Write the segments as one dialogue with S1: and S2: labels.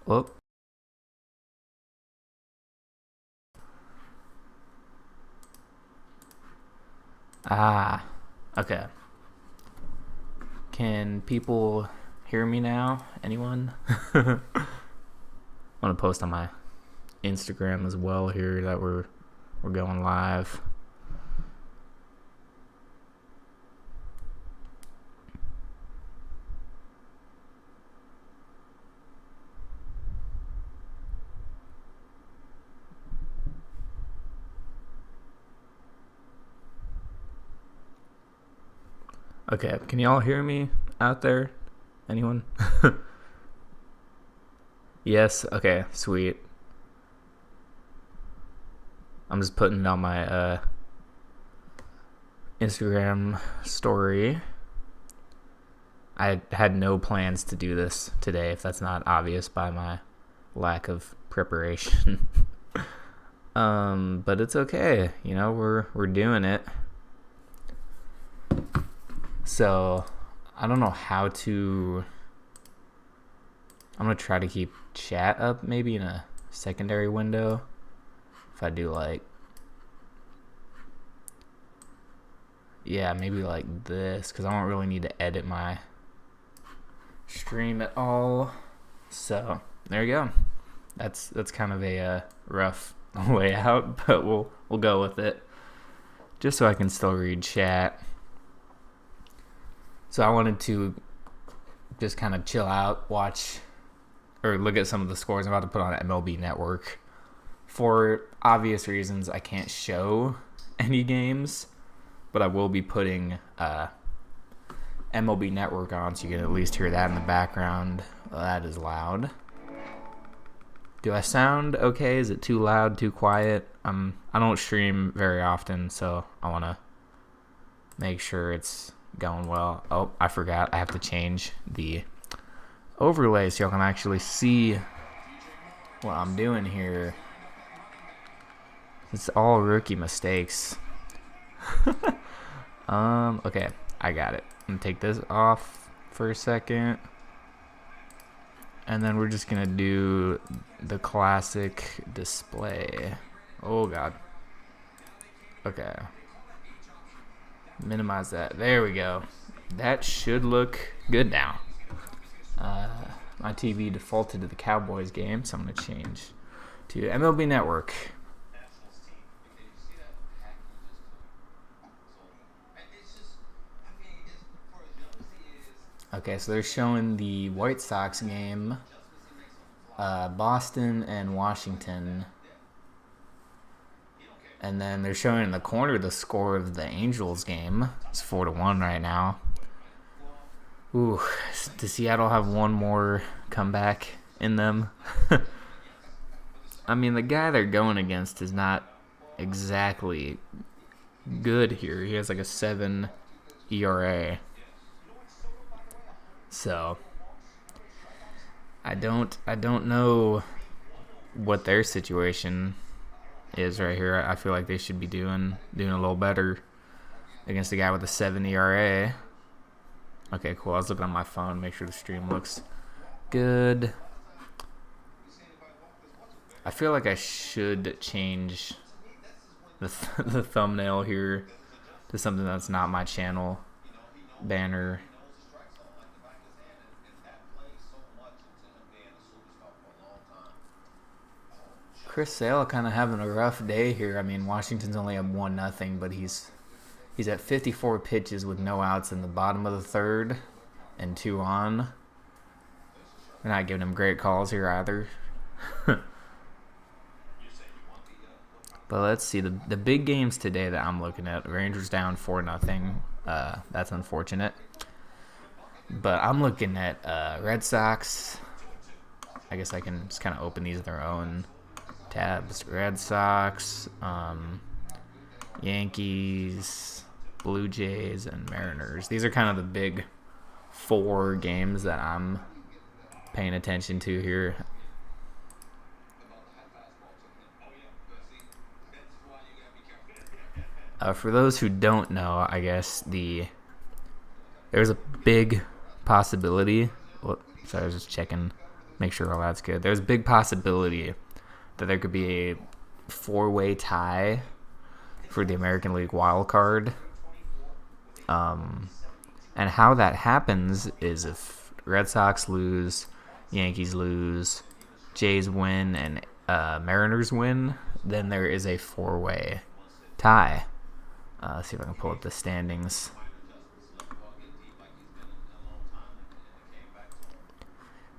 S1: Oh, ah, okay. Can people hear me now? Anyone? I'm gonna post on my Instagram as well here that we're going live. Okay, can y'all hear me out there? Anyone? Yes. Okay, sweet. I'm just putting it on my Instagram story. I had no plans to do this today, if that's not obvious by my lack of preparation. But it's okay. You know, we're doing it. So I don't know how to. I'm gonna try to keep chat up maybe in a secondary window. If I do like, yeah, maybe like this, because I don't really need to edit my stream at all. So there you go. That's kind of a rough way out, but we'll go with it, just so I can still read chat. So I wanted to just kind of chill out, watch, or look at some of the scores I'm about to put on MLB Network. For obvious reasons, I can't show any games, but I will be putting MLB Network on, so you can at least hear that in the background. Well, that is loud. Do I sound okay? Is it too loud, too quiet? I don't stream very often, so I want to make sure it's going well. Oh, I forgot. I have to change the overlay so y'all can actually see what I'm doing here. It's all rookie mistakes. Okay, I got it. I'm gonna take this off for a second. And then we're just gonna do the classic display. Oh god. Okay. Minimize that. There we go. That should look good now. My TV defaulted to the Cowboys game, so I'm gonna change to MLB Network. Okay, so they're showing the White Sox game, Boston and Washington. And then they're showing in the corner the score of the Angels game. It's 4-1 right now. Ooh, does Seattle have one more comeback in them? I mean, the guy they're going against is not exactly good here. He has like a 7 ERA. So I don't know what their situation is right here. I feel like they should be doing a little better against a guy with a 7 ERA. Okay, cool. I was looking on my phone, make sure the stream looks good. I feel like I should change the thumbnail here to something that's not my channel banner. Chris Sale kind of having a rough day here. I mean, Washington's only up 1-0, but he's at 54 pitches with no outs in the bottom of the third and 2 on. They're not giving him great calls here either. But let's see, the big games today that I'm looking at. Rangers down 4-0. That's unfortunate. But I'm looking at Red Sox. I guess I can just kind of open these in their own tabs. Red Sox, Yankees, Blue Jays, and Mariners. These are kind of the big 4 games that I'm paying attention to here. For those who don't know, I guess there's a big possibility. Sorry, I was just checking make sure all that's good. There's a big possibility that there could be a 4-way tie for the American League wild card. And how that happens is if Red Sox lose, Yankees lose, Jays win, and Mariners win, then there is a 4-way tie. Let's see if I can pull up the standings.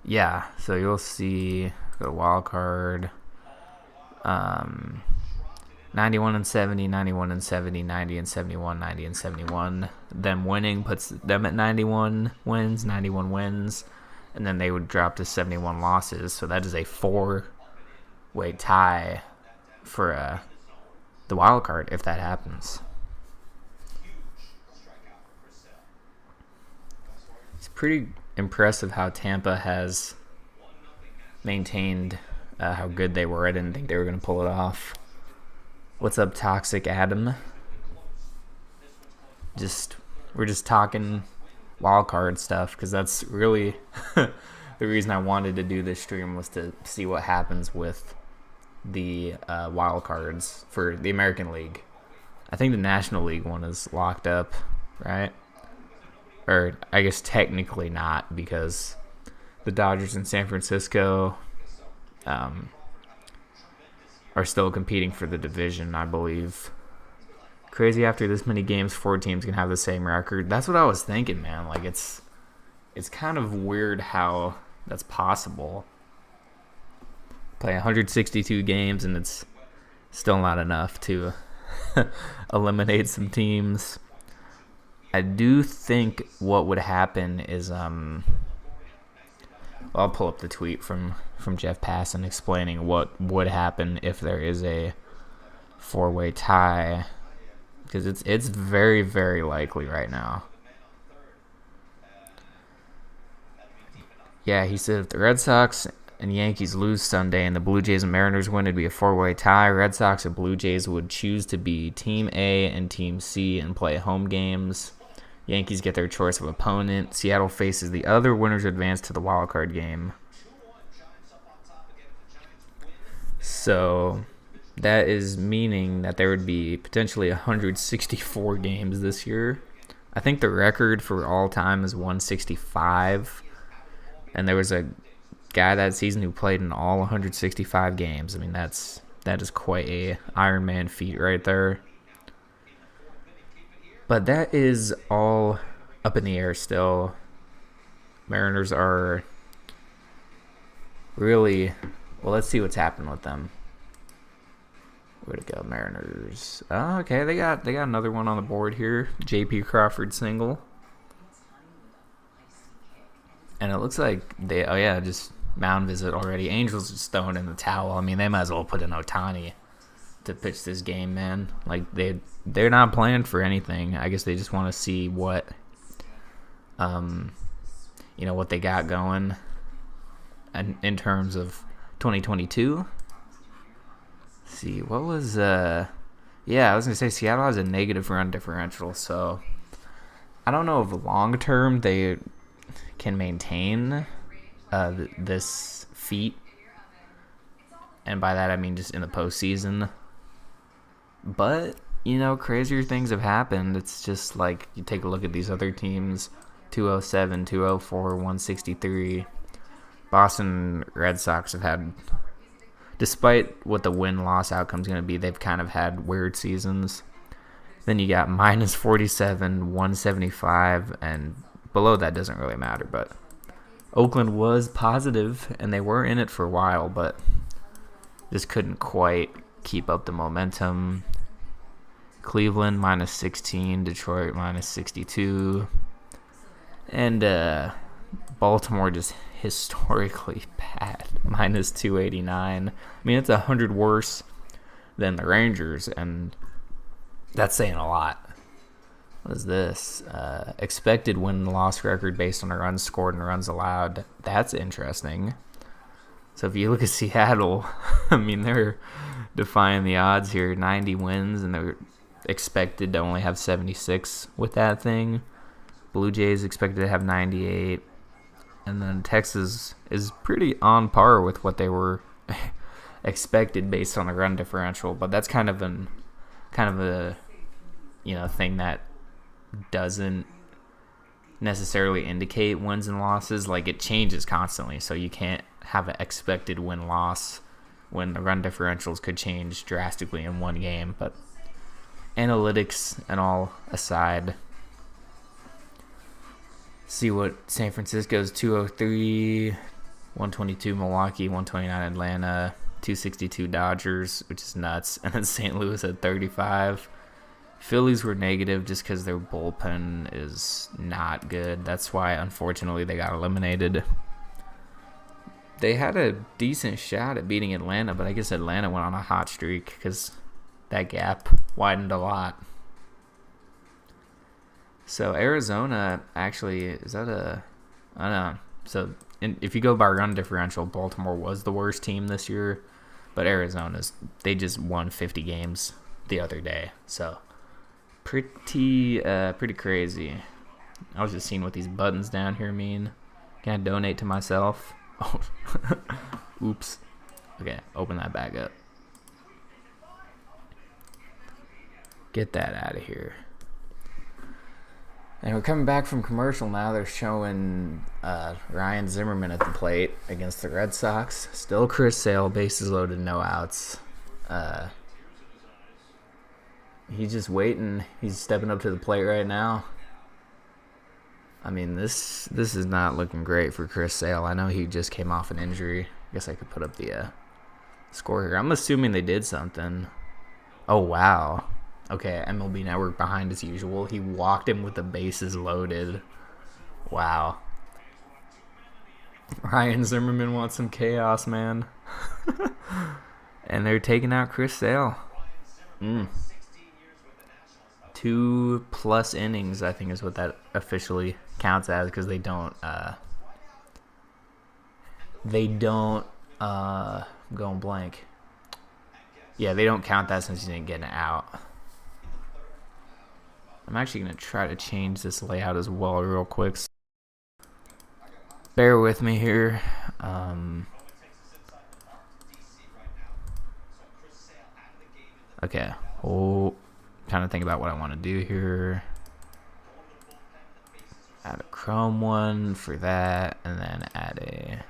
S1: Yeah, so you'll see the wild card. 91 and 70, 91 and 70, 90 and 71, 90 and 71. Them winning puts them at 91 wins, 91 wins, and then they would drop to 71 losses. So that is a 4-way tie for the wild card if that happens. It's pretty impressive how Tampa has maintained how good they were. I didn't think they were going to pull it off. What's up, Toxic Adam? We're just talking wild card stuff because that's really the reason I wanted to do this stream, was to see what happens with the wild cards for the American League. I think the National League one is locked up, right? Or I guess technically not, because the Dodgers in San Francisco are still competing for the division, I believe. Crazy, after this many games, 4 teams can have the same record. That's what I was thinking, man. Like, it's kind of weird how that's possible. Play 162 games, and it's still not enough to eliminate some teams. I do think what would happen is I'll pull up the tweet from Jeff Passan explaining what would happen if there is a 4-way tie, because it's very, very likely right now. Yeah, he said if the Red Sox and Yankees lose Sunday and the Blue Jays and Mariners win, it'd be a 4-way tie. Red Sox and Blue Jays would choose to be Team A and Team C and play home games. Yankees get their choice of opponent. Seattle faces the other. Winners advance to the wild card game. So that is meaning that there would be potentially 164 games this year. I think the record for all time is 165. And there was a guy that season who played in all 165 games. I mean, that is quite a Iron Man feat right there. But that is all up in the air still. Mariners are really... Well, let's see what's happened with them. Where'd it go, Mariners? Oh, okay, they got another one on the board here. J.P. Crawford single. And it looks like they... Oh, yeah, just mound visit already. Angels just throwing in the towel. I mean, they might as well put in Ohtani to pitch this game, man. Like, they're not playing for anything. I guess they just want to see what what they got going, and in terms of 2022. Let's see, what was I was gonna say Seattle has a negative run differential, so I don't know if long term they can maintain this feat, and by that I mean just in the postseason. But, crazier things have happened. It's just like you take a look at these other teams, 207, 204, 163. Boston Red Sox have had, despite what the win-loss outcome is going to be, they've kind of had weird seasons. Then you got minus 47, 175, and below that doesn't really matter. But Oakland was positive, and they were in it for a while, but just couldn't quite keep up the momentum. Cleveland minus 16, Detroit minus 62, and Baltimore just historically bad, minus 289. I mean, it's 100 worse than the Rangers, and that's saying a lot. What is this? Expected win-loss record based on runs scored and runs allowed. That's interesting. So if you look at Seattle, I mean, they're defying the odds here. 90 wins, and they're expected to only have 76 with that thing. Blue Jays expected to have 98. And then Texas is pretty on par with what they were expected based on the run differential, but that's kind of a thing that doesn't necessarily indicate wins and losses. Like, it changes constantly, so you can't have an expected win-loss when the run differentials could change drastically in one game. But analytics and all aside, see what San Francisco's 203, 122 Milwaukee, 129 Atlanta, 262 Dodgers, which is nuts, and then St. Louis at 35. Phillies were negative just because their bullpen is not good. That's why, unfortunately, they got eliminated. They had a decent shot at beating Atlanta, but I guess Atlanta went on a hot streak because that gap widened a lot. So Arizona actually, is that I don't know. So if you go by run differential, Baltimore was the worst team this year, but they just won 50 games the other day. So pretty crazy. I was just seeing what these buttons down here mean. Can I donate to myself? Oh, oops. Okay, open that back up. Get that out of here. And we're coming back from commercial now. They're showing Ryan Zimmerman at the plate against the Red Sox. Still Chris Sale, bases loaded, no outs. He's just waiting. He's stepping up to the plate right now. I mean, this is not looking great for Chris Sale. I know he just came off an injury. I guess I could put up the score here. I'm assuming they did something. Oh, wow. Okay, MLB Network behind as usual. He walked him with the bases loaded. Wow. Ryan Zimmerman wants some chaos, man. And they're taking out Chris Sale. 2+ innings, I think, is what that officially counts as, because they don't I'm going blank. Yeah, they don't count that since he didn't get an out. I'm actually going to try to change this layout as well real quick. Bear with me here. Okay. Trying to think about what I want to do here. Add a Chrome one for that, and then add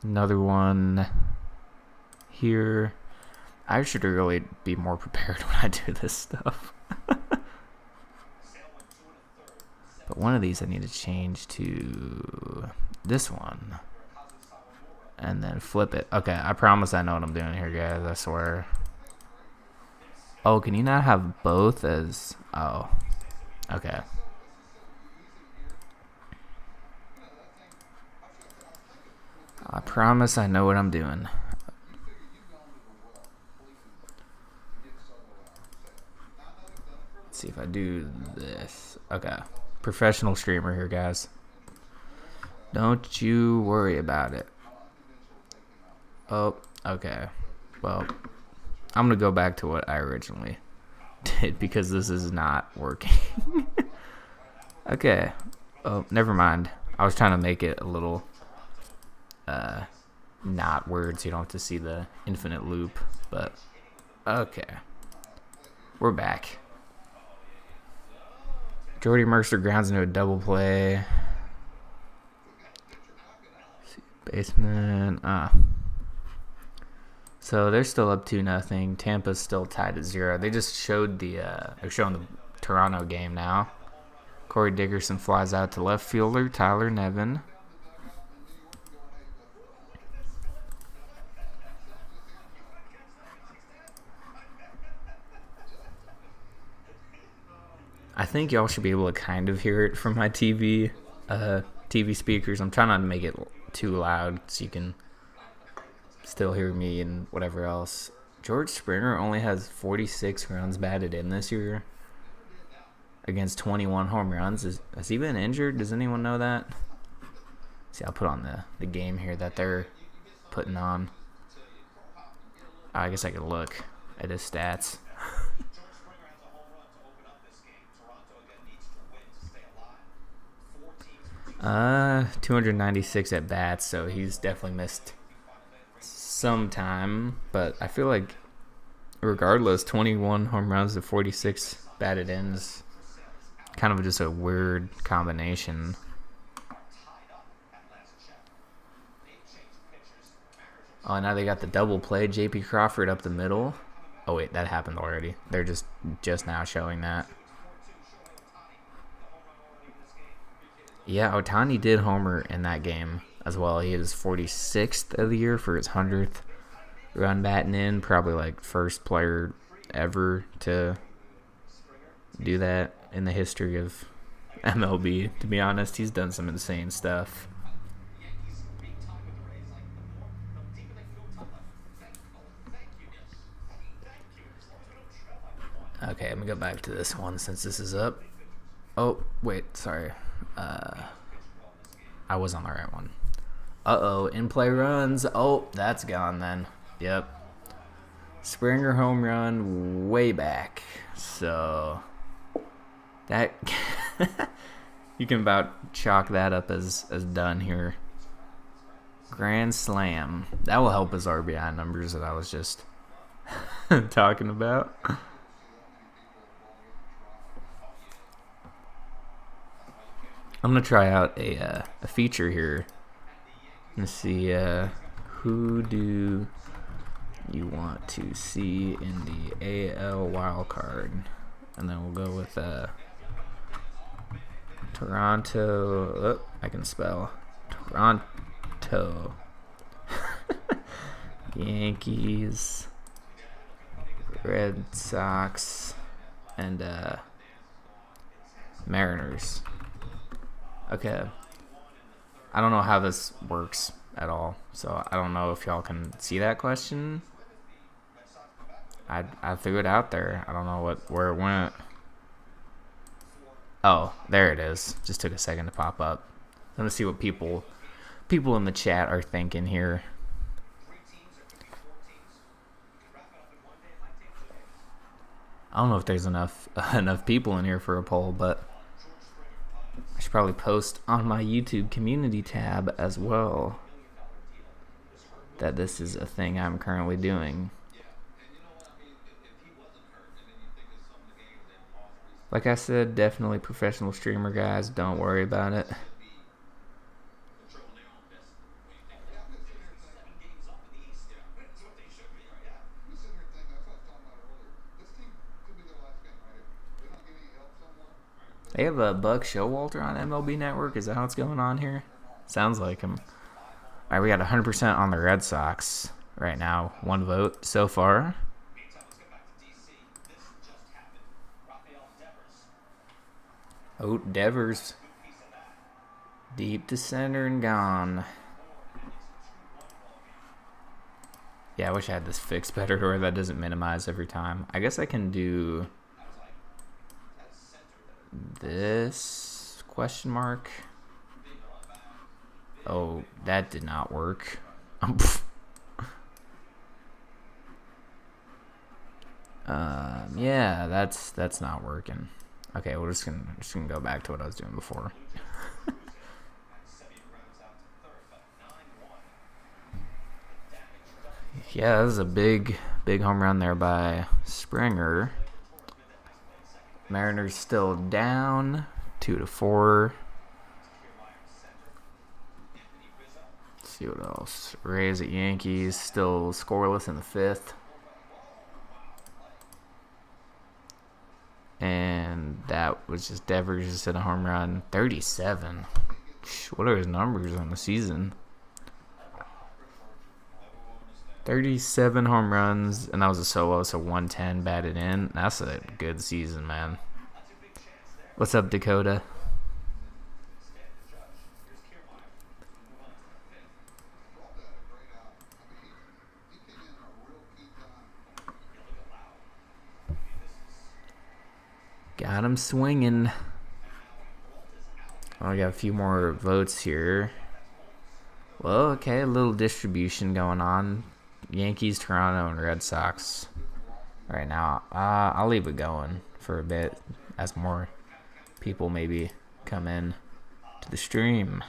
S1: another one here. I should really be more prepared when I do this stuff. But one of these I need to change to this one. And then flip it. Okay, I promise I know what I'm doing here, guys. I swear. Oh, can you not have both as... Oh. Okay. I promise I know what I'm doing. Let's see if I do this. Okay. Professional streamer here, guys. Don't you worry about it. Oh, okay. Well, I'm going to go back to what I originally did because this is not working. Okay. Oh, never mind. I was trying to make it a little not weird so you don't have to see the infinite loop, but okay. We're back. Jordy Mercer grounds into a double play. Baseman. So they're still up 2-0. Tampa's still tied at 0. They just showed they're showing the Toronto game now. Corey Dickerson flies out to left fielder Tyler Nevin. I think y'all should be able to kind of hear it from my TV speakers. I'm trying not to make it too loud so you can still hear me and whatever else. George Springer only has 46 runs batted in this year against 21 home runs. Has he been injured? Does anyone know that? See, I'll put on the game here that they're putting on. I guess I could look at his stats. 296 at bats, so he's definitely missed some time. But I feel like, regardless, 21 home runs to 46 batted ins, kind of just a weird combination. Oh, now they got the double play. J.P. Crawford up the middle. Oh wait, that happened already. They're just now showing that. Yeah, Ohtani did homer in that game as well. He is 46th of the year for his 100th run batting in. Probably like first player ever to do that in the history of MLB. To be honest, he's done some insane stuff. Okay, let me go back to this one since this is up. Oh, wait, sorry. I was on the right one. Uh-oh, in-play runs. Oh, that's gone then. Yep. Springer home run way back. So, that... you can about chalk that up as done here. Grand slam. That will help his RBI numbers that I was just talking about. I'm going to try out a feature here. Let's see, who do you want to see in the AL wildcard? And then we'll go with Toronto. Oh, I can spell. Toronto. Yankees. Red Sox. And Mariners. Okay. I don't know how this works at all, so I don't know if y'all can see that question. I threw it out there. I don't know where it went. Oh, there it is. Just took a second to pop up. Let me see what people in the chat are thinking here. I don't know if there's enough people in here for a poll, but I should probably post on my YouTube community tab as well that this is a thing I'm currently doing. Like I said, definitely professional streamer, guys. Don't worry about it. They have a Buck Showalter on MLB Network. Is that how it's going on here? Sounds like him. All right, we got 100% on the Red Sox right now. One vote so far. Oh, Devers. Deep to center and gone. Yeah, I wish I had this fixed better or that doesn't minimize every time. I guess I can do this question mark. Oh, that did not work. Yeah, that's not working. Okay, we're just gonna go back to what I was doing before. Yeah, that was a big home run there by Springer. Mariners still down 2-4. Let's see what else. Rays at Yankees still scoreless in the 5th. And that was just Devers just hit a home run. 37. What are his numbers on the season? 37 home runs, and that was a solo, so 110 batted in. That's a good season, man. What's up, Dakota? Got him swinging. Oh, I got a few more votes here. Well, okay, a little distribution going on. Yankees, Toronto, and Red Sox right now. I'll leave it going for a bit as more people maybe come in to the stream.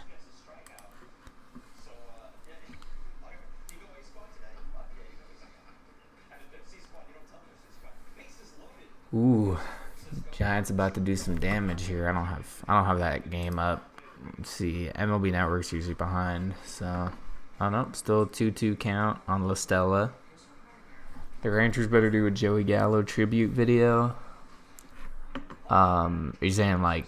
S1: Ooh, Giants about to do some damage here. I don't have that game up. Let's see, MLB Network's usually behind, so I don't know. Still 2-2 count on La Stella. The Rangers better do a Joey Gallo tribute video. Are you saying like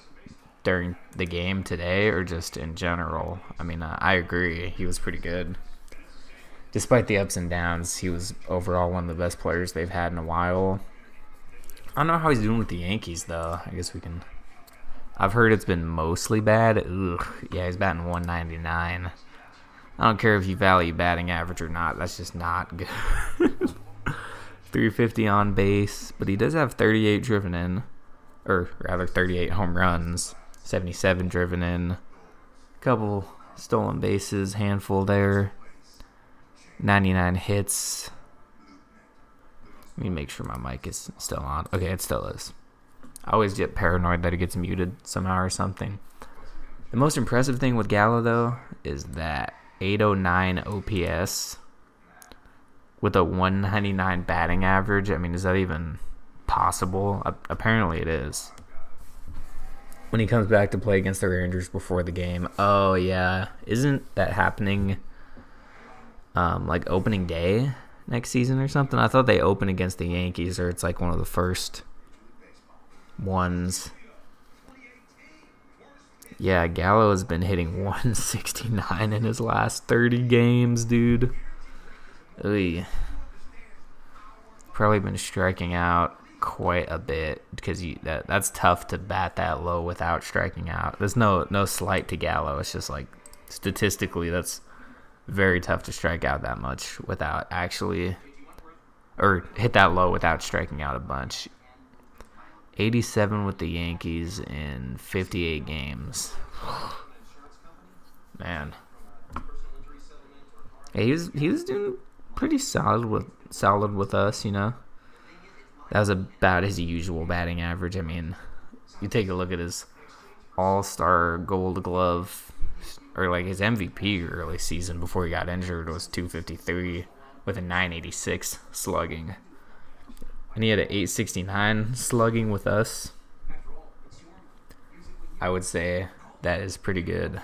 S1: during the game today or just in general? I mean, I agree. He was pretty good. Despite the ups and downs, he was overall one of the best players they've had in a while. I don't know how he's doing with the Yankees, though. I guess we can... I've heard it's been mostly bad. Ugh. Yeah, he's batting 199. I don't care if you value batting average or not. That's just not good. 350 on base. But he does have 38 driven in. Or rather, 38 home runs. 77 driven in. Couple stolen bases. Handful there. 99 hits. Let me make sure my mic is still on. Okay, it still is. I always get paranoid that it gets muted somehow or something. The most impressive thing with Gallo, though, is that 809 OPS with a 199 batting average. I mean, is that even possible? Apparently it is. When he comes back to play against the Rangers before the game. Oh, yeah. Isn't that happening like opening day next season or something? I thought they open against the Yankees, or it's like one of the first ones. Yeah, Gallo has been hitting 169 in his last 30 games, dude. Oy. Probably been striking out quite a bit because that's tough to bat that low without striking out. There's no slight to Gallo. It's just like statistically that's very tough to strike out that much without actually, or hit that low without striking out a bunch. 87 with the Yankees in 58 games. Man. Yeah, he was doing pretty solid with us, you know. That was about his usual batting average. I mean, you take a look at his All-Star Gold Glove, or like his MVP early season before he got injured was 253 with a 986 slugging. And he had an 869 slugging with us. I would say that is pretty good.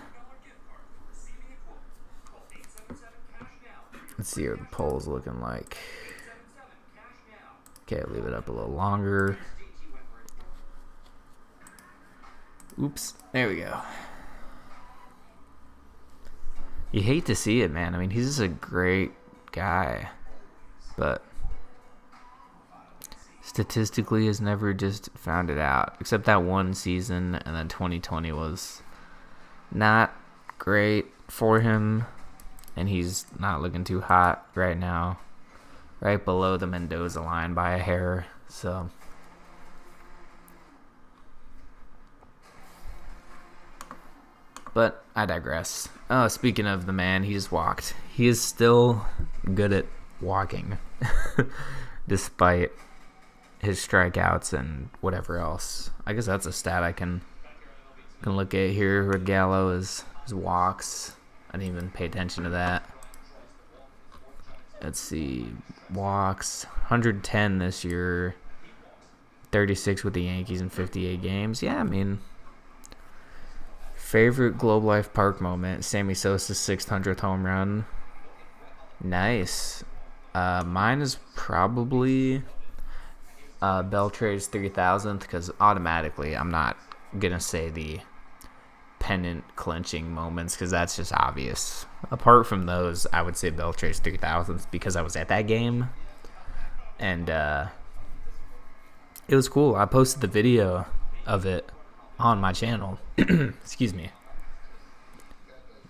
S1: Let's see what the poll's looking like. Okay, I'll leave it up a little longer. Oops, there we go. You hate to see it, man. I mean, he's just a great guy. But statistically has never just found it out. Except that one season, and then 2020 was not great for him. And he's not looking too hot right now. Right below the Mendoza line by a hair. So but I digress. Oh, speaking of the man, he just walked. He is still good at walking. Despite his strikeouts and whatever else. I guess that's a stat I can look at here with Gallo is his walks. I didn't even pay attention to that. Let's see. Walks. 110 this year. 36 with the Yankees in 58 games. Yeah, I mean, favorite Globe Life Park moment. Sammy Sosa's 600th home run. Nice. Mine is probably Beltre's 3000th because automatically I'm not going to say the pennant clinching moments because that's just obvious. Apart from those, I would say Beltre's 3000th because I was at that game and it was cool. I posted the video of it on my channel. Excuse me.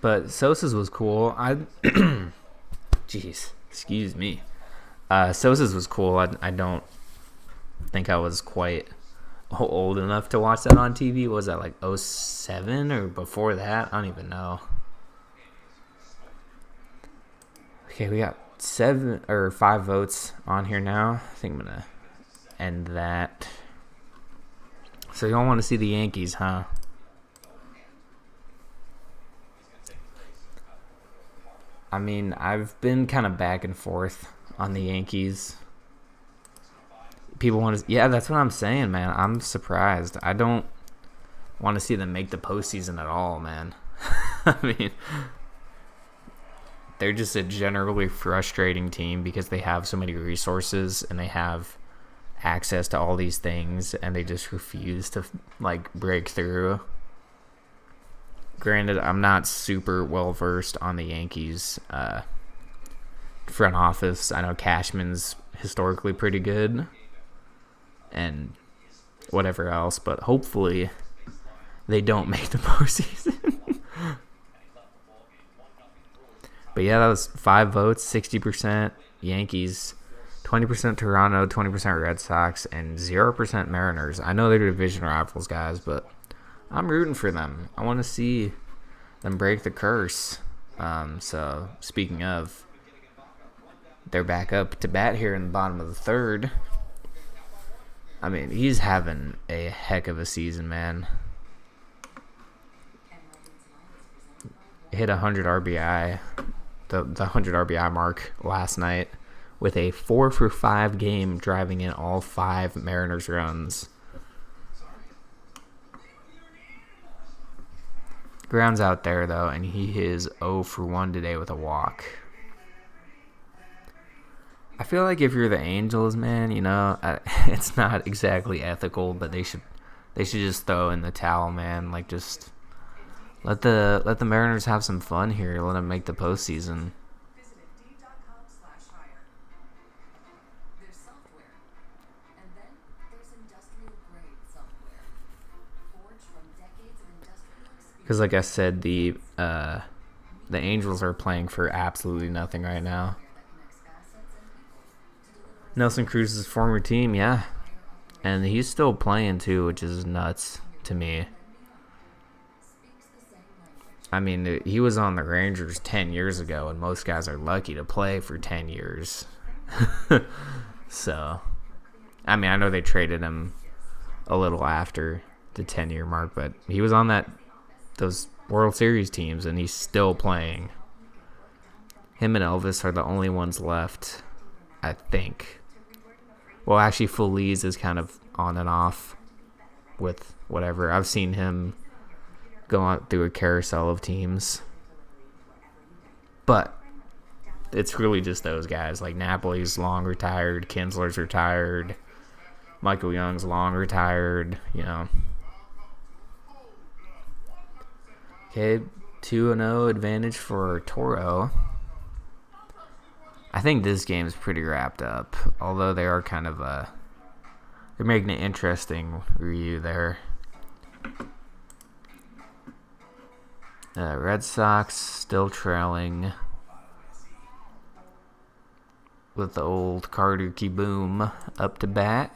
S1: But Sosa's was cool. Jeez, excuse me. Sosa's was cool. I don't think I was quite old enough to watch that on TV. Was that like 07 or before that? I don't even know. Okay, we got 5 votes on here now. I think I'm gonna end that. So you all want to see the Yankees, huh? I mean, I've been kind of back and forth on the Yankees. People want to... Yeah, that's what I'm saying, man. I'm surprised. I don't want to see them make the postseason at all, man. I mean, they're just a generally frustrating team because they have so many resources and they have access to all these things and they just refuse to, like, break through. Granted, I'm not super well versed on the Yankees front office. I know Cashman's historically pretty good and whatever else, but hopefully they don't make the postseason. But yeah, that was 5 votes, 60% Yankees, 20% Toronto, 20% Red Sox, and 0% Mariners. I know they're division rivals, guys, but I'm rooting for them. I want to see them break the curse. So, speaking of, they're back up to bat here in the bottom of the third. I mean, he's having a heck of a season, man. Hit 100 RBI, the 100 RBI mark last night with a 4-for-5 game, driving in all 5 Mariners runs. Grounds out there, though, and he is 0-for-1 today with a walk. I feel like if you're the Angels, man, you know, it's not exactly ethical, but they should just throw in the towel, man. Like, just let the Mariners have some fun here. Let them make the postseason. Because, like I said, the Angels are playing for absolutely nothing right now. Nelson Cruz's former team, yeah. And he's still playing, too, which is nuts to me. I mean, he was on the Rangers 10 years ago, and most guys are lucky to play for 10 years. So, I mean, I know they traded him a little after the 10-year mark, but he was on those World Series teams, and he's still playing. Him and Elvis are the only ones left, I think. Well, actually, Feliz is kind of on and off with whatever. I've seen him go on through a carousel of teams. But it's really just those guys. Like, Napoli's long retired, Kinsler's retired, Michael Young's long retired, you know. Okay, 2-0 advantage for Toro. I think this game's pretty wrapped up, although they are kind of they're making an interesting review there. Red Sox still trailing with the old Carter Kieboom up to bat.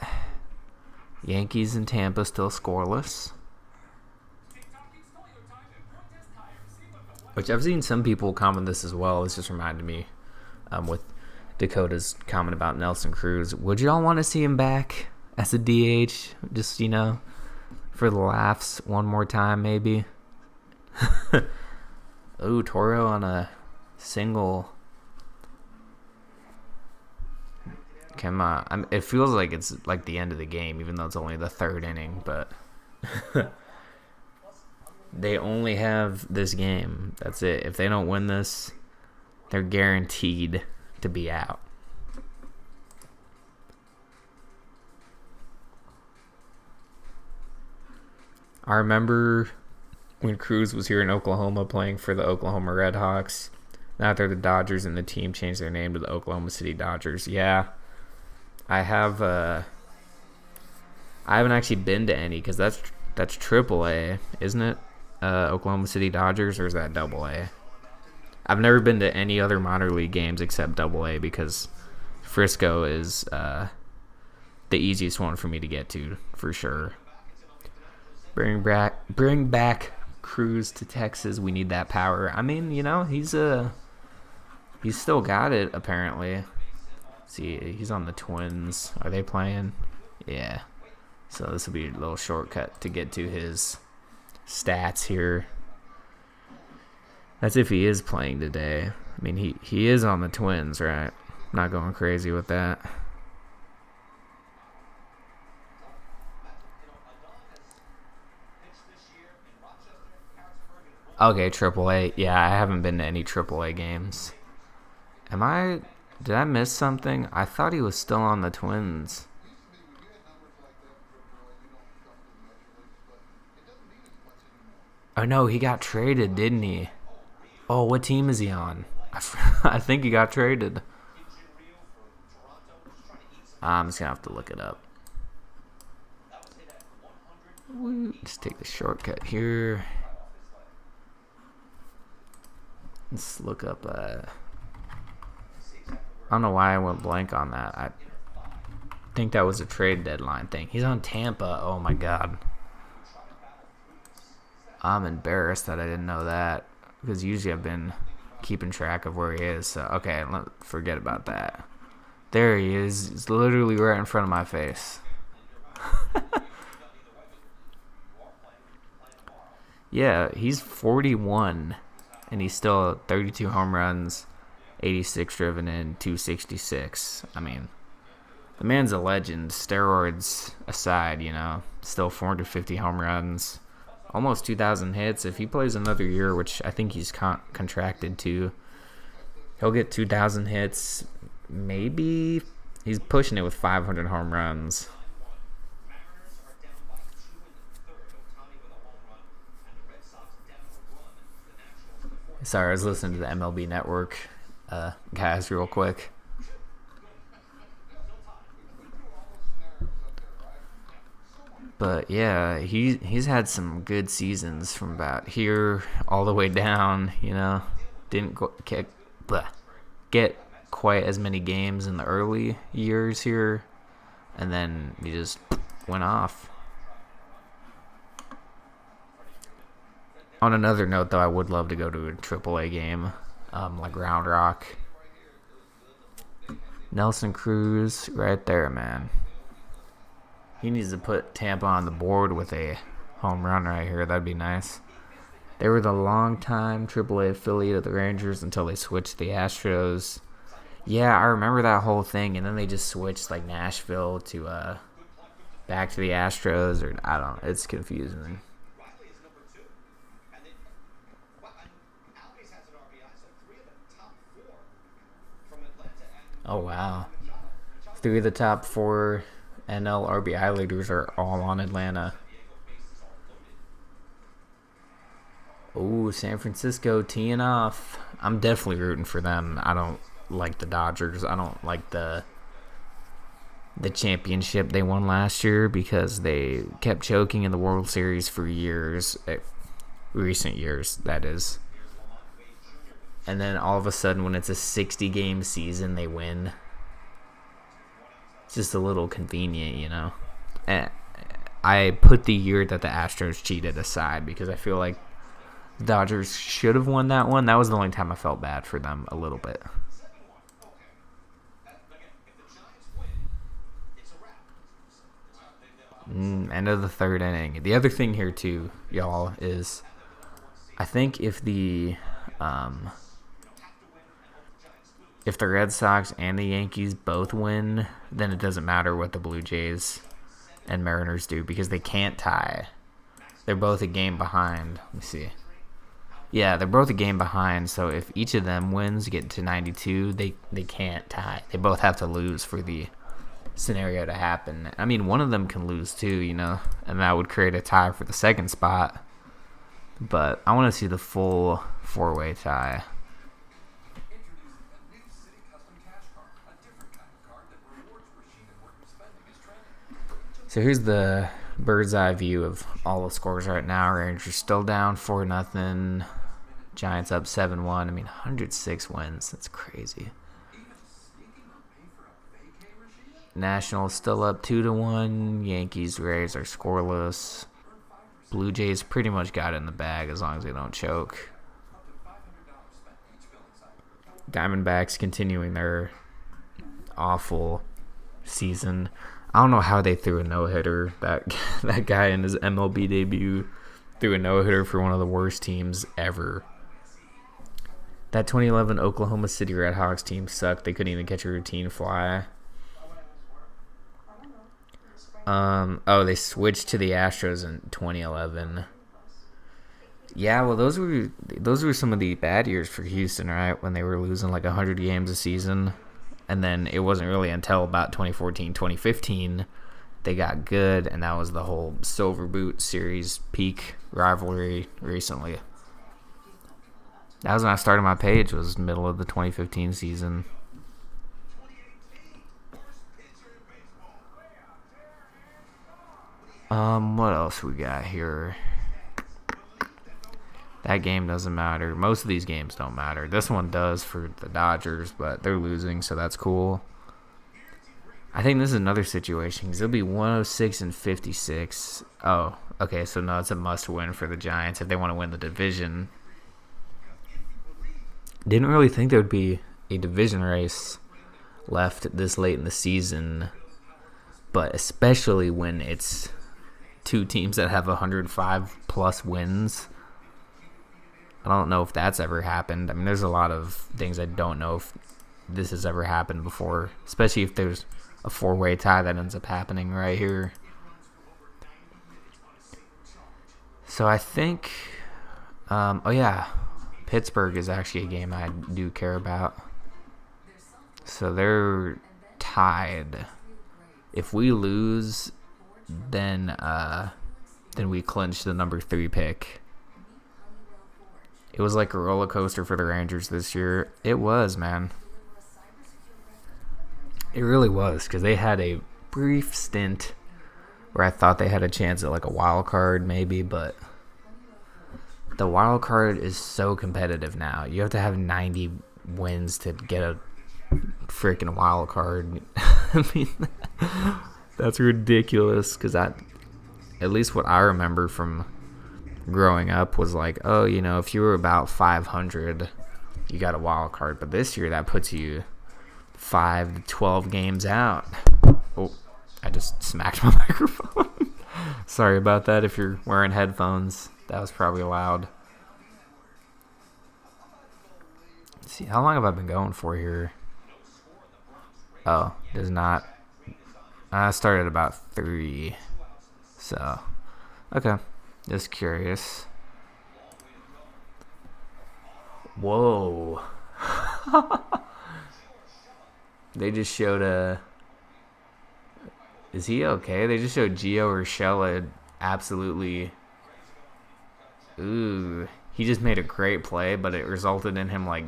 S1: Yankees and Tampa still scoreless. Which I've seen some people comment this as well. This just reminded me with Dakota's comment about Nelson Cruz. Would y'all want to see him back as a DH? Just, you know, for the laughs one more time maybe. Ooh, Toro on a single. Come on. It feels like it's like the end of the game, even though it's only the third inning, but they only have this game. That's it. If they don't win this, they're guaranteed to be out. I remember when Cruz was here in Oklahoma playing for the Oklahoma Redhawks. Now they're the Dodgers, and the team changed their name to the Oklahoma City Dodgers. Yeah, I have. I haven't actually been to any because that's AAA, isn't it? Oklahoma City Dodgers, or is that AA? I've never been to any other minor league games except AA because Frisco is the easiest one for me to get to for sure. Bring back Cruz to Texas. We need that power. I mean, you know, he's still got it apparently. See, he's on the Twins. Are they playing? Yeah. So this will be a little shortcut to get to his stats here. That's if he is playing today. I mean, he is on the Twins, right? Not going crazy with that. Okay, AAA. Yeah, I haven't been to any AAA games. Did I miss something? I thought he was still on the Twins. Oh no, he got traded, didn't he? Oh, what team is he on? I think he got traded. I'm just gonna have to look it up. Just take the shortcut here. Let's look up. I don't know why I went blank on that. I think that was a trade deadline thing. He's on Tampa. Oh my god. I'm embarrassed that I didn't know that, because usually I've been keeping track of where he is. So okay, forget about that. There he is. It's literally right in front of my face. Yeah, he's 41, and he's still 32 home runs, 86 driven in, 266. I mean, the man's a legend. Steroids aside, still 450 home runs, almost 2,000 hits. If he plays another year, which I think he's contracted to, he'll get 2,000 hits. Maybe he's pushing it with 500 home runs. Sorry, I was listening to the MLB Network guys real quick. But yeah, he's had some good seasons from about here all the way down. Didn't get quite as many games in the early years here, and then he just went off. On another note, though, I would love to go to a AAA game, like Round Rock. Nelson Cruz, right there, man. He needs to put Tampa on the board with a home run right here. That'd be nice. They were the longtime AAA affiliate of the Rangers until they switched to the Astros. Yeah, I remember that whole thing, and then they just switched like Nashville to back to the Astros, or I don't know. It's confusing. Oh, wow. 3 of the top 4 NL RBI leaders are all on Atlanta. Oh, San Francisco teeing off. I'm definitely rooting for them. I don't like the Dodgers. I don't like the championship they won last year, because they kept choking in the World Series for years. Recent years, that is. And then all of a sudden, when it's a 60-game season, they win. It's just a little convenient, And I put the year that the Astros cheated aside, because I feel like the Dodgers should have won that one. That was the only time I felt bad for them a little bit. End of the 3rd inning. The other thing here, too, y'all, is I think if the Red Sox and the Yankees both win, then it doesn't matter what the Blue Jays and Mariners do, because they can't tie. They're both a game behind. Let me see. Yeah, they're both a game behind, so if each of them wins, get to 92, they can't tie. They both have to lose for the scenario to happen. I mean, one of them can lose too, and that would create a tie for the second spot. But I want to see the full 4-way tie. So here's the bird's eye view of all the scores right now. Rangers still down 4-0. Giants up 7-1. I mean, 106 wins. That's crazy. Nationals still up 2-1. Yankees, Rays are scoreless. Blue Jays pretty much got it in the bag as long as they don't choke. Diamondbacks continuing their awful season. I don't know how they threw a no-hitter. That guy in his MLB debut threw a no-hitter for one of the worst teams ever. That 2011 Oklahoma City Redhawks team sucked. They couldn't even catch a routine fly. Oh, they switched to the Astros in 2011. Yeah, well, those were some of the bad years for Houston, right? When they were losing like 100 games a season. And then it wasn't really until about 2014, 2015 they got good, and that was the whole Silver Boot Series peak rivalry recently. That was when I started my page, was middle of the 2015 season. What else we got here? That game doesn't matter. Most of these games don't matter. This one does for the Dodgers, but they're losing, so that's cool. I think this is another situation because it'll be 106 and 56. Oh, okay, so no, it's a must-win for the Giants if they want to win the division. Didn't really think there would be a division race left this late in the season, but especially when it's two teams that have 105-plus wins. I don't know if that's ever happened. I mean, there's a lot of things I don't know if this has ever happened before, especially if there's a four-way tie that ends up happening right here. So I think, oh yeah, Pittsburgh is actually a game I do care about. So they're tied. If we lose, then we clinch the number 3 pick. It was like a roller coaster for the Rangers this year. It was, man. It really was, because they had a brief stint where I thought they had a chance at like a wild card maybe, but the wild card is so competitive now. You have to have 90 wins to get a freaking wild card. I mean, that's ridiculous, because at least what I remember from growing up was like, oh, you know, if you were about 500, you got a wild card. But this year, that puts you 5 to 12 games out. Oh, I just smacked my microphone. Sorry about that if you're wearing headphones. That was probably loud. Let's see, how long have I been going for here? Oh, does not. I started about 3. So, okay. Just curious. Whoa. They just showed a... Is he okay? They just showed Gio Urshela absolutely... Ooh. He just made a great play, but it resulted in him, like,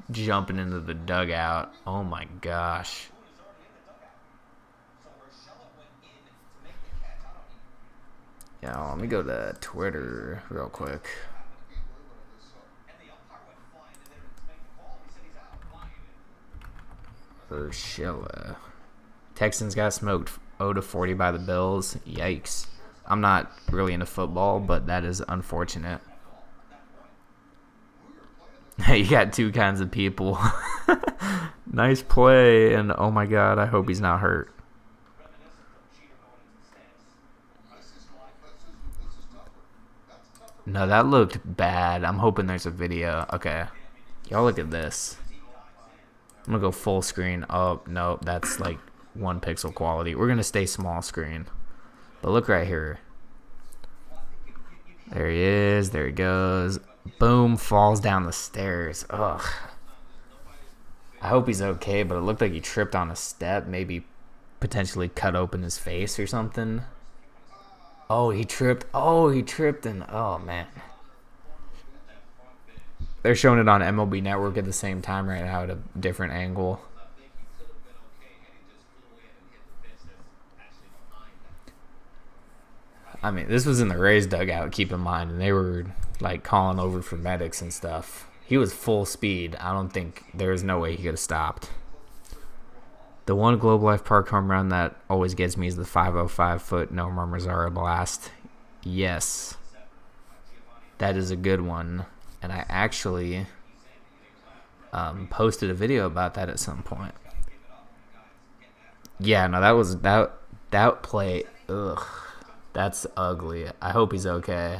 S1: jumping into the dugout. Oh, my gosh. Yeah, let me go to Twitter real quick. Urshela. Texans got smoked 0-40 by the Bills. Yikes. I'm not really into football, but that is unfortunate. You got two kinds of people. Nice play, and oh my god, I hope he's not hurt. No, that looked bad. I'm hoping there's a video. Okay. Y'all look at this. I'm going to go full screen. Oh, no, that's like 1 pixel quality. We're going to stay small screen. But look right here. There he is. There he goes. Boom, falls down the stairs. Ugh. I hope he's okay, but it looked like he tripped on a step. Maybe potentially cut open his face or something. Oh, he tripped. Oh, he tripped, and oh, man. They're showing it on MLB Network at the same time right now at a different angle. I mean, this was in the Rays dugout, keep in mind, and they were, like, calling over for medics and stuff. He was full speed. I don't think there was no way he could have stopped. The one Globe Life Park home run that always gets me is the 505-foot Nomar Mazara blast. Yes. That is a good one. And I actually posted a video about that at some point. Yeah, no, that play, ugh. That's ugly. I hope he's okay.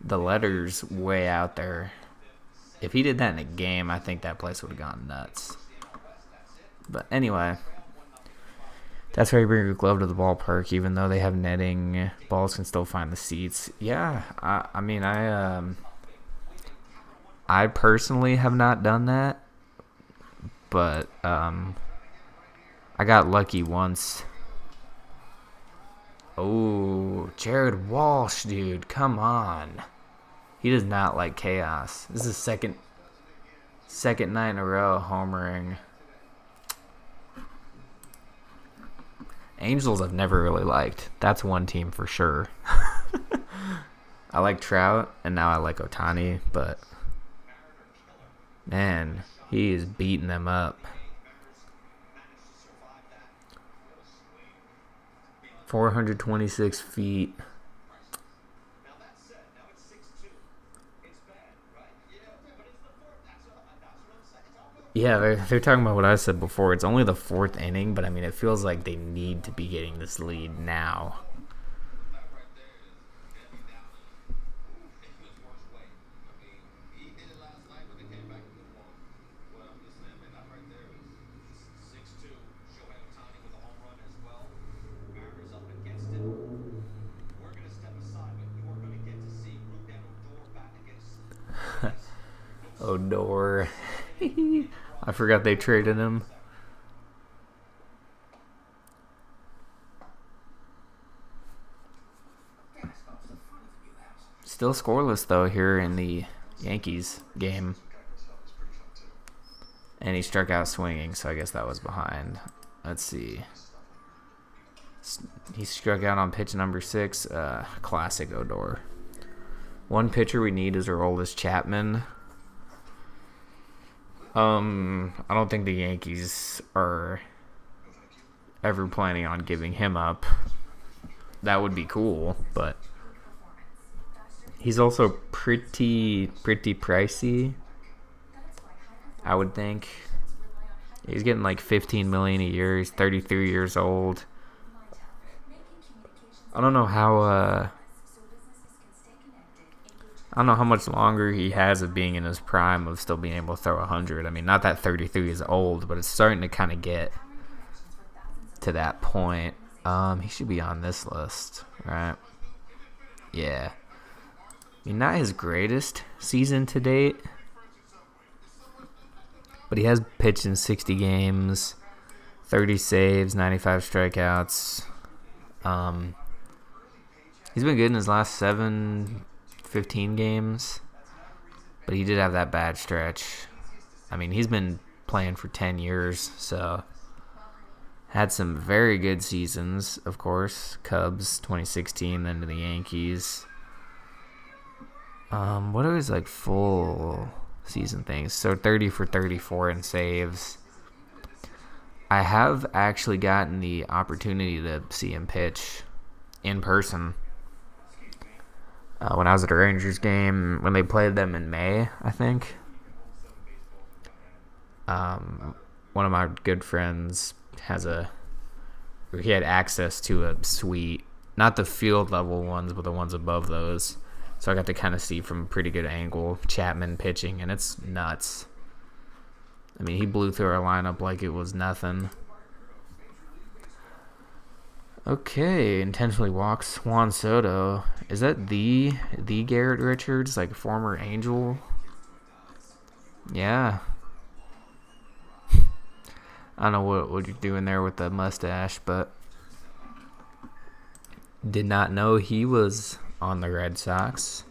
S1: the letter's way out there. If he did that in a game, I think that place would have gone nuts. But anyway, that's why you bring your glove to the ballpark. Even though they have netting, balls can still find the seats. Yeah, I mean, I personally have not done that, but I got lucky once. Oh, Jared Walsh, dude, come on. He does not like chaos. This is second night in a row homering. Angels I've never really liked. That's one team for sure. I like Trout, and now I like Ohtani, but man, he is beating them up. 426 feet. Yeah, they're talking about what I said before. It's only the fourth inning, but I mean, it feels like they need to be getting this lead now. Odor. I forgot they traded him. Still scoreless, though, here in the Yankees game. And he struck out swinging, so I guess that was behind. Let's see. He struck out on pitch number 6. Classic Odor. One pitcher we need is Aroldis Chapman. I don't think the Yankees are ever planning on giving him up. That would be cool, but he's also pretty pricey, I would think. He's getting like $15 million a year. He's 33 years old. I don't know how much longer he has of being in his prime of still being able to throw 100. I mean, not that 33 is old, but it's starting to kind of get to that point. He should be on this list, right? Yeah. I mean, not his greatest season to date, but he has pitched in 60 games, 30 saves, 95 strikeouts. He's been good in his last 15 games, but he did have that bad stretch. I mean, he's been playing for 10 years, so had some very good seasons, of course. Cubs 2016, then to the Yankees. What are his like full season things? So 30 for 34 in saves. I have actually gotten the opportunity to see him pitch in person. When I was at a Rangers game, when they played them in May, I think. One of my good friends he had access to a suite, not the field level ones, but the ones above those. So I got to kind of see from a pretty good angle Chapman pitching, and it's nuts. I mean, he blew through our lineup like it was nothing. Okay, intentionally walks Juan Soto. Is that the Garrett Richards, like former Angel? Yeah. I don't know what you're doing there with the mustache, but did not know he was on the Red Sox.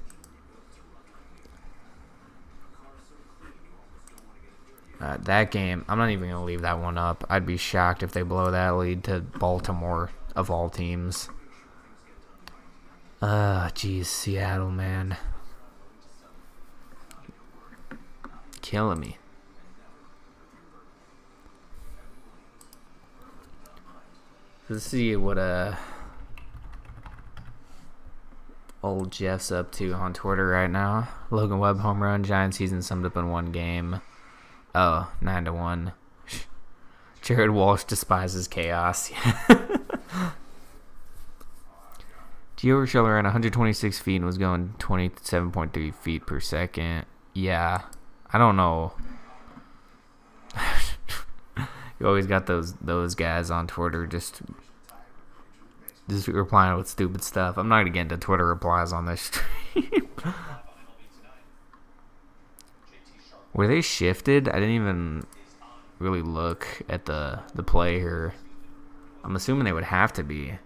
S1: That game, I'm not even going to leave that one up. I'd be shocked if they blow that lead to Baltimore, of all teams. Geez, Seattle, man. Killing me. Let's see what old Jeff's up to on Twitter right now. Logan Webb home run. Giants season summed up in one game. Oh, 9-1. Jared Walsh despises chaos. Gio Urshela ran 126 feet and was going 27.3 feet per second. Yeah, I don't know. You always got those guys on Twitter just replying with stupid stuff. I'm not gonna get into Twitter replies on this stream. Were they shifted? I didn't even really look at the play here. I'm assuming they would have to be.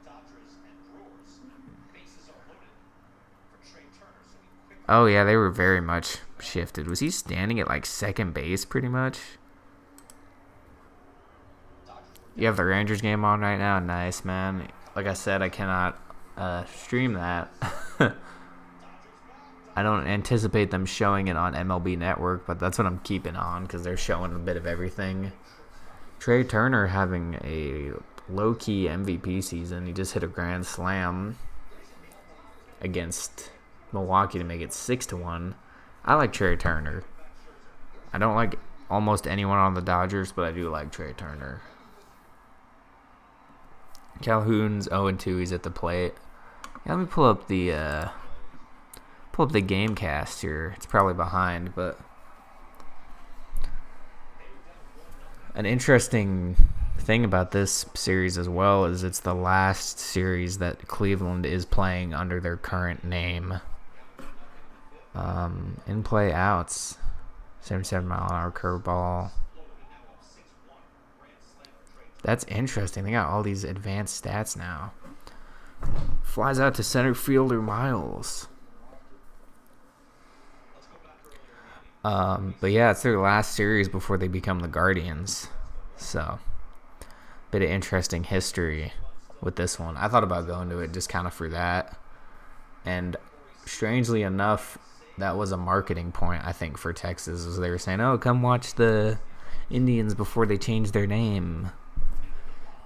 S1: Oh yeah, they were very much shifted. Was he standing at like second base pretty much? You have the Rangers game on right now? Nice, man. Like I said, I cannot stream that. I don't anticipate them showing it on MLB Network, but that's what I'm keeping on because they're showing a bit of everything. Trey Turner having a low-key MVP season. He just hit a grand slam against Milwaukee to make it 6-1. I like Trey Turner. I don't like almost anyone on the Dodgers, but I do like Trey Turner. Calhoun's 0-2. He's at the plate. Yeah, let me pull up the game cast here. It's probably behind, but an interesting thing about this series as well is it's the last series that Cleveland is playing under their current name. In play outs, 77-mile-an-hour curveball. That's interesting. They got all these advanced stats now. Flies out to center fielder Miles. But yeah, it's their last series before they become the Guardians. So, bit of interesting history with this one. I thought about going to it just kind of for that. And strangely enough, that was a marketing point, I think, for Texas. Was they were saying, oh, come watch the Indians before they change their name.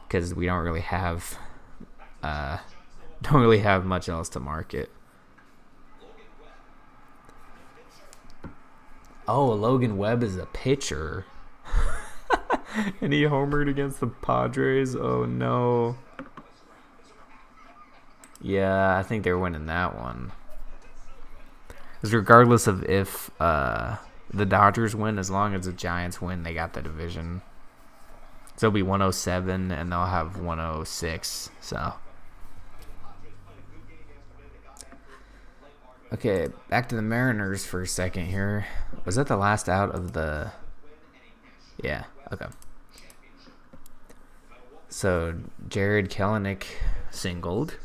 S1: Because we don't really have much else to market. Oh, Logan Webb is a pitcher. And he homered against the Padres. Oh, no. Yeah, I think they're winning that one. Because regardless of if the Dodgers win, as long as the Giants win, they got the division. So it'll be 107, and they'll have 106. So. Okay, back to the Mariners for a second here. Was that the last out of the... Yeah, okay. So, Jared Kelenic singled.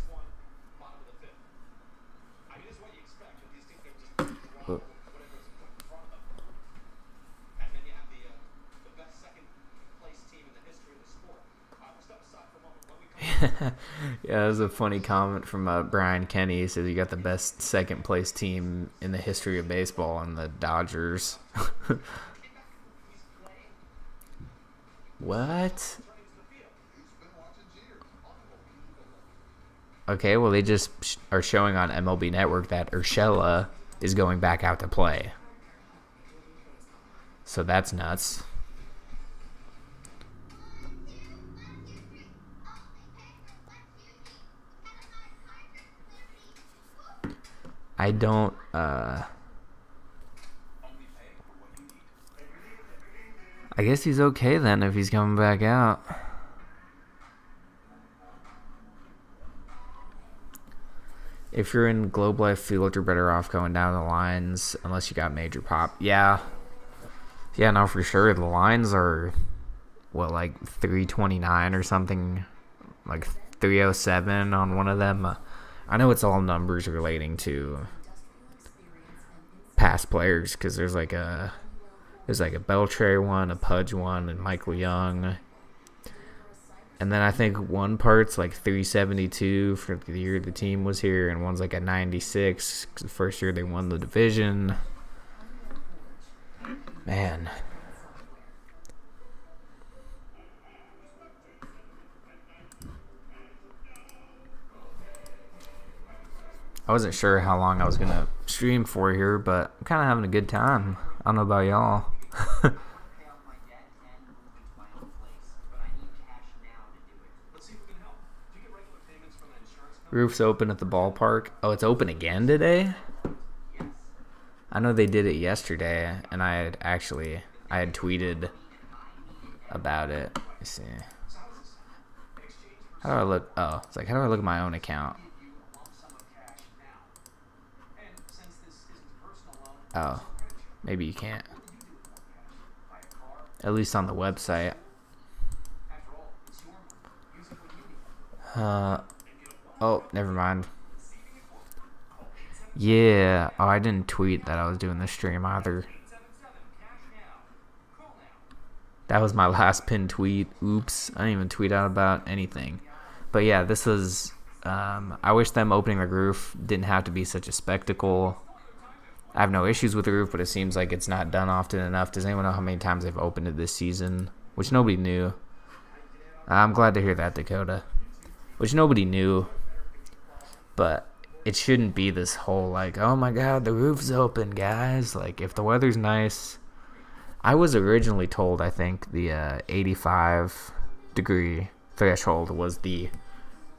S1: Yeah, that was a funny comment from Brian Kenny. He says you got the best second place team in the history of baseball and the Dodgers. What? Okay, well they just are showing on MLB Network that Urshela is going back out to play. So that's nuts. I don't, I guess he's okay then if he's coming back out. If you're in Globe Life Field, you're better off going down the lines unless you got major pop. Yeah. Yeah, no, for sure. The lines are, what, like 329 or something? Like 307 on one of them. I know it's all numbers relating to past players because there's like a Beltre one, a Pudge one, and Michael Young. And then I think one part's like 372 for the year the team was here, and one's like a 96 'cause the first year they won the division. Man. I wasn't sure how long I was going to stream for here, but I'm kind of having a good time. I don't know about y'all. Roof's open at the ballpark. Oh, it's open again today? I know they did it yesterday, and I had tweeted about it. Let's see. How do I look? Oh, it's like, how do I look at my own account? Oh, maybe you can't. At least on the website. Oh, never mind. Yeah. Oh, I didn't tweet that I was doing the stream either. That was my last pinned tweet. Oops. I didn't even tweet out about anything. But yeah, this was... I wish them opening the roof didn't have to be such a spectacle. I have no issues with the roof, but it seems like it's not done often enough. Does anyone know how many times they've opened it this season? Which nobody knew. I'm glad to hear that, Dakota. Which nobody knew. But it shouldn't be this whole, like, oh my god, the roof's open, guys. Like, if the weather's nice... I was originally told, I think, the 85-degree threshold was the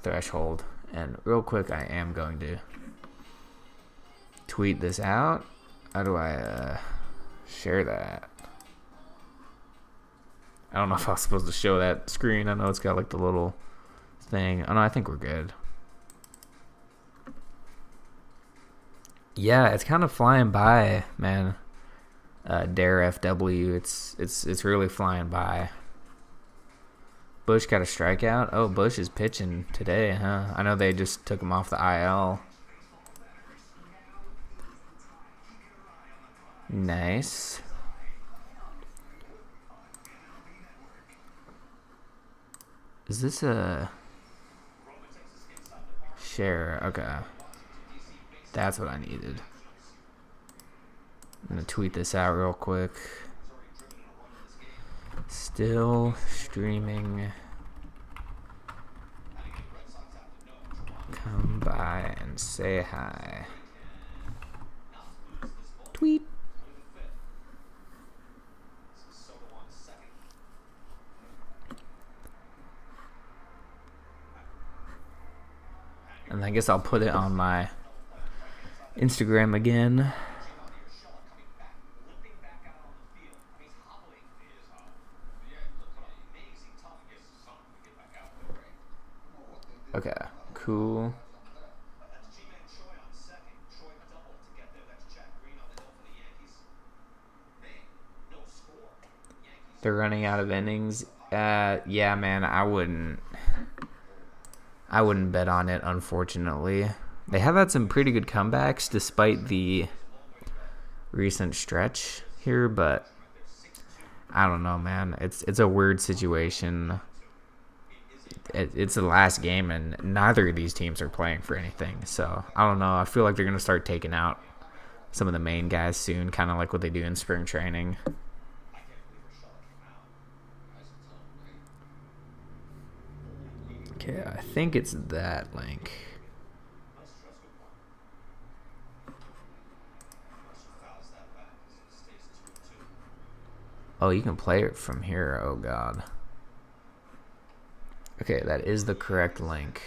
S1: threshold. And real quick, I am going to tweet this out. How do I share that? I don't know if I was supposed to show that screen. I know it's got like the little thing. Oh no, I think we're good. Yeah, it's kind of flying by, man. Dare FW, it's really flying by. Bush got a strikeout. Oh, Bush is pitching today, huh? I know they just took him off the IL. Nice. Is this a share? Okay. That's what I needed. I'm going to tweet this out real quick. Still streaming. Come by and say hi. Tweet. And I guess I'll put it on my Instagram again. Okay, cool. They're running out of innings. Yeah, man, I wouldn't bet on it, unfortunately. They have had some pretty good comebacks despite the recent stretch here, but I don't know, man. It's a weird situation. It's the last game, and neither of these teams are playing for anything. So, I don't know. I feel like they're going to start taking out some of the main guys soon, kind of like what they do in spring training. Okay, I think it's that link. Oh, you can play it from here. Oh, God. Okay, that is the correct link.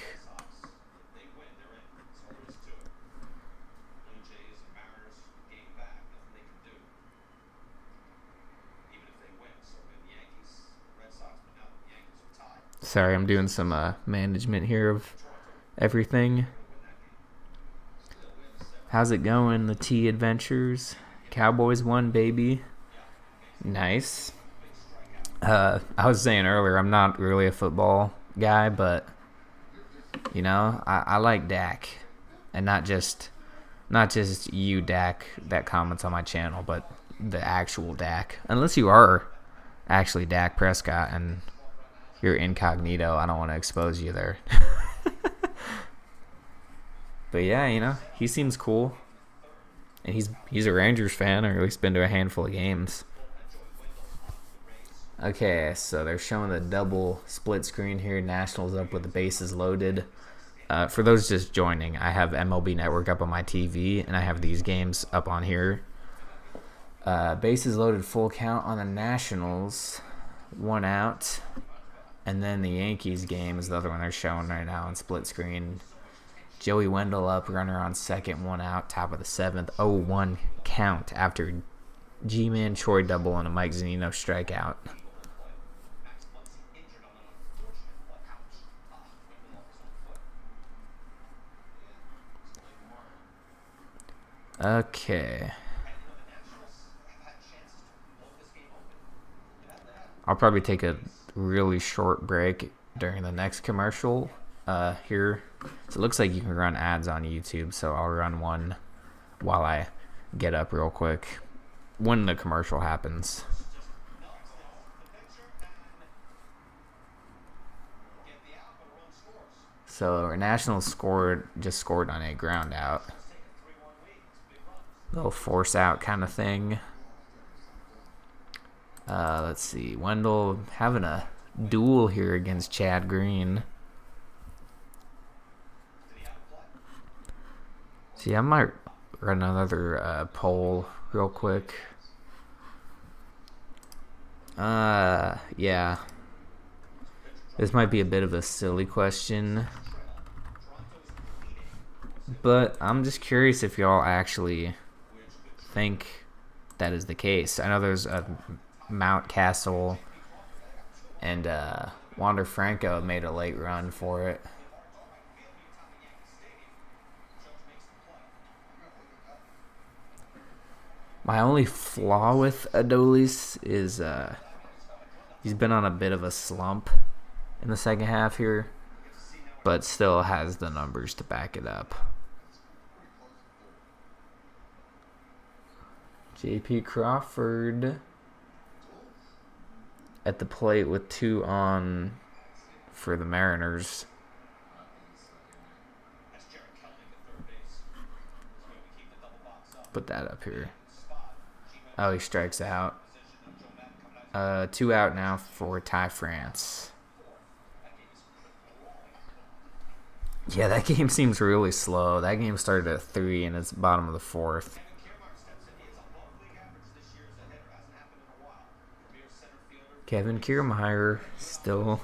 S1: Sorry, I'm doing some management here of everything. How's it going, the T Adventures? Cowboys won, baby. Nice. I was saying earlier, I'm not really a football guy, but you know, I like Dak, and not just you, Dak, that comments on my channel, but the actual Dak. Unless you are actually Dak Prescott and you're incognito, I don't want to expose you there. But yeah, you know, he seems cool, and he's a Rangers fan, or at least been to a handful of games. Okay, so they're showing the double split screen here. Nationals up with the bases loaded. For those just joining, I have MLB Network up on my TV, and I have these games up on here. Bases loaded, full count on the Nationals. 1 out. And then the Yankees game is the other one they're showing right now on split screen. Joey Wendell up, runner on second, one out, top of the seventh, 0-1 count after G-Man Troy double and a Mike Zunino strikeout. Okay. I'll probably take a really short break during the next commercial here. So it looks like you can run ads on YouTube, so I'll run one while I get up real quick when the commercial happens. So our Nationals just scored on a ground out. Little force out kind of thing. Let's see. Wendell having a duel here against Chad Green. See, I might run another poll real quick. Yeah. This might be a bit of a silly question, but I'm just curious if y'all actually think that is the case. I know there's a Mount Castle and Wander Franco made a late run for it. My only flaw with Adolis is he's been on a bit of a slump in the second half here, but still has the numbers to back it up. J.P. Crawford at the plate with 2 on for the Mariners. Put that up here. Oh, he strikes out. 2 out now for Ty France. Yeah, that game seems really slow. That game started at 3 and it's bottom of the 4th. Kevin Kiermaier still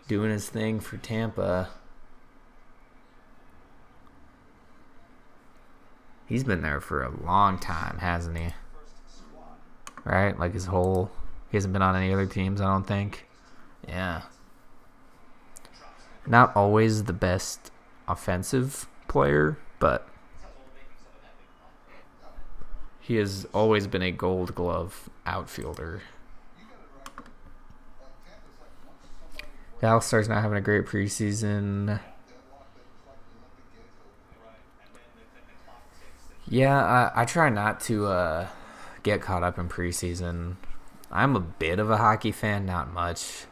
S1: doing his thing for Tampa. He's been there for a long time, hasn't he? Right? Like he hasn't been on any other teams, I don't think. Yeah. Not always the best offensive player, but he has always been a Gold Glove outfielder. The All-Stars not having a great preseason. Yeah, I try not to get caught up in preseason. I'm a bit of a hockey fan, not much.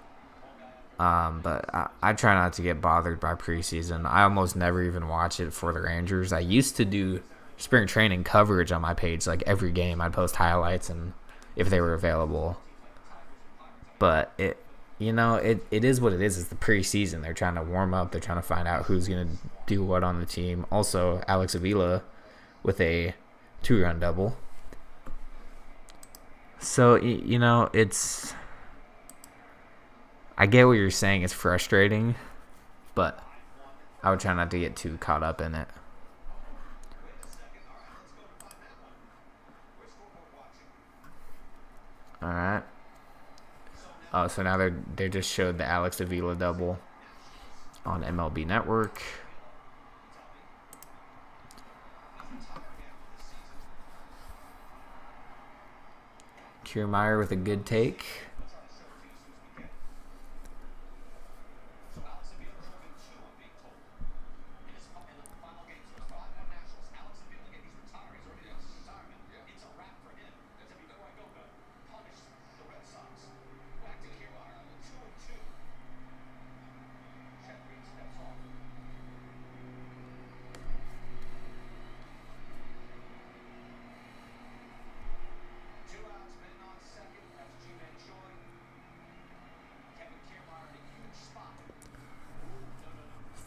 S1: But I try not to get bothered by preseason. I almost never even watch it for the Rangers. I used to do spring training coverage on my page, like every game. I'd post highlights and if they were available. But it is what it is. It's the preseason. They're trying to warm up. They're trying to find out who's going to do what on the team. Also, Alex Avila with a 2-run double. So, it's... I get what you're saying. It's frustrating, but I would try not to get too caught up in it. All right. Oh, so now they just showed the Alex Avila double on MLB Network. Kiermaier with a good take.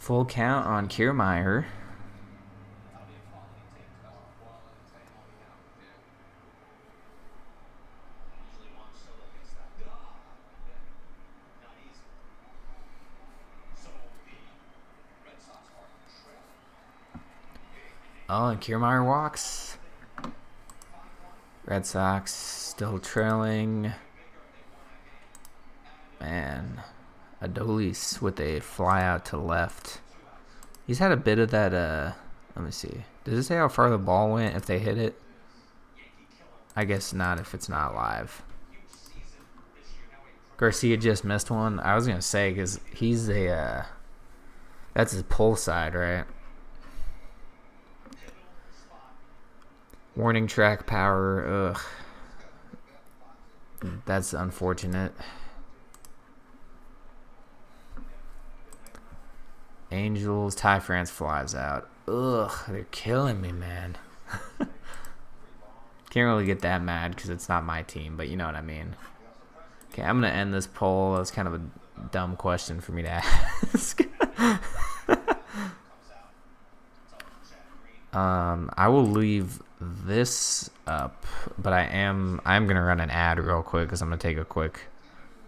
S1: Full count on Kiermaier. Oh, and Kiermaier walks. Red Sox still trailing. Man, Adolis with a fly out to left. He's had a bit of that, let me see. Does it say how far the ball went if they hit it? I guess not if it's not live. Garcia just missed one. I was going to say, because he's a, that's his pull side, right? Warning track power. Ugh. That's unfortunate. Angels. Ty France flies out. Ugh. They're killing me, man. Can't really get that mad because it's not my team, but you know what I mean. Okay, I'm going to end this poll. That's kind of a dumb question for me to ask. I will leave this up, but I'm gonna run an ad real quick because I'm gonna take a quick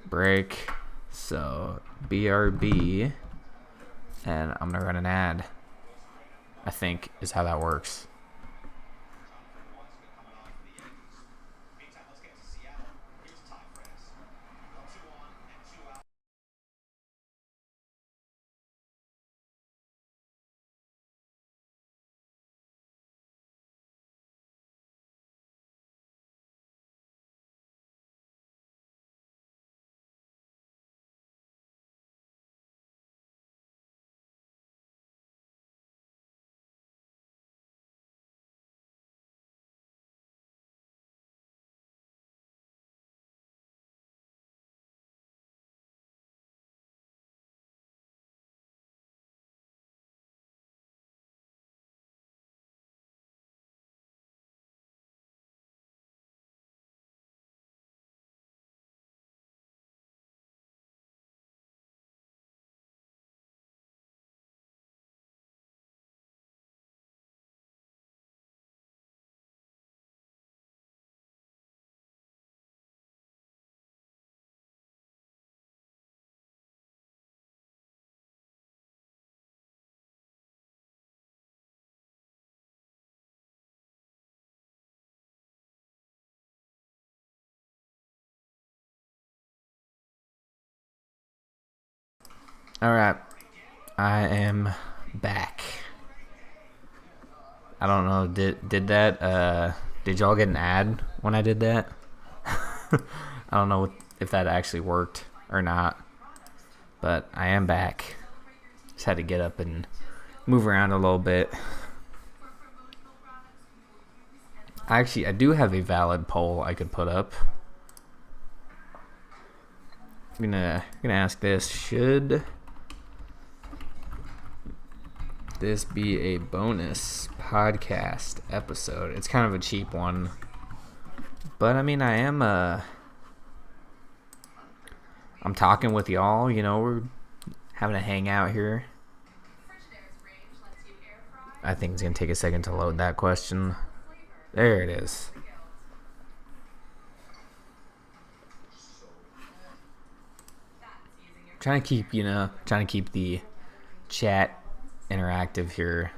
S1: break. So BRB, and I'm gonna run an ad. I think is how that works. All right, I am back. I don't know. Did that? Did y'all get an ad when I did that? I don't know if that actually worked or not, but I am back. Just had to get up and move around a little bit. I do have a valid poll I could put up. I'm gonna ask this: should this be a bonus podcast episode? It's kind of a cheap one, but I mean, I'm talking with y'all. You know, we're having a hangout here. I think it's gonna take a second to load that question. There it is. Trying to keep the chat interactive here.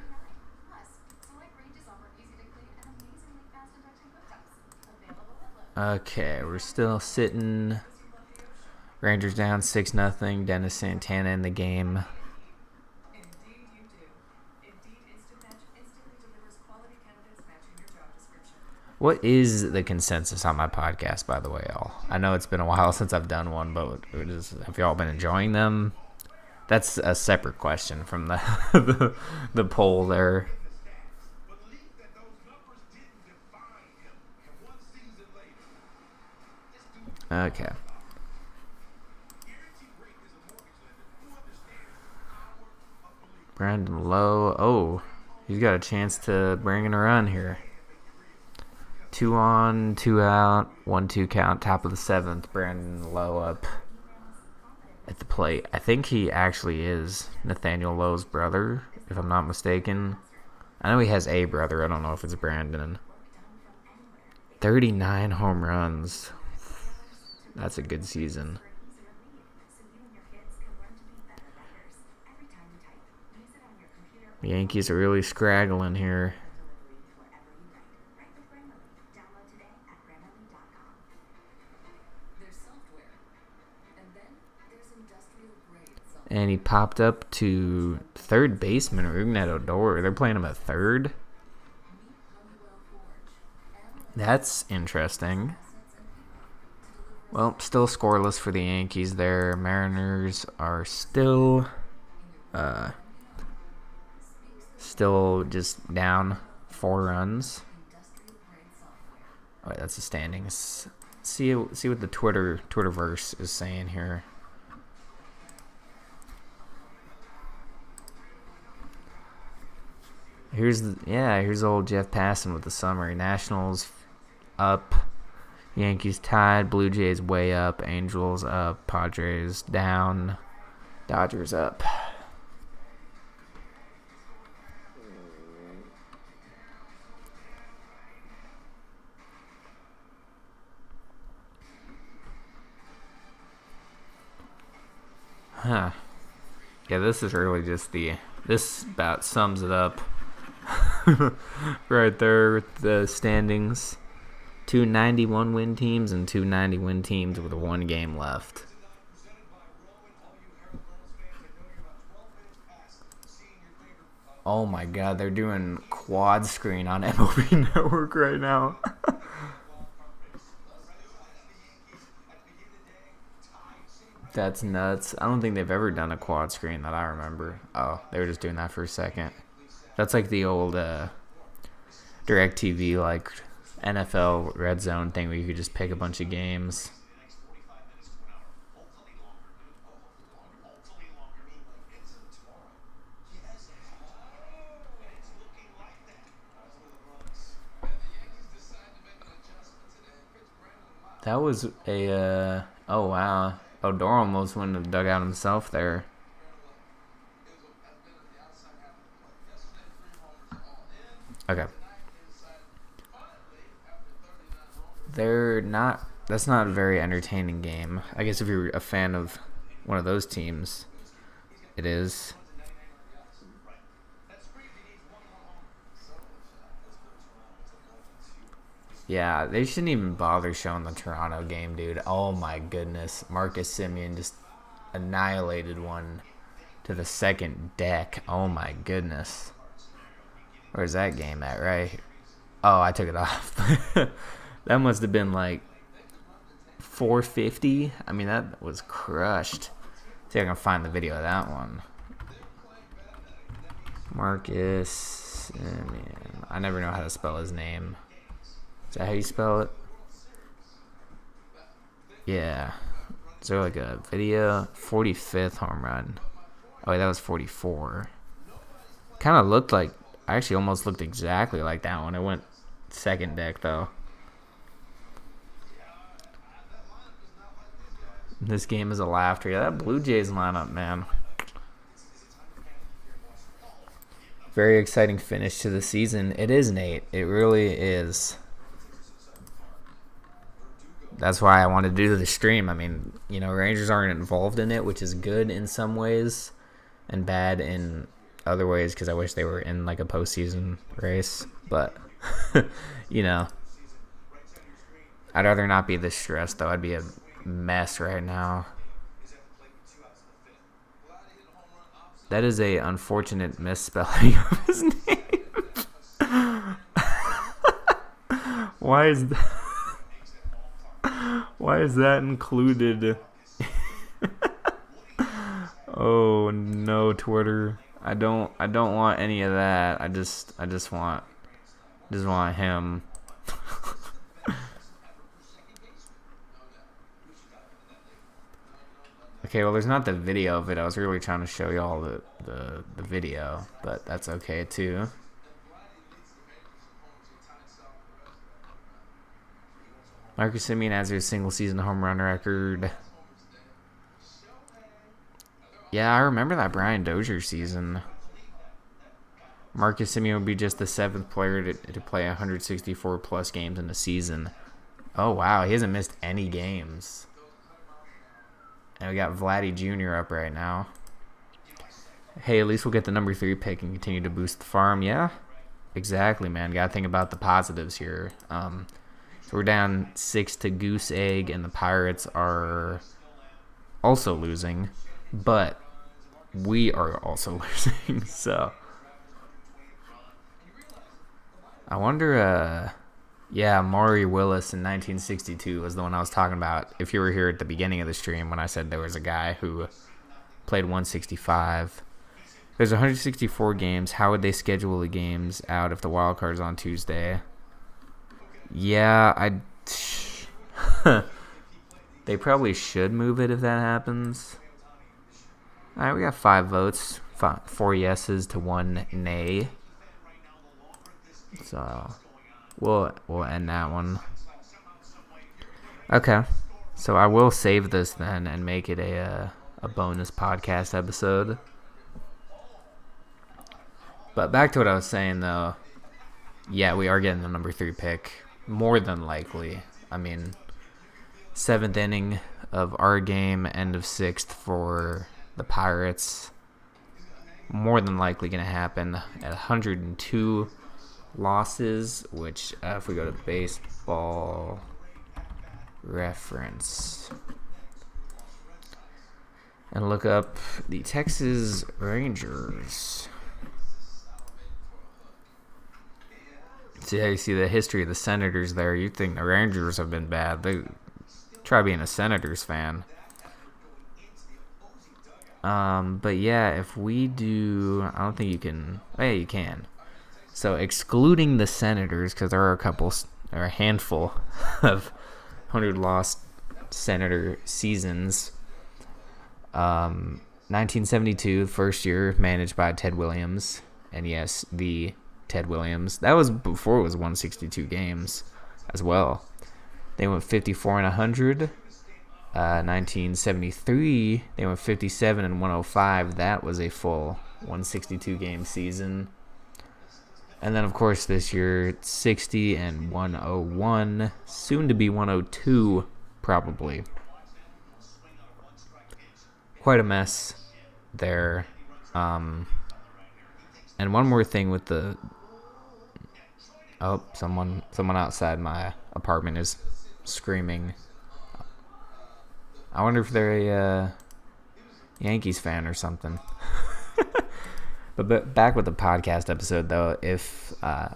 S1: Okay, we're still sitting. Rangers down 6-0. Dennis Santana in the game. What is the consensus on my podcast, by the way, y'all? I know it's been a while since I've done one, but have y'all been enjoying them? That's a separate question from the the poll there. Okay. Brandon Lowe. Oh, he's got a chance to bring in a run here. 2 on, 2 out, 1-2 count, top of the 7th. Brandon Lowe up at the plate. I think he actually is Nathaniel Lowe's brother, if I'm not mistaken. I know he has a brother. I don't know if it's Brandon. 39 home runs. That's a good season. The Yankees are really scraggling here. And he popped up to third baseman Rougned Odor. They're playing him at third. That's interesting. Well, still scoreless for the Yankees there. Mariners are still just down 4 runs. Oh, wait, that's the standings. See what the Twitterverse is saying here. Here's old Jeff Passan with the summary. Nationals up, Yankees tied, Blue Jays way up, Angels up, Padres down, Dodgers up. Huh. Yeah, this is really just this about sums it up. Right there with the standings. 2 91-win teams and 2 90-win teams with 1 game left. Oh my god, they're doing quad screen on MLB Network right now. That's nuts. I don't think they've ever done a quad screen that I remember. Oh, they were just doing that for a second. That's like the old DirecTV, like NFL Red Zone thing where you could just pick a bunch of games. That was a, oh wow. Odor almost went to the dugout himself there. Okay. That's not a very entertaining game. I guess if you're a fan of one of those teams, it is. Yeah, they shouldn't even bother showing the Toronto game, dude. Oh my goodness. Marcus Semien just annihilated one to the second deck. Oh my goodness. Where's that game at, right? Oh, I took it off. That must have been like 450. I mean, that was crushed. See if I can find the video of that one. Marcus Semien. I never know how to spell his name. Is that how you spell it? Yeah. Is there like a video? 45th home run. Oh, wait, that was 44. Kind of looked like, I actually almost looked exactly like that one. It went second deck, though. This game is a laughter. Yeah, that Blue Jays lineup, man. Very exciting finish to the season. It is, Nate. It really is. That's why I wanted to do the stream. I mean, you know, Rangers aren't involved in it, which is good in some ways and bad in other ways because I wish they were in like a postseason race. But, you know, I'd rather not be this stressed, though. I'd be a mess right now. That is a unfortunate misspelling of his name. Why is that included? Oh no, Twitter. I don't want any of that. I just want him. Okay, well, there's not the video of it. I was really trying to show y'all the video, but that's okay too. Marcus Semien has his single-season home run record. Yeah, I remember that Brian Dozier season. Marcus Semien would be just the 7th player to play 164-plus games in a season. Oh, wow. He hasn't missed any games. And we got Vladdy Jr. up right now. Hey, at least we'll get the number 3 pick and continue to boost the farm. Yeah, exactly, man. Got to think about the positives here. So we're down 6 to Goose Egg, and the Pirates are also losing. But we are also losing. So I wonder. Yeah, Maury Willis in 1962 was the one I was talking about. If you were here at the beginning of the stream when I said there was a guy who played 165. There's 164 games. How would they schedule the games out if the wild card's on Tuesday? Yeah, they probably should move it if that happens. All right, we got 5 votes, 4 yeses to 1 nay. So we'll end that one. Okay, so I will save this then and make it a bonus podcast episode. But back to what I was saying, though. Yeah, we are getting the number 3 pick. More than likely. I mean, 7th inning of our game, end of 6th for the Pirates. More than likely going to happen at 102 losses, which if we go to Baseball Reference and look up the Texas Rangers. See how you see the history of the Senators there. You'd think the Rangers have been bad. They try being a Senators fan. But yeah, if we do, I don't think you can. Yeah, you can. So excluding the Senators, because there are a handful of 100-loss Senator seasons. 1972, first year managed by Ted Williams, and yes, the Ted Williams. That was before it was 162 games as well. They went 54 and 100. 1973, they went 57 and 105. That was a full 162 game season. And then, of course, this year, 60 and 101. Soon to be 102, probably. Quite a mess there. And one more thing with the... Oh, someone outside my apartment is screaming. I wonder if they're a Yankees fan or something. But back with the podcast episode, though,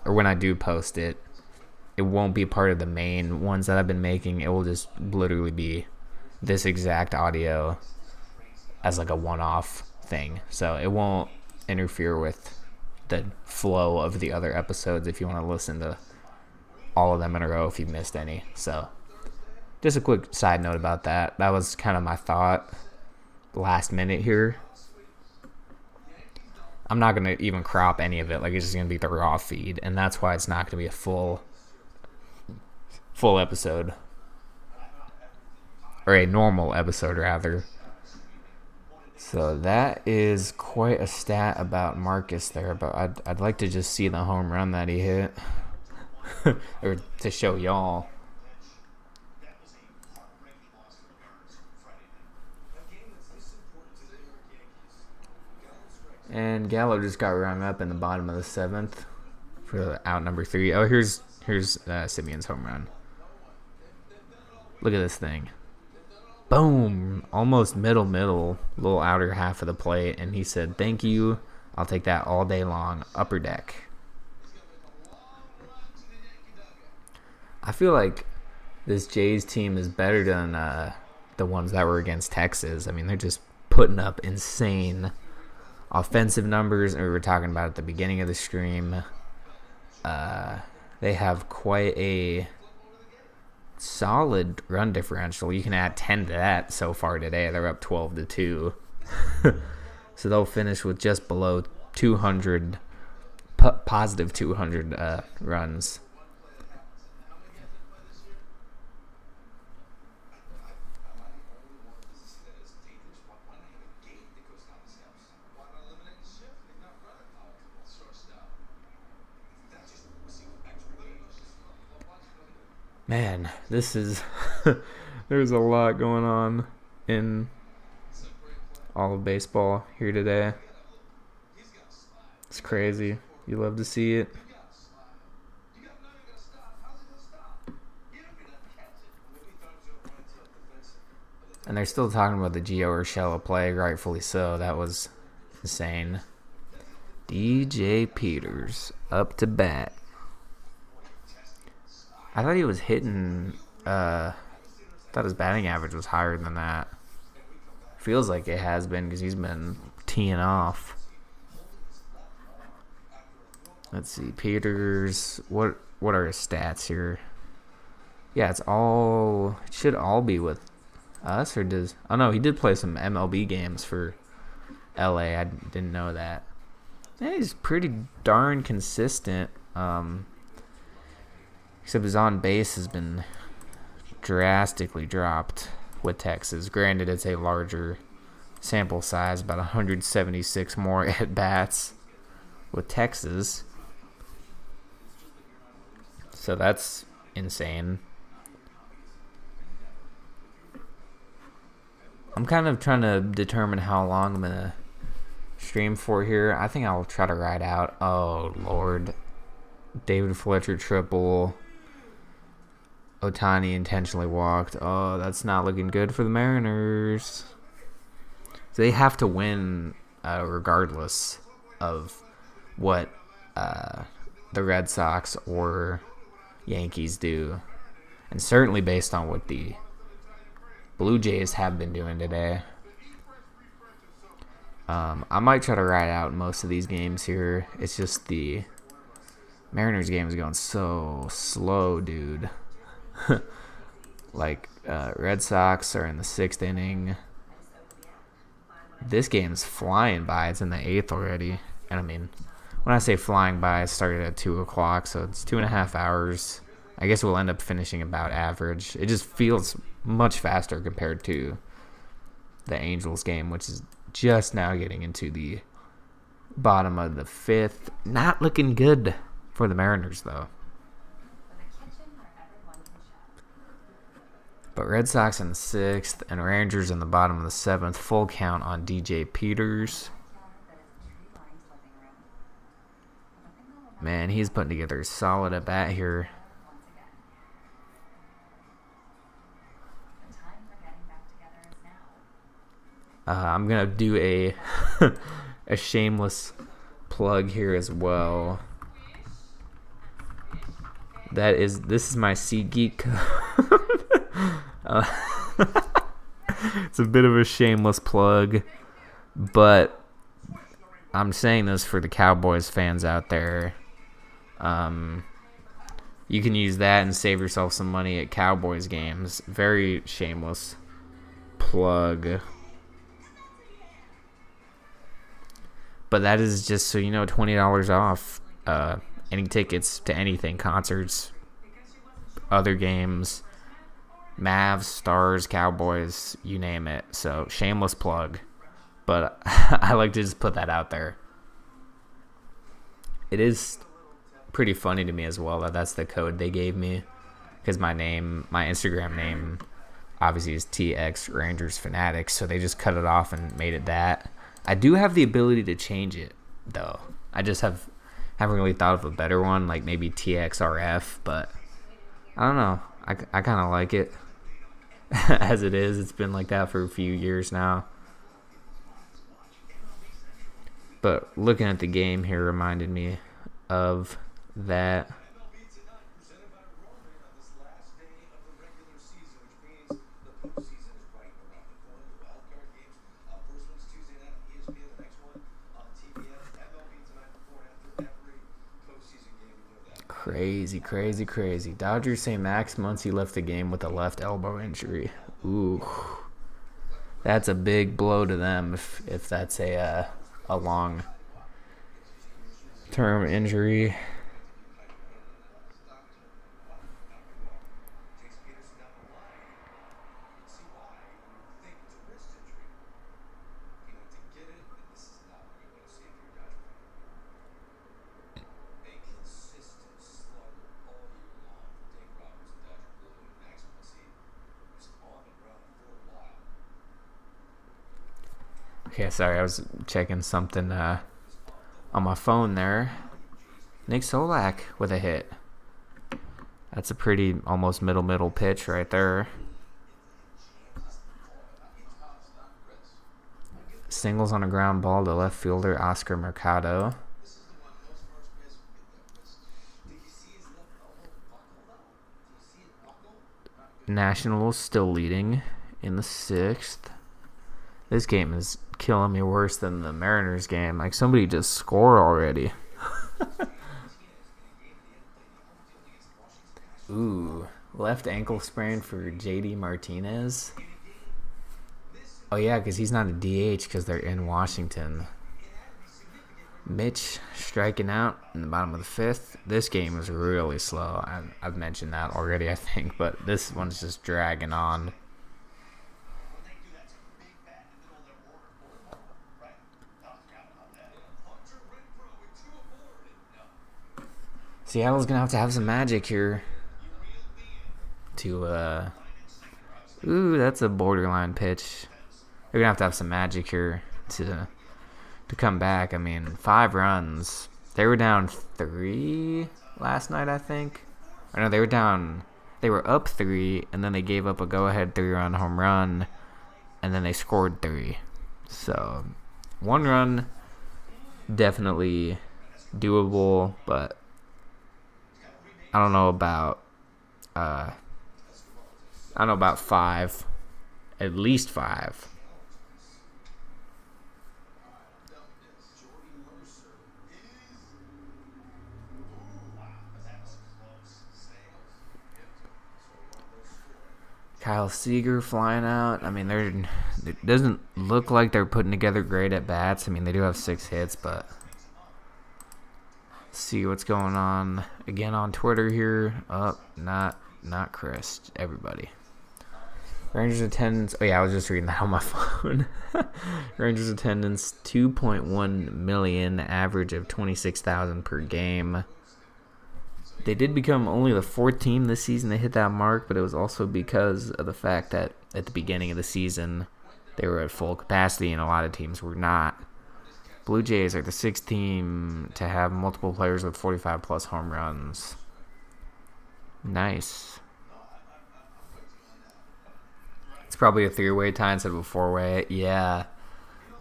S1: or when I do post it, it won't be part of the main ones that I've been making. It will just literally be this exact audio as like a one-off thing. So it won't interfere with the flow of the other episodes if you want to listen to all of them in a row if you missed any. So just a quick side note about that. That was kind of my thought last minute here. I'm not going to even crop any of it. Like, it's just going to be the raw feed. And that's why it's not going to be a full episode. Or a normal episode, rather. So that is quite a stat about Marcus there. But I'd like to just see the home run that he hit. Or to show y'all. And Gallo just got rung up in the bottom of the 7th for out number 3. Oh, here's Simeon's home run. Look at this thing. Boom. Almost middle, little outer half of the plate. And he said, thank you. I'll take that all day long. Upper deck. I feel like this Jays team is better than the ones that were against Texas. I mean, they're just putting up insane offensive numbers. We were talking about at the beginning of the stream. They have quite a solid run differential. You can add 10 to that so far today. They're up 12-2. So they'll finish with just below 200, positive 200 runs. Man, this is... there's a lot going on in all of baseball here today. It's crazy. You love to see it. And they're still talking about the Gio Urshela play, rightfully so. That was Insane. DJ Peters up to bat. I thought he was hitting. Thought his batting average was higher than that. Feels like it has been because he's been teeing off. Let's see, Peters. What are his stats here? Yeah, it should all be with us, or does? Oh no, he did play some MLB games for LA. I didn't know that. Yeah, he's pretty darn consistent. Except his on base has been drastically dropped with Texas. Granted, it's a larger sample size, about 176 more at bats with Texas. So that's insane. I'm kind of trying to determine how long I'm going to stream for here. I think I'll try to ride out. Oh, Lord. David Fletcher triple. Ohtani intentionally walked. Oh, that's not looking good for the Mariners. So they have to win regardless of what the Red Sox or Yankees do. And certainly based on what the Blue Jays have been doing today. I might try to ride out most of these games here. It's just the Mariners game is going so slow, dude. Like, Red Sox are in the 6th inning. This game's flying by. It's in the 8th already. And I mean, when I say flying by, it started at 2 o'clock, so it's 2.5 hours. I guess we'll end up finishing about average. It just feels much faster compared to the Angels game, which is just now getting into the bottom of the 5th. Not looking good for the Mariners, though. But Red Sox in the 6th and Rangers in the bottom of the 7th. Full count on DJ Peters. Man, he's putting together a solid at bat here. I'm going to do a shameless plug here as well. This is my SeatGeek code. It's a bit of a shameless plug, but I'm saying this for the Cowboys fans out there. You can use that and save yourself some money at Cowboys games. Very shameless plug. But that is just so you know, $20 off any tickets to anything, concerts, other games, Mavs, Stars, Cowboys, you name it. So, shameless plug. But I like to just put that out there. It is pretty funny to me as well that that's the code they gave me. Because my Instagram name, obviously is TX Rangers Fanatics. So they just cut it off and made it that. I do have the ability to change it, though. I just haven't really thought of a better one, like maybe TXRF. But I don't know. I kind of like it. As it is, it's been like that for a few years now. But looking at the game here reminded me of that. Crazy. Dodgers say Max Muncy left the game with a left elbow injury. Ooh. That's a big blow to them if that's a long-term injury. Okay, sorry, I was checking something on my phone there. Nick Solak with a hit. That's a pretty almost middle pitch right there. Singles on a ground ball to left fielder Oscar Mercado. Nationals still leading in the 6th. This game is killing me worse than the Mariners game. Like, somebody just score already. Ooh, left ankle sprain for JD Martinez. Oh, yeah, because he's not a DH because they're in Washington. Mitch striking out in the bottom of the 5th. This game is really slow. I've mentioned that already, I think, but this one's just dragging on. Seattle's going to have some magic here to, ooh, that's a borderline pitch. They're going to have some magic here to come back. I mean, 5 runs. They were down 3 last night, I think. Or no, they were up 3, and then they gave up a go-ahead 3-run home run, and then they scored 3. So, 1 run, definitely doable, but I don't know about 5. At least 5. Kyle Seager flying out. I mean, it doesn't look like they're putting together great at bats. I mean, they do have 6 hits, but see what's going on again on Twitter here. Not Chris. Everybody. Rangers attendance. Oh yeah, I was just reading that on my phone. Rangers attendance 2.1 million, average of 26,000 per game. They did become only the 4th team this season to hit that mark, but it was also because of the fact that at the beginning of the season they were at full capacity and a lot of teams were not. Blue Jays are the 6th team to have multiple players with 45-plus home runs. Nice. It's probably a 3-way tie instead of a 4-way. Yeah,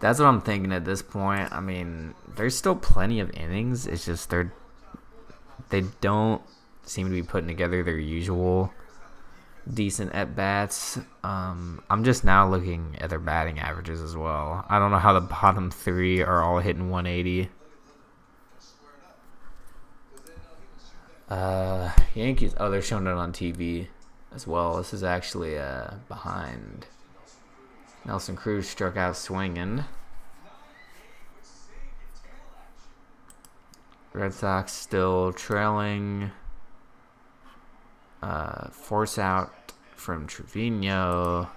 S1: that's what I'm thinking at this point. I mean, there's still plenty of innings. It's just they don't seem to be putting together their usual decent at-bats. I'm just now looking at their batting averages as well. I don't know how the bottom 3 are all hitting 180. Yankees, oh, they're showing it on TV as well. This is actually behind. Nelson Cruz struck out swinging. Red Sox still trailing. Force out from Trevino.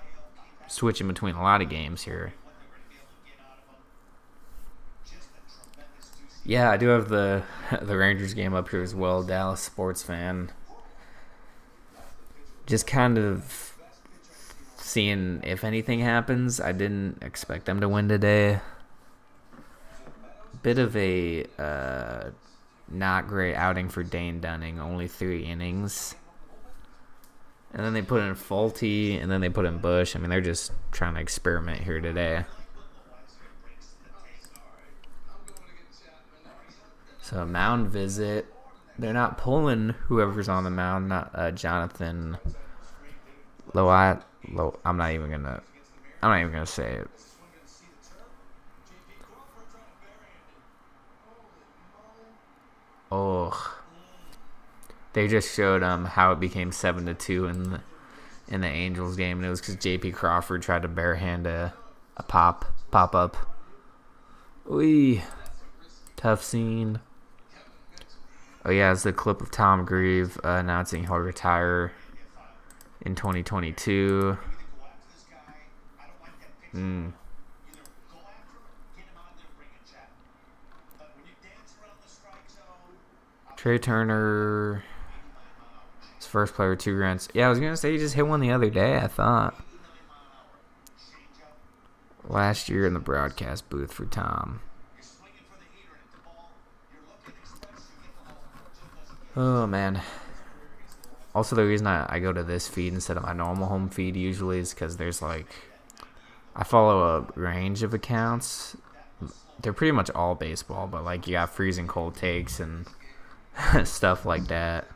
S1: Switching between a lot of games here. Yeah, I do have the Rangers game up here as well. Dallas sports fan. Just kind of seeing if anything happens. I didn't expect them to win today. Bit of a not great outing for Dane Dunning. Only 3 innings. And then they put in Faulty, and then they put in Bush. I mean, they're just trying to experiment here today. So, mound visit. They're not pulling whoever's on the mound, not Jonathan Loat. I'm not even gonna say it. Oh, they just showed how it became 7-2 in the Angels game, and it was because J.P. Crawford tried to barehand a pop up. Ooh, tough scene. Oh yeah, it's the clip of Tom Grieve announcing he'll retire in 2022. Trey Turner, his first player, 2 runs. Yeah, I was going to say he just hit one the other day, I thought. Last year in the broadcast booth for Tom. Oh, man. Also, the reason I go to this feed instead of my normal home feed usually is because there's like I follow a range of accounts. They're pretty much all baseball, but like you got freezing cold takes and stuff like that.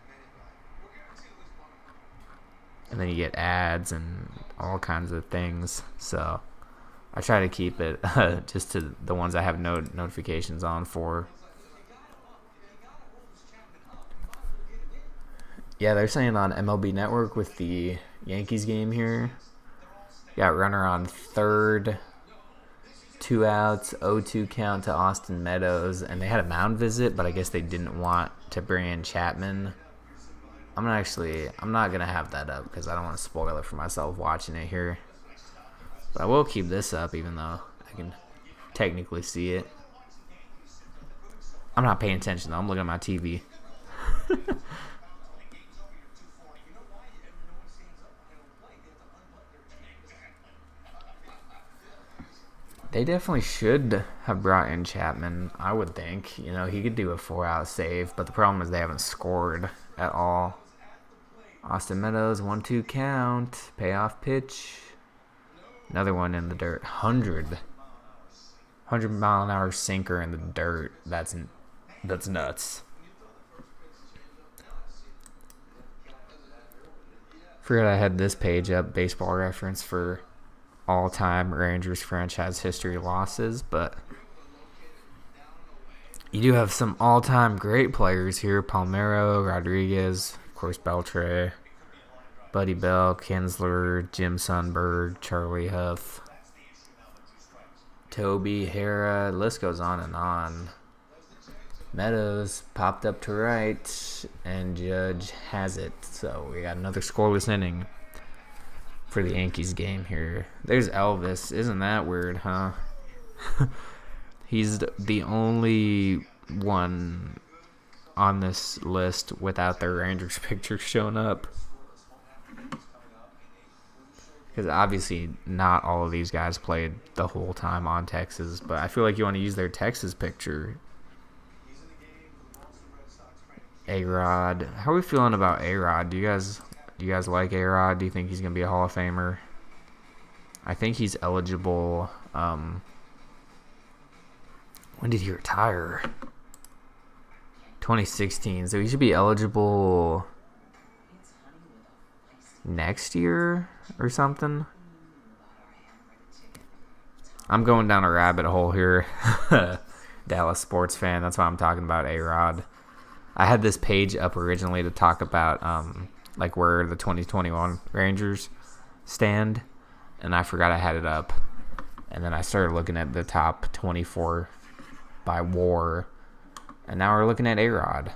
S1: And then you get ads and all kinds of things. So I try to keep it just to the ones I have notifications on for. Yeah, they're saying on MLB Network with the Yankees game here, got runner on third, 2 outs, 0-2 count to Austin Meadows, and they had a mound visit, but I guess they didn't want to bring in Chapman. I'm not gonna have that up because I don't want to spoil it for myself watching it here. But I will keep this up even though I can technically see it. I'm not paying attention though. I'm looking at my TV. They definitely should have brought in Chapman, I would think. You know, he could do a 4-out save, but the problem is they haven't scored at all. Austin Meadows, 1-2 count, payoff pitch. Another one in the dirt. 100 mile an hour sinker in the dirt. That's nuts. Forgot I had this page up, Baseball Reference, for all-time Rangers franchise history losses, but you do have some all-time great players here. Palmeiro, Rodriguez, of course Beltre, Buddy Bell, Kinsler, Jim Sundberg, Charlie Huff, Toby, Hara, the list goes on and on. Meadows popped up to right, and Judge has it. So we got another scoreless inning for the Yankees game here. There's Elvis. Isn't that weird, huh? He's the only one on this list without their Rangers picture showing up. Because obviously not all of these guys played the whole time on Texas, but I feel like you want to use their Texas picture. A-Rod. How are we feeling about A-Rod? Do you guys like A-Rod? Do you think he's going to be a Hall of Famer? I think he's eligible. When did he retire? 2016. So he should be eligible next year or something. I'm going down a rabbit hole here. Dallas sports fan. That's why I'm talking about A-Rod. I had this page up originally to talk about like where the 2021 Rangers stand, and I forgot I had it up. And then I started looking at the top 24 by WAR, and now we're looking at A-Rod.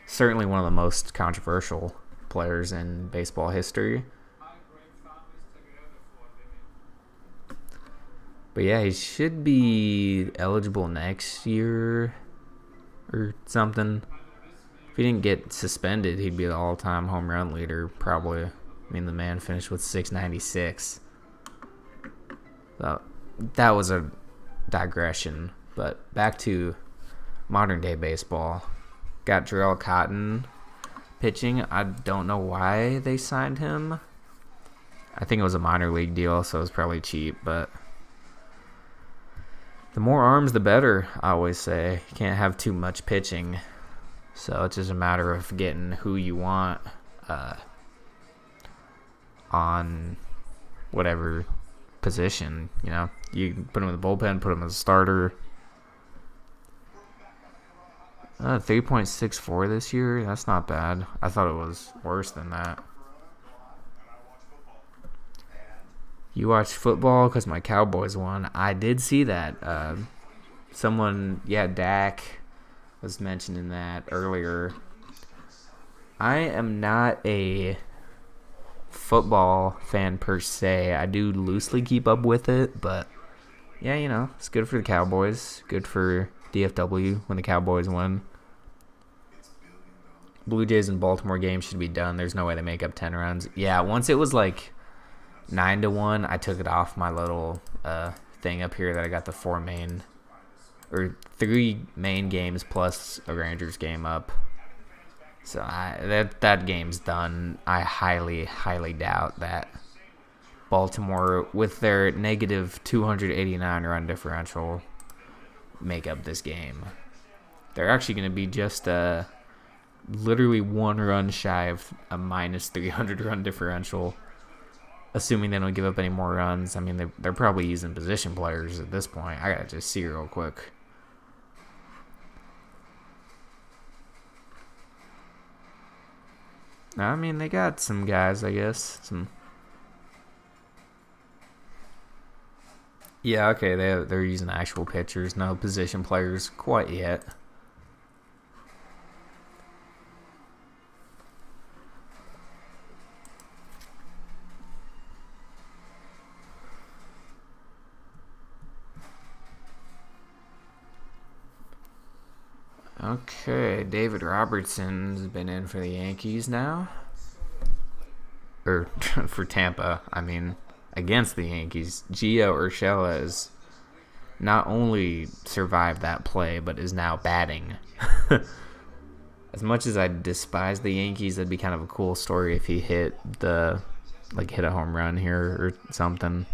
S1: Certainly one of the most controversial players in baseball history. But yeah, he should be eligible next year or something. If he didn't get suspended, he'd be the all-time home run leader, probably. I mean, the man finished with 696. So that was a digression. But back to modern-day baseball. Got Jarrell Cotton pitching. I don't know why they signed him. I think it was a minor league deal, so it was probably cheap, but the more arms, the better, I always say. You can't have too much pitching. So it's just a matter of getting who you want on whatever position. You know, you can put him in the bullpen, put him as a starter. 3.64 this year. That's not bad. I thought it was worse than that. You watch football because my Cowboys won. I did see that. Dak was mentioning that earlier. I am not a football fan per se. I do loosely keep up with it, but yeah, you know, it's good for the Cowboys. Good for DFW when the Cowboys win. Blue Jays and Baltimore game should be done. There's no way they make up 10 runs. Yeah, once it was like 9-1, I took it off my little thing up here that I got the 3 main games plus a Rangers game up. So that game's done. I highly, highly doubt that Baltimore, with their negative 289 run differential, make up this game. They're actually going to be just literally 1 run shy of a minus 300 run differential, assuming they don't give up any more runs. I mean, they're probably using position players at this point. I got to just see real quick. I mean, they got some guys, I guess. Yeah, okay, they're using actual pitchers, no position players quite yet. Okay, David Robertson's been in for the Yankees now. Or for Tampa, I mean, against the Yankees. Gio Urshela has not only survived that play, but is now batting. As much as I despise the Yankees, that'd be kind of a cool story if he hit a home run here or something.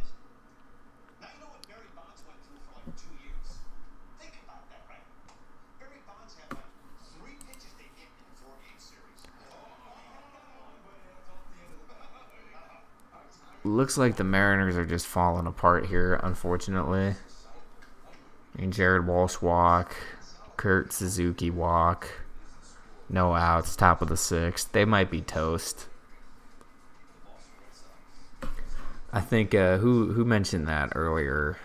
S1: Looks like the Mariners are just falling apart here, unfortunately. I mean, Jared Walsh walk, Kurt Suzuki walk, no outs, top of the 6th. They might be toast. I think who mentioned that earlier?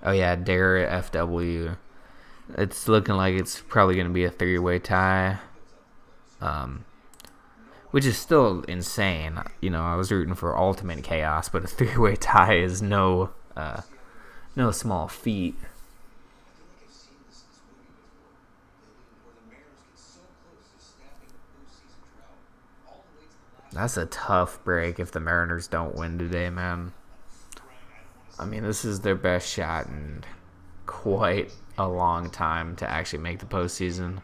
S1: Oh yeah, Dare FW. It's looking like it's probably going to be a 3-way tie. Which is still insane. You know, I was rooting for ultimate chaos, but a 3-way tie is no small feat. That's a tough break if the Mariners don't win today, man. I mean, this is their best shot in quite a long time to actually make the postseason.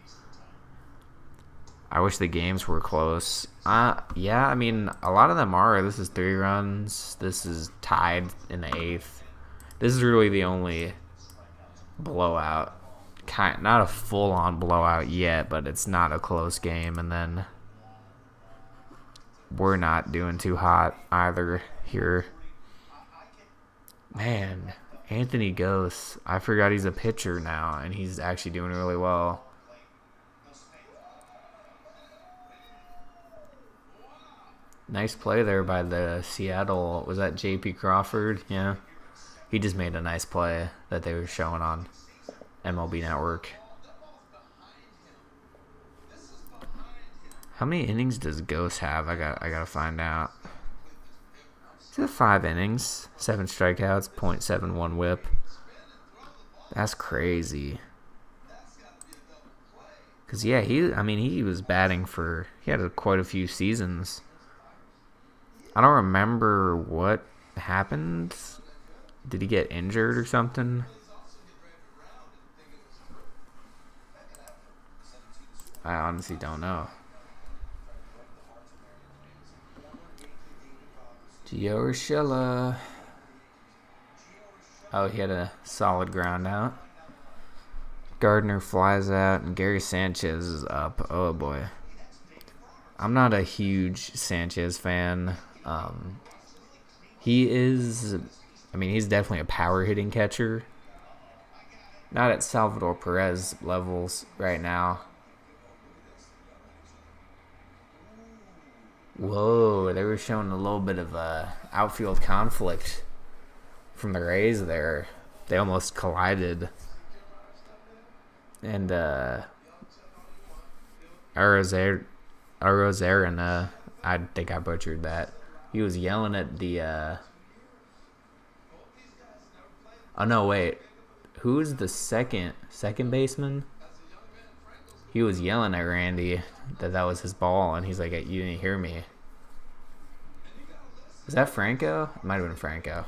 S1: I wish the games were close. Yeah, I mean, a lot of them are. This is 3 runs. This is tied in the 8th. This is really the only blowout. Not a full-on blowout yet, but it's not a close game. And then we're not doing too hot either here. Man, Anthony Gose. I forgot he's a pitcher now, and he's actually doing really well. Nice play there by the Seattle. Was that J.P. Crawford? Yeah. He just made a nice play that they were showing on MLB Network. How many innings does Ghost have? I gotta find out. He's got 5 innings, 7 strikeouts, .71 WHIP. That's crazy. Cause yeah, he was batting for. He had quite a few seasons. I don't remember what happened. Did he get injured or something? I honestly don't know. Gio Urshela. Oh, he had a solid ground out. Gardner flies out, and Gary Sanchez is up. Oh, boy. I'm not a huge Sanchez fan. He's definitely a power-hitting catcher. Not at Salvador Perez levels right now. Whoa, they were showing a little bit of outfield conflict from the Rays there. They almost collided. And Arozarena, I think I butchered that. He was yelling at the oh no, wait. Who's the second baseman? He was yelling at Randy that was his ball, and he's like, "You didn't hear me." Is that Franco? It might have been Franco.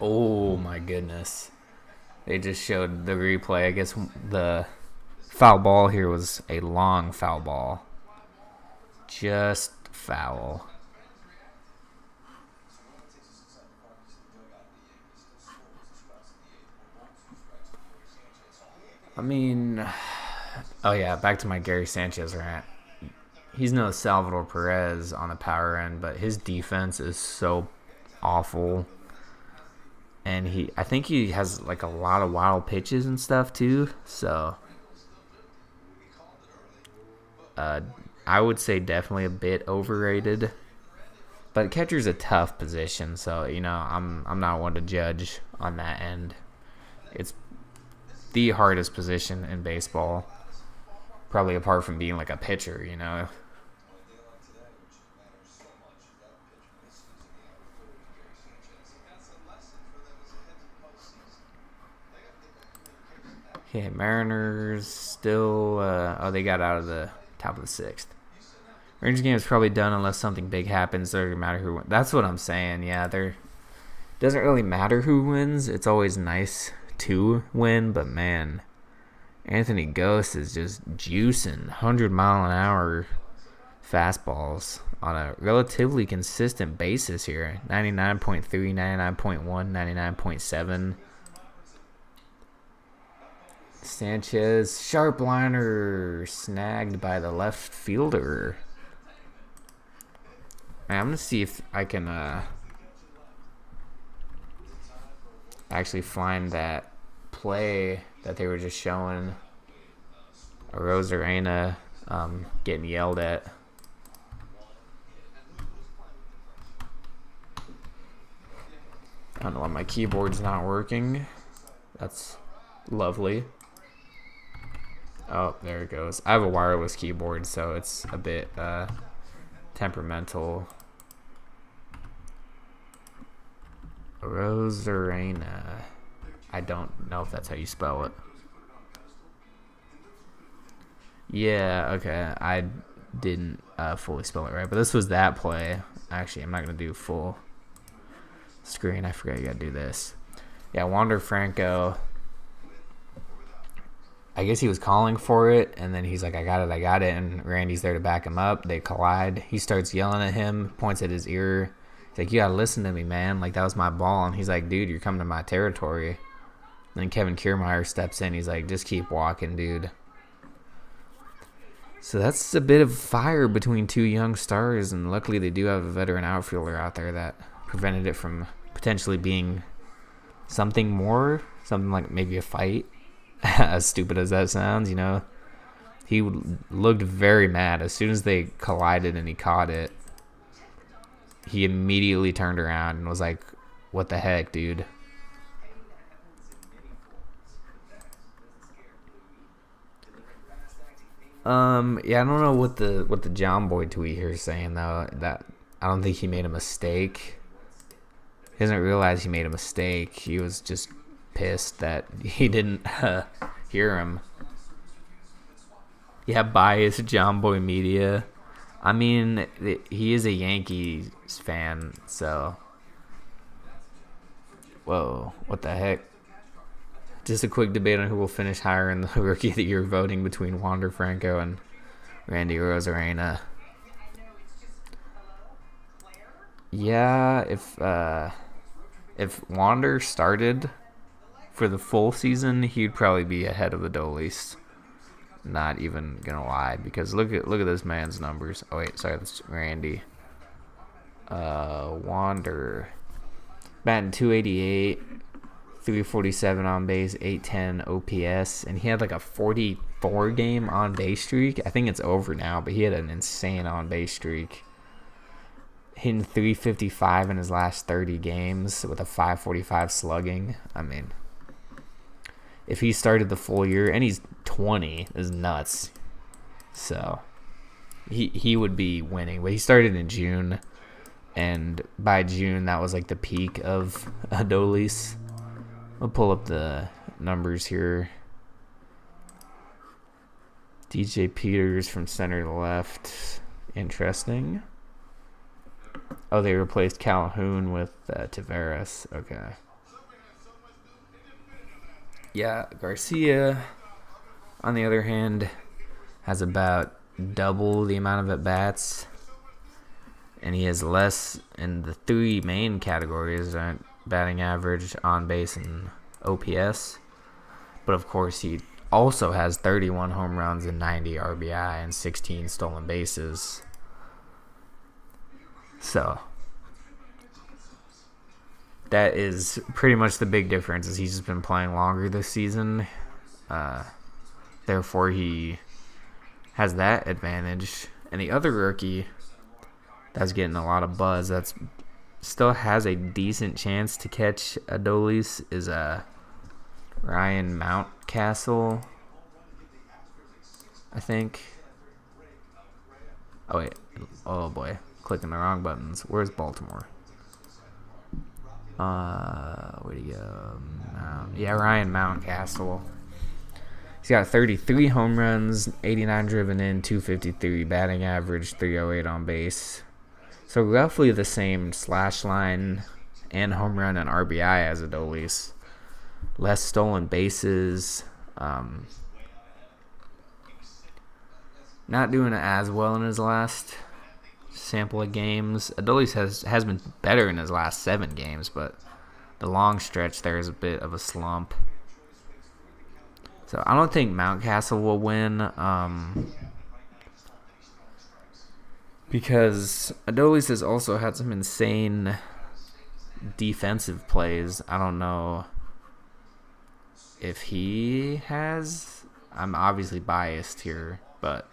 S1: Oh my goodness. They just showed the replay. I guess the foul ball here was a long foul ball. Just foul. I mean, oh yeah, back to my Gary Sanchez rant. He's no Salvador Perez on the power end, but his defense is so awful. And I think he has like a lot of wild pitches and stuff too. So, I would say definitely a bit overrated. But catcher's a tough position, so I'm not one to judge on that end. It's the hardest position in baseball, probably apart from being like a pitcher. Okay, Mariners still. They got out of the top of the sixth. Rangers game is probably done unless something big happens. Doesn't matter who wins. That's what I'm saying. Yeah, doesn't really matter who wins. It's always nice to win, but man, Anthony Ghost is just juicing 100-mile-an-hour fastballs on a relatively consistent basis here. 99.3, 99.1, 99.7. Sanchez, sharp liner, snagged by the left fielder. I'm going to see if I can actually find that play that they were just showing. Rosarena getting yelled at. I don't know why my keyboard's not working. That's lovely. Oh, there it goes. I have a wireless keyboard, so it's a bit temperamental. Rosarena. I don't know if that's how you spell it. Yeah, okay. I didn't fully spell it right, but this was that play. Actually, I'm not going to do full screen. I forgot you got to do this. Yeah, Wander Franco. I guess he was calling for it, and then he's like, I got it, and Randy's there to back him up. They collide. He starts yelling at him, points at his ear. He's like, you gotta listen to me, man. Like, that was my ball. And he's like, dude, you're coming to my territory. And then Kevin Kiermaier steps in. He's like, just keep walking, dude. So that's a bit of fire between two young stars, and luckily they do have a veteran outfielder out there that prevented it from potentially being something more, something like maybe a fight. As stupid as that sounds, he looked very mad. As soon as they collided and he caught it, he immediately turned around and was like, what the heck, dude? Yeah, I don't know what the John Boy tweet here is saying, though. That I don't think he made a mistake. He doesn't realize he made a mistake. He was just pissed that he didn't hear him. Yeah, biased John Boy Media. I mean, he is a Yankees fan, so. Whoa, what the heck? Just a quick debate on who will finish higher in the Rookie of the Year voting between Wander Franco and Randy Rosarena. Yeah, if Wander started for the full season, he'd probably be ahead of the Dolis. Not even gonna lie, because look at this man's numbers. Oh wait, sorry, that's Randy. Wander, batting 288, 347 on base, 810 OPS, and he had like a 44 game on base streak. I think it's over now, but he had an insane on base streak. Hitting 355 in his last 30 games with a 545 slugging. I mean, if he started the full year, and he's 20, is nuts. So he would be winning. But he started in June, and by June that was like the peak of Adolis. I'll pull up the numbers here. DJ Peters from center to left. Interesting. Oh, they replaced Calhoun with Tavares. Okay. Yeah, Garcia, on the other hand, has about double the amount of at-bats and he has less in the three main categories: batting average, on base, and OPS. But of course, he also has 31 home runs and 90 RBI and 16 stolen bases. So that is pretty much the big difference, is he's just been playing longer this season. Therefore, he has that advantage. And the other rookie that's getting a lot of buzz, that's still has a decent chance to catch Adolis, is Ryan Mountcastle, I think. Oh, wait. Oh, boy. Clicking the wrong buttons. Where's Baltimore? Where'd he go? Ryan Mountcastle. He's got 33 home runs, 89 driven in, 253 batting average, 308 on base. So roughly the same slash line and home run and RBI as Adolis. Less stolen bases. Not doing it as well in his last sample of games. Adolis has been better in his last 7 games, but the long stretch there is a bit of a slump. So I don't think Mountcastle will win, because Adolis has also had some insane defensive plays. I don't know if he has. I'm obviously biased here, but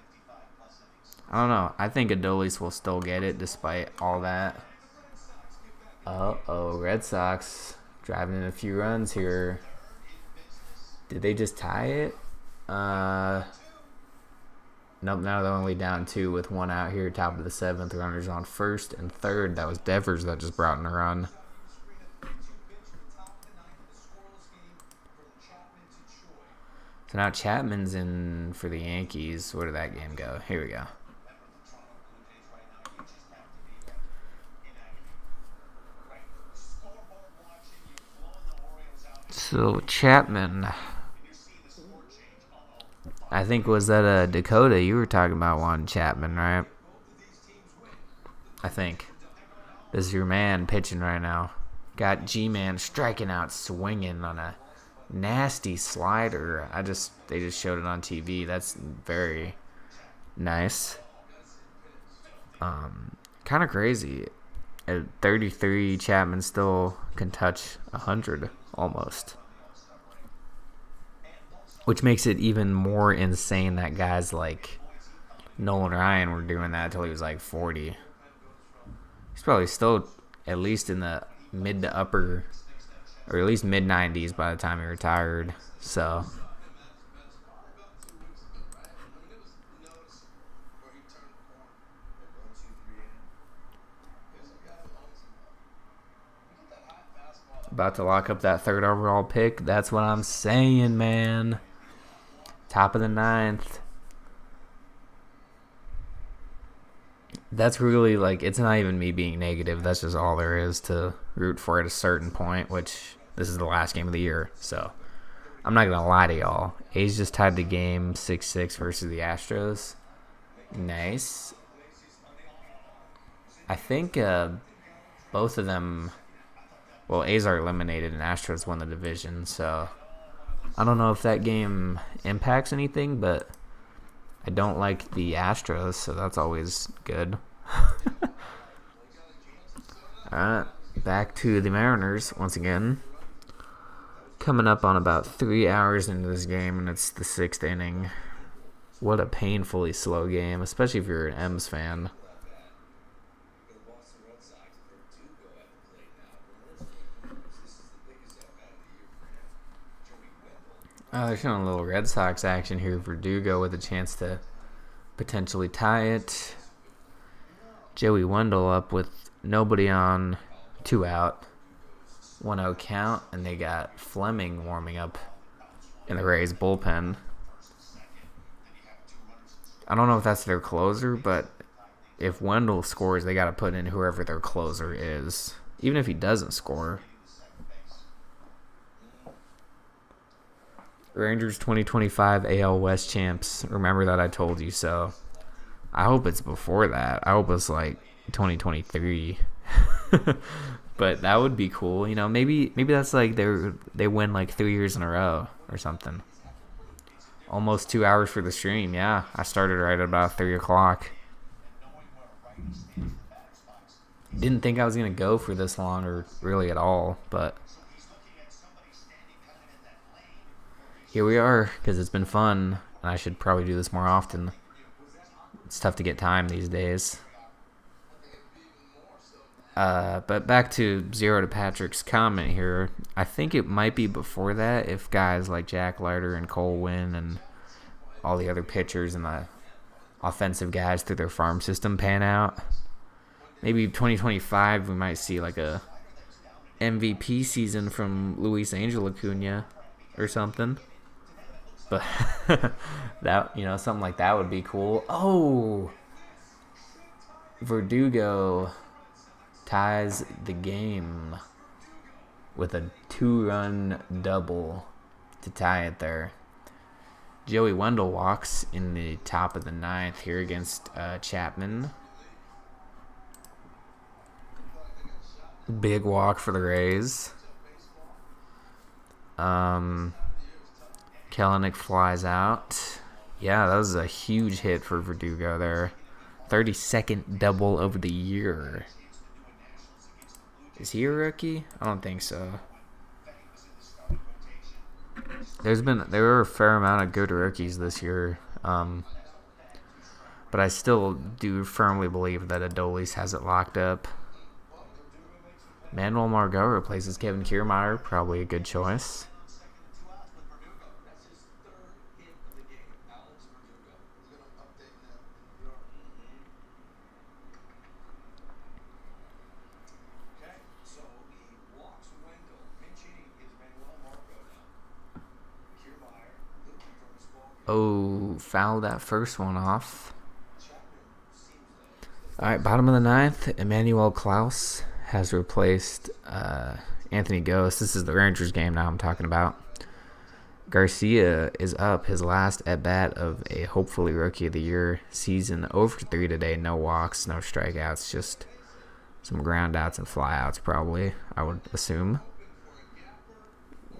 S1: I don't know. I think Adolis will still get it despite all that. Red Sox driving in a few runs here. Did they just tie it? Nope, now they're only down 2 with 1 out here, top of the 7th. Runners on first and third. That was Devers that just brought in a run. So now Chapman's in for the Yankees. Where did that game go? Here we go. So Chapman, I think, was that a Dakota you were talking about wanting Chapman, right? I think. This is your man pitching right now. Got G-Man striking out, swinging on a nasty slider. They just showed it on TV. That's very nice. Kind of crazy. At 33, Chapman still can touch 100 almost, which makes it even more insane that guys like Nolan Ryan were doing that until he was like 40. He's probably still at least in the mid to upper, or at least mid 90s by the time he retired. So about to lock up that 3rd overall pick. That's what I'm saying, man. Top of the 9th. That's really, like, it's not even me being negative. That's just all there is to root for at a certain point, which this is the last game of the year. So I'm not going to lie to y'all. A's just tied the game 6-6 versus the Astros. Nice. I think both of them... Well, A's are eliminated and Astros won the division, so I don't know if that game impacts anything, but I don't like the Astros, so that's always good. Alright, back to the Mariners once again. Coming up on about 3 hours into this game, and it's the 6th inning. What a painfully slow game, especially if you're an M's fan. There's kind of a little Red Sox action here. Verdugo with a chance to potentially tie it. Joey Wendell up with nobody on, 2 out, 1-0 count, and they got Fleming warming up in the Rays bullpen. I don't know if that's their closer, but if Wendell scores, they got to put in whoever their closer is, even if he doesn't score. Rangers 2025 AL West champs. Remember that I told you so. I hope it's before that. I hope it's like 2023. But that would be cool. You know, maybe that's like they win like 3 years in a row or something. Almost 2 hours for the stream. Yeah, I started right at about 3 o'clock. Didn't think I was gonna go for this long or really at all, but here we are because it's been fun, and I should probably do this more often. It's tough to get time these days. But back to Zero to Patrick's comment here. I think it might be before that if guys like Jack Leiter and Cole win and all the other pitchers and the offensive guys through their farm system pan out. Maybe 2025 we might see like a MVP season from Luis Angel Acuna or something. But that, you know, something like that would be cool. Oh, Verdugo ties the game with a 2-run double to tie it there. Joey Wendell walks in the top of the 9th here against Chapman. Big walk for the Rays. Kelenic flies out. Yeah, that was a huge hit for Verdugo there. 32nd double over the year. Is he a rookie? I don't think so. There were a fair amount of good rookies this year. But I still do firmly believe that Adolis has it locked up. Manuel Margot replaces Kevin Kiermaier. Probably a good choice. Oh, fouled that first one off. All right, bottom of the 9th, Emmanuel Klaus has replaced Anthony Ghost. This is the Rangers game now I'm talking about. Garcia is up his last at-bat of a hopefully Rookie of the Year season. Over 3 today, no walks, no strikeouts, just some ground outs and flyouts probably, I would assume.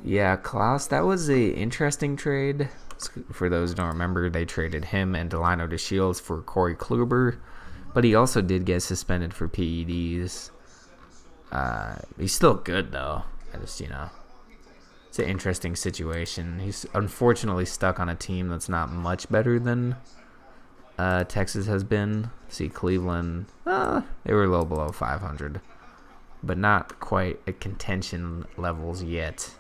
S1: Yeah, Klaus, that was a interesting trade. For those who don't remember, they traded him and Delino DeShields for Corey Kluber, but he also did get suspended for PEDs. He's still good, though. It's an interesting situation. He's unfortunately stuck on a team that's not much better than Texas has been. See, Cleveland, they were a little below 500, but not quite at contention levels yet.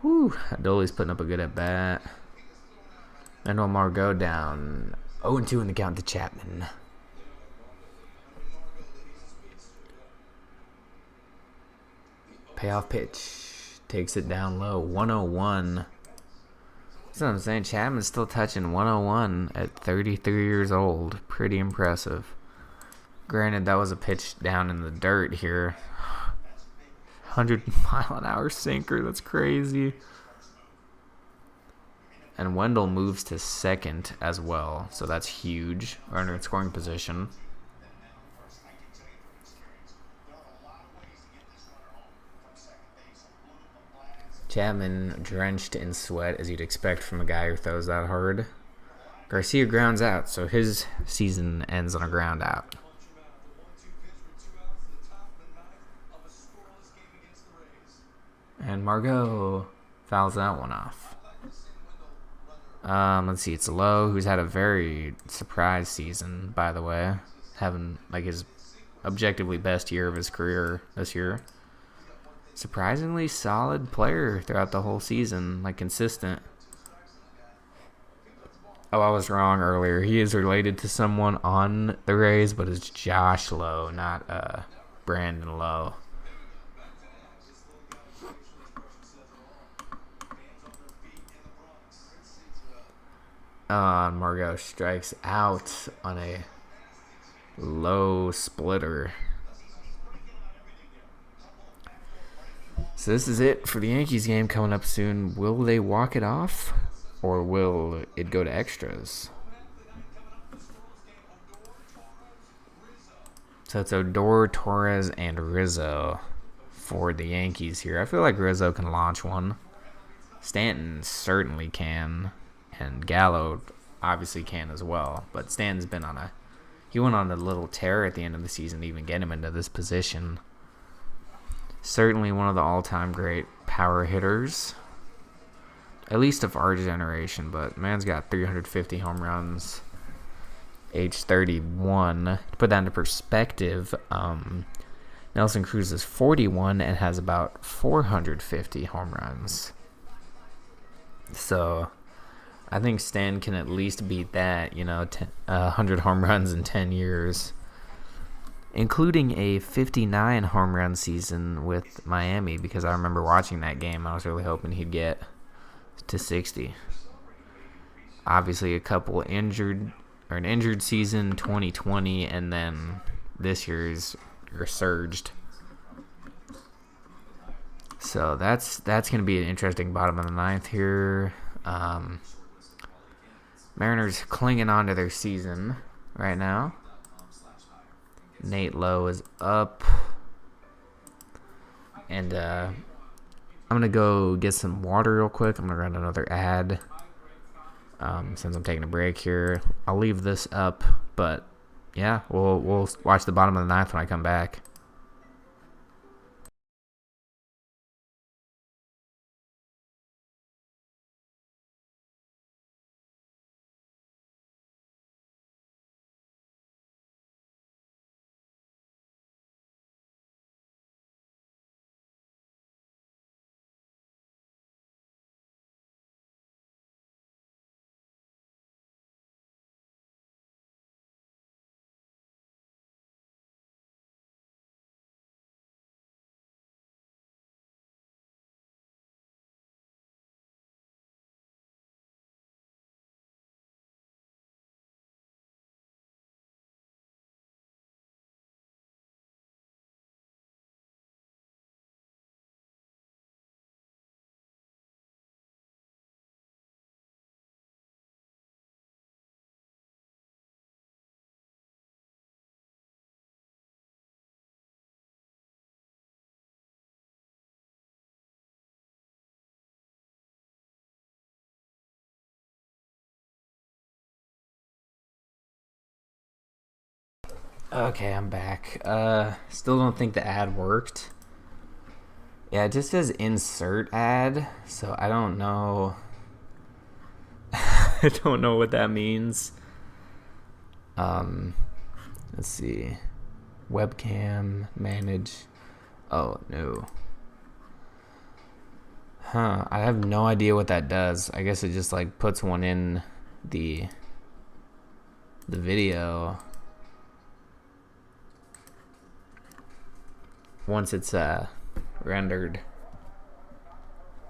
S1: Whew, Adoli's putting up a good at-bat. Manuel Margot down 0-2 in the count to Chapman. Payoff pitch. Takes it down low. 101. That's what I'm saying. Chapman's still touching 101 at 33 years old. Pretty impressive. Granted, that was a pitch down in the dirt here. 100-mile-an-hour sinker. That's crazy. And Wendell moves to second as well, so that's huge. Runner in scoring position. Chapman drenched in sweat, as you'd expect from a guy who throws that hard. Garcia grounds out, so his season ends on a ground out. And Margot fouls that one off. Let's see, it's Lowe, who's had a very surprise season, by the way. Having, like, his objectively best year of his career this year. Surprisingly solid player throughout the whole season, like, consistent. Oh, I was wrong earlier. He is related to someone on the Rays, but it's Josh Lowe, not Brandon Lowe. Margot strikes out on a low splitter. So this is it for the Yankees game coming up soon. Will they walk it off, or will it go to extras? So it's Odor, Torres, and Rizzo for the Yankees here. I feel like Rizzo can launch one. Stanton certainly can, and Gallo obviously can as well. But Stanton's been he went on a little tear at the end of the season to even get him into this position. Certainly one of the all-time great power hitters, at least of our generation. But man's got 350 home runs, age 31. To put that into perspective, Nelson Cruz is 41 and has about 450 home runs. So I think Stan can at least beat that, 100 home runs in 10 years, including a 59 home run season with Miami, because I remember watching that game. I was really hoping he'd get to 60. Obviously, an injured season, 2020, and then this year's resurged. So that's going to be an interesting bottom of the ninth here. Mariners clinging on to their season right now. Nate Lowe is up. And I'm going to go get some water real quick. I'm going to run another ad since I'm taking a break here. I'll leave this up, but yeah, we'll watch the bottom of the ninth when I come back. Okay, I'm back. Still don't think the ad worked. Yeah, it just says insert ad, so I don't know. I don't know what that means. Let's see. Webcam, manage. Oh, no. Huh, I have no idea what that does. I guess it just puts one in the video once it's rendered,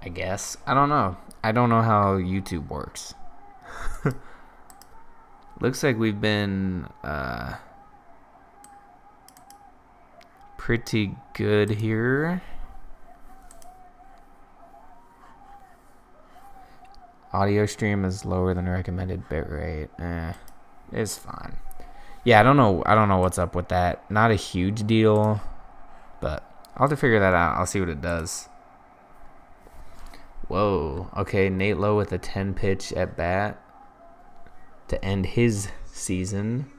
S1: I guess. I don't know. I don't know how YouTube works. Looks like we've been pretty good here. Audio stream is lower than recommended bitrate. It's fine. Yeah, I don't know what's up with that. Not a huge deal, but I'll have to figure that out. I'll see what it does. Whoa. Okay, Nate Lowe with a 10-pitch at bat to end his season.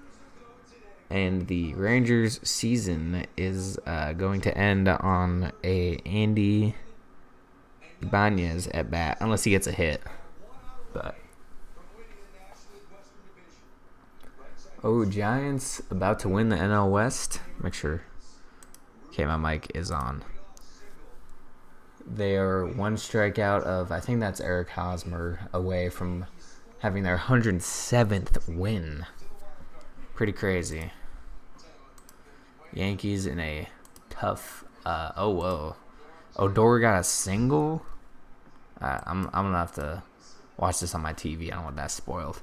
S1: And the Rangers' season is going to end on a Andy Ibanez at bat, unless he gets a hit. But Giants about to win the NL West. Make sure. Okay, my mic is on. They are one strikeout of, I think that's Eric Hosmer, away from having their 107th win. Pretty crazy. Yankees in a tough. Oh whoa, Odor got a single. I'm gonna have to watch this on my TV. I don't want that spoiled.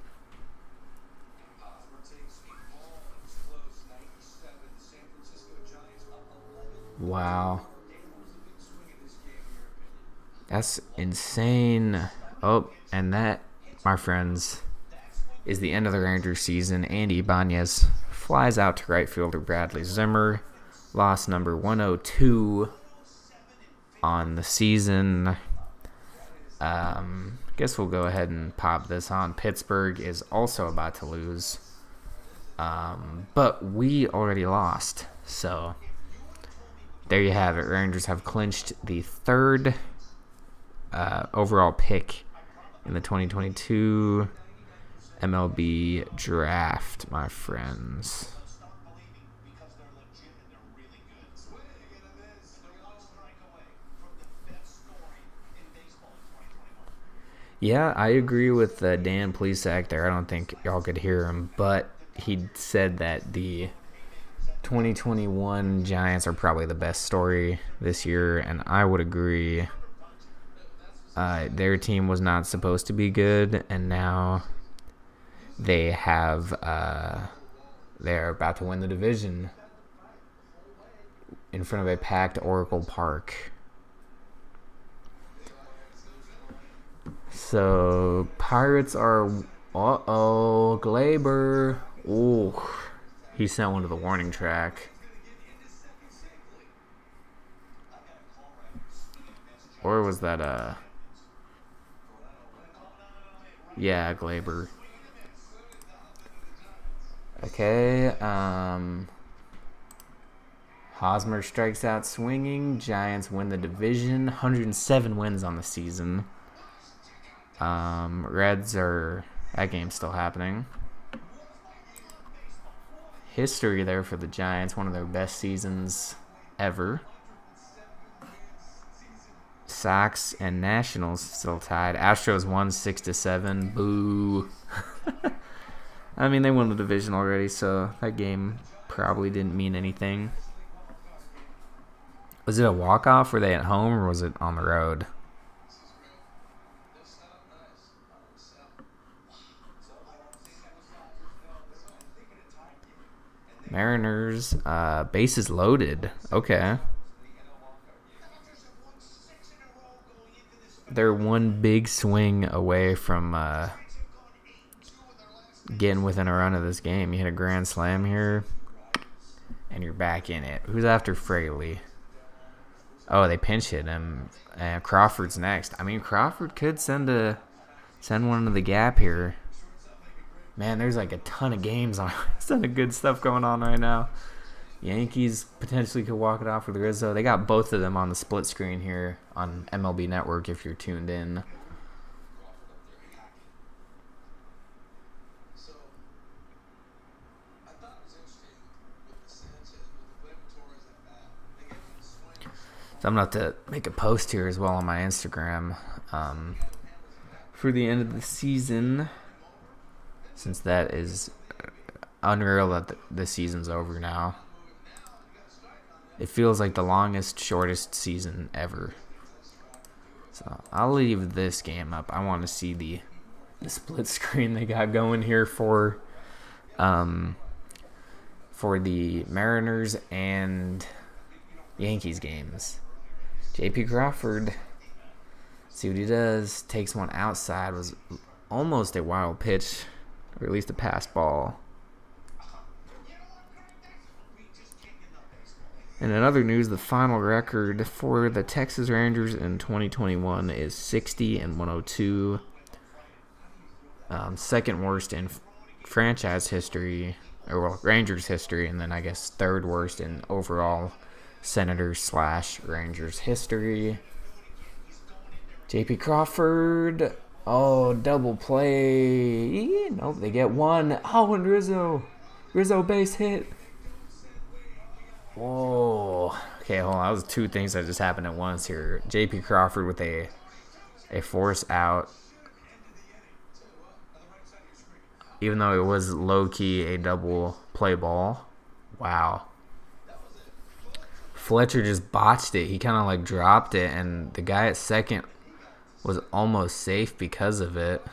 S1: Wow. That's insane. Oh, and that, my friends, is the end of the Rangers season. Andy Ibanez flies out to right fielder Bradley Zimmer. Loss number 102 on the season. Guess we'll go ahead and pop this on. Pittsburgh is also about to lose. But we already lost. So there you have it. Rangers have clinched the third overall pick in the 2022 MLB draft, my friends. Yeah, I agree with Dan Plesac there. I don't think y'all could hear him, but he said that the 2021 Giants are probably the best story this year, and I would agree. Their team was not supposed to be good, and now they're about to win the division in front of a packed Oracle Park. So, Pirates are... Uh-oh, Glaber. Ooh, he sent one to the warning track. Or was that, yeah, Glaber. Okay, Hosmer strikes out swinging. Giants win the division. 107 wins on the season. Reds are... That game's still happening. History there for the Giants. One of their best seasons ever. Sox and Nationals still tied. Astros won 6-7. Boo. I mean, they won the division already, so that game probably didn't mean anything. Was it a walk-off? Were they at home, or was it on the road? Mariners, bases loaded. Okay. They're one big swing away from getting within a run of this game. You hit a grand slam here, and you're back in it. Who's after Fraley? Oh, they pinch hit him. Crawford's next. I mean, Crawford could send one into the gap here. Man, there's like a ton of games on. There's a ton of good stuff going on right now. Yankees potentially could walk it off with Rizzo. They got both of them on the split screen here on MLB Network if you're tuned in. So I'm going to have to make a post here as well on my Instagram for the end of the season, since that is unreal that the season's over now. It feels like the longest, shortest season ever. So I'll leave this game up. I want to see the split screen they got going here for the Mariners and Yankees games. J.P. Crawford, see what he does. Takes one outside. Was almost a wild pitch, or at least a pass ball. And in other news, the final record for the Texas Rangers in 2021 is 60-102. Second worst in franchise history, or well, Rangers history, and then I guess third worst in overall Senators/Rangers history. J.P. Crawford. Oh, double play. Nope, they get one. Oh, and Rizzo base hit. Whoa. Okay, hold on. That was two things that just happened at once here. J.P. Crawford with a force out. Even though it was low-key a double play ball. Wow. Fletcher just botched it. He kind of like dropped it, and the guy at second was almost safe because of it.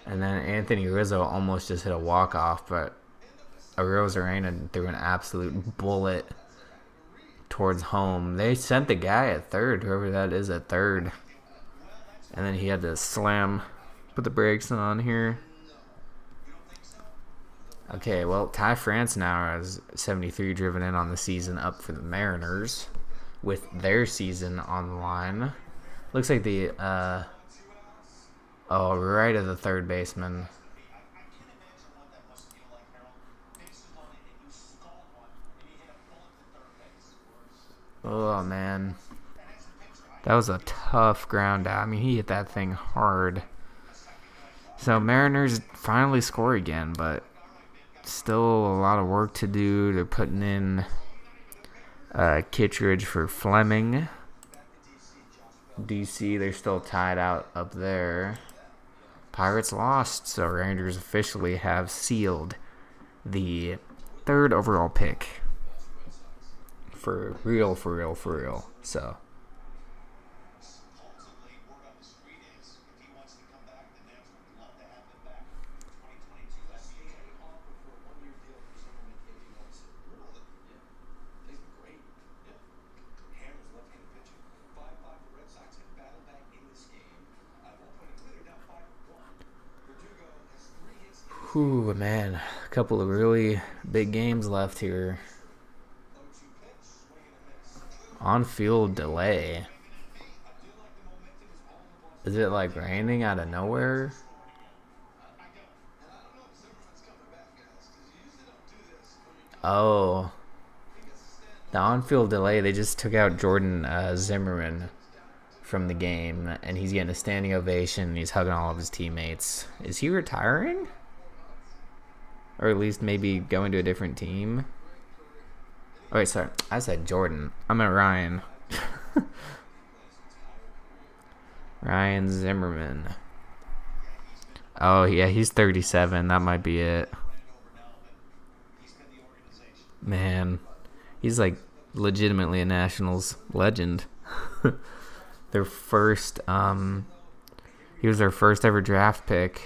S1: And then Anthony Rizzo almost just hit a walk-off, but Arozarena threw an absolute bullet towards home. They sent the guy at third, whoever that is at third. And then he had to put the brakes on here. Okay, well, Ty France now has 73 driven in on the season, up for the Mariners with their season on the line. Looks like the right of the third baseman. Oh man, that was a tough ground out. I mean, he hit that thing hard. So Mariners finally score again, but still a lot of work to do. They're putting in Kittredge for Fleming. DC, they're still tied out up there. Pirates lost, so Rangers officially have sealed the third overall pick. For real. So. Ooh, man, a couple of really big games left here. On-field delay. Is it like raining out of nowhere? Oh, the on-field delay. They just took out Jordan Zimmerman from the game, and he's getting a standing ovation. He's hugging all of his teammates. Is he retiring? Or at least maybe going to a different team? Oh, wait, sorry. I said Jordan. I meant Ryan. Ryan Zimmerman. Oh, yeah, he's 37. That might be it. Man, he's like legitimately a Nationals legend. Their first, he was their first ever draft pick.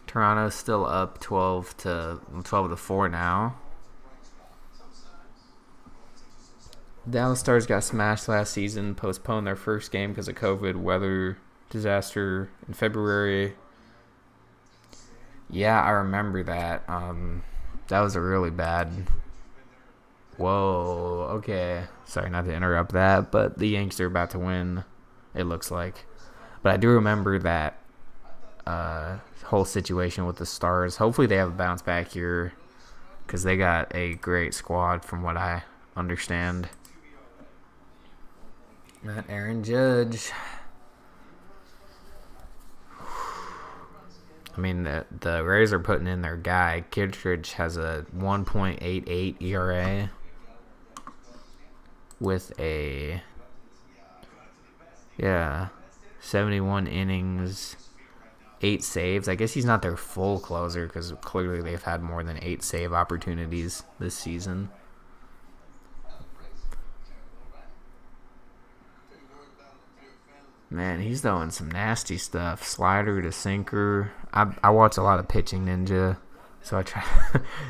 S1: Toronto's still up 12 to 4 now. Dallas Stars got smashed last season, postponed their first game because of COVID weather disaster in February. Yeah, I remember that. That was a really bad. Whoa, okay. Sorry not to interrupt that, but the Yankees are about to win, it looks like. But I do remember that whole situation with the Stars. Hopefully they have a bounce back here because they got a great squad from what I understand. Not Aaron Judge. I mean, the Rays are putting in their guy. Kittredge has a 1.88 ERA with a 71 innings, 8 saves. I guess he's not their full closer because clearly they've had more than 8 save opportunities this season. Man, he's throwing some nasty stuff. Slider to sinker. I watch a lot of Pitching Ninja, so I try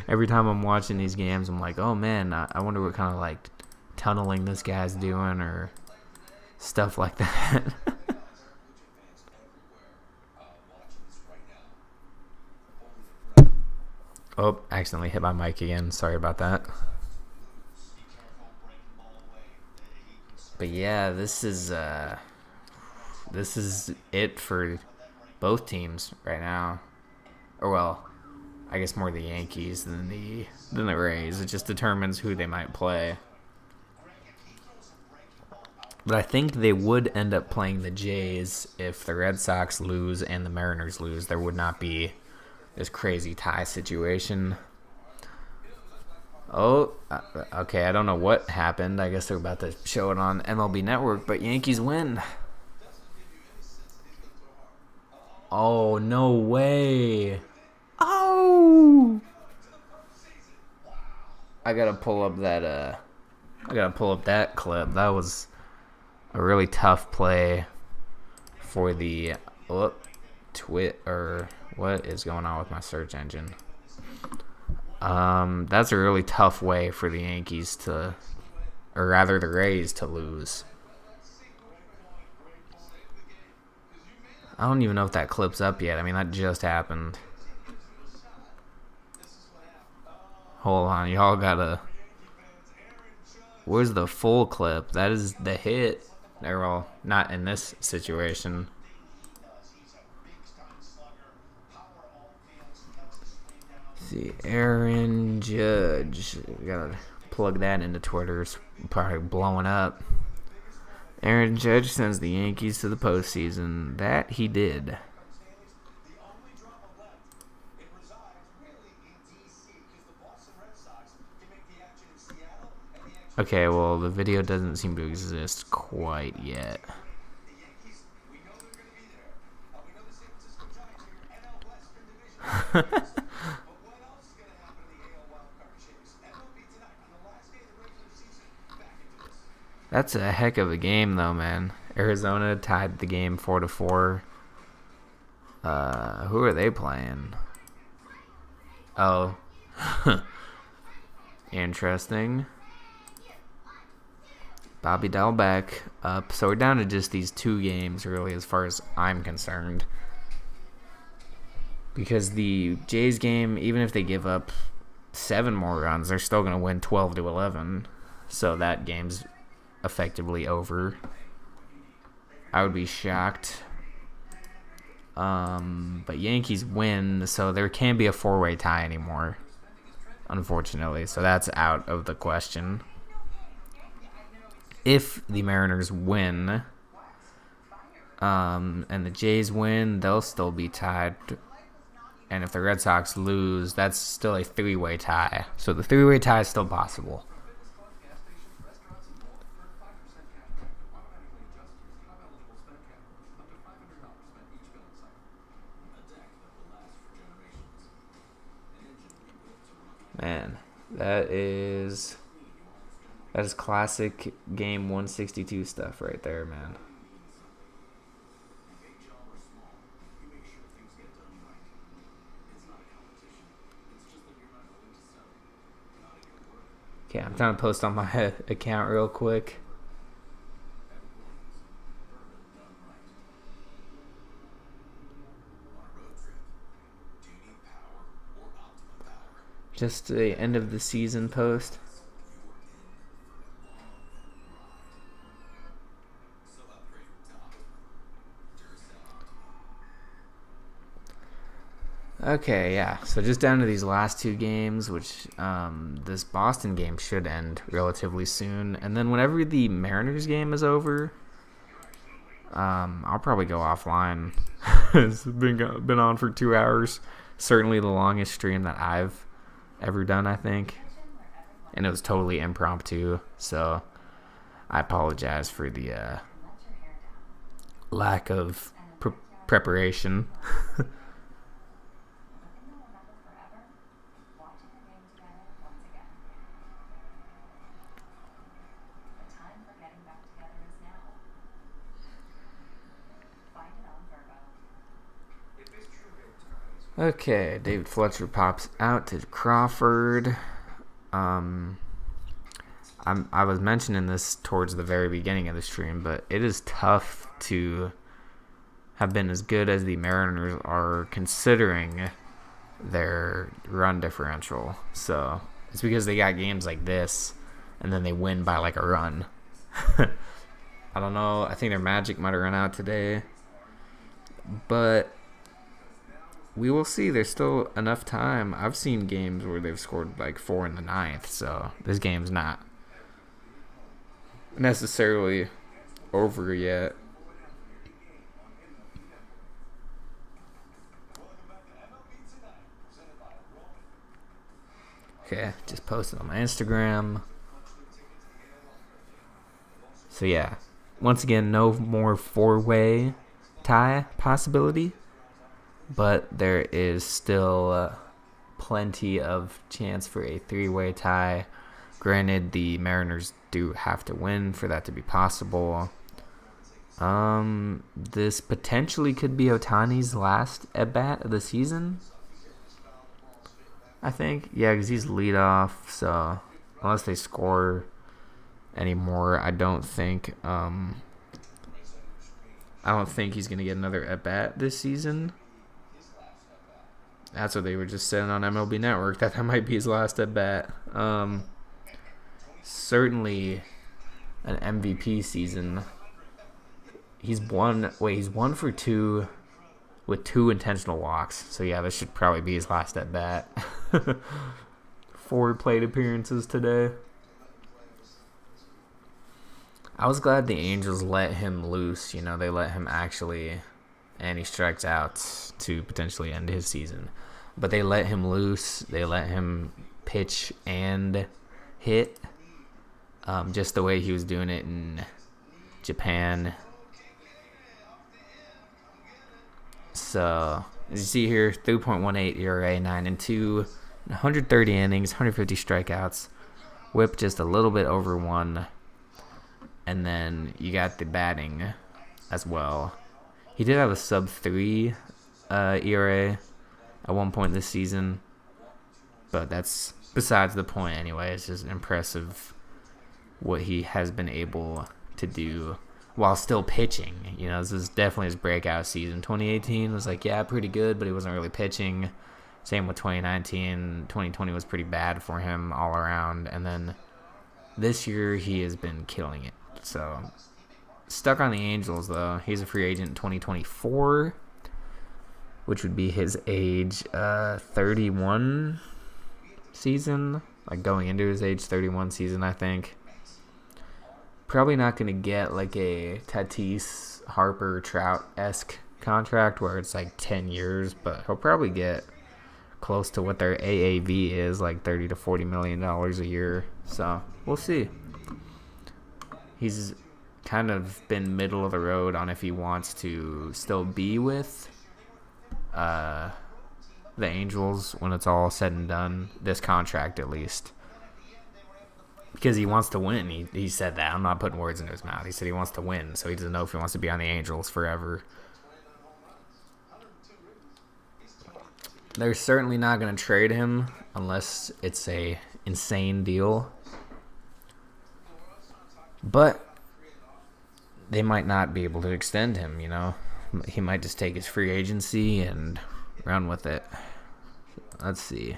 S1: every time I'm watching these games, I'm like, oh man, I wonder what kind of like tunneling this guy's doing or stuff like that. Oh, accidentally hit my mic again. Sorry about that. But yeah, this is it for both teams right now. Or well, I guess more the Yankees than the Rays. It just determines who they might play. But I think they would end up playing the Jays if the Red Sox lose and the Mariners lose. There would not be this crazy tie situation. Oh, okay. I don't know what happened. I guess they're about to show it on MLB Network, but Yankees win. Oh, no way. Oh! I gotta pull up that clip. That was a really tough play for the what is going on with my search engine? That's a really tough way for the Yankees or rather the Rays to lose. I don't even know if that clip's up yet. I mean, that just happened. Hold on, y'all gotta... Where's the full clip? That is the hit. They're all not in this situation. Let's see, Aaron Judge. We gotta plug that into Twitter. It's probably blowing up. Aaron Judge sends the Yankees to the postseason. That he did. Okay, well, the video doesn't seem to exist quite yet. That's a heck of a game, though, man. Arizona tied the game 4-4. Who are they playing? Oh. Interesting. Bobby Dalbec up. So we're down to just these 2 games, really, as far as I'm concerned. Because the Jays game, even if they give up 7 more runs, they're still going to win 12-11. So that game's effectively over. I would be shocked. But Yankees win, so there can't be a 4-way tie anymore, unfortunately. So that's out of the question. If the Mariners win, and the Jays win, they'll still be tied. And if the Red Sox lose, that's still a 3-way tie. So the 3-way tie is still possible. Man, that is classic game 162 stuff right there, man. Okay, I'm trying to post on my account real quick. Just the end of the season post. Okay, yeah. So just down to these last 2 games, which this Boston game should end relatively soon. And then whenever the Mariners game is over, I'll probably go offline. It's been on for 2 hours. Certainly the longest stream that I've ever done, I think. And it was totally impromptu, so I apologize for the lack of preparation. Okay, David Fletcher pops out to Crawford. I was mentioning this towards the very beginning of the stream, but it is tough to have been as good as the Mariners are considering their run differential. So it's because they got games like this, and then they win by like a run. I don't know. I think their magic might have run out today, but we will see. There's still enough time. I've seen games where they've scored like 4 in the 9th, so this game's not necessarily over yet. Okay, just posted on my Instagram. So yeah, once again, no more 4-way tie possibility. But there is still plenty of chance for a 3-way tie. Granted, the Mariners do have to win for that to be possible. This potentially could be Ohtani's last at-bat of the season, I think. Yeah, because he's leadoff, so unless they score anymore, I don't think I don't think he's going to get another at-bat this season. That's what they were just saying on MLB Network, that might be his last at-bat. Certainly an MVP season. He's 1 for 2 with 2 intentional walks. So yeah, this should probably be his last at-bat. 4 plate appearances today. I was glad the Angels let him loose. You know, they let him actually, and he strikes out to potentially end his season. But they let him loose. They let him pitch and hit, just the way he was doing it in Japan. So, as you see here, 3.18 ERA, 9-2, 130 innings, 150 strikeouts, whip just a little bit over 1. And then you got the batting as well. He did have a sub-3 ERA at one point this season, but that's besides the point anyway. It's just impressive what he has been able to do while still pitching. You know, this is definitely his breakout season. 2018 was like, yeah, pretty good, but he wasn't really pitching. Same with 2019. 2020 was pretty bad for him all around. And then this year he has been killing it. So, stuck on the Angels, though. He's a free agent in 2024, which would be his age 31 season. Like, going into his age 31 season, I think. Probably not going to get, like, a Tatis, Harper, Trout-esque contract where it's, like, 10 years. But he'll probably get close to what their AAV is, like $30 to $40 million a year. So, we'll see. He's kind of been middle of the road on if he wants to still be with the Angels when it's all said and done, this contract at least. Because he wants to win. He said that. I'm not putting words into his mouth. He said he wants to win, so he doesn't know if he wants to be on the Angels forever. They're certainly not going to trade him unless it's a insane deal. But they might not be able to extend him, you know. He might just take his free agency and run with it. Let's see.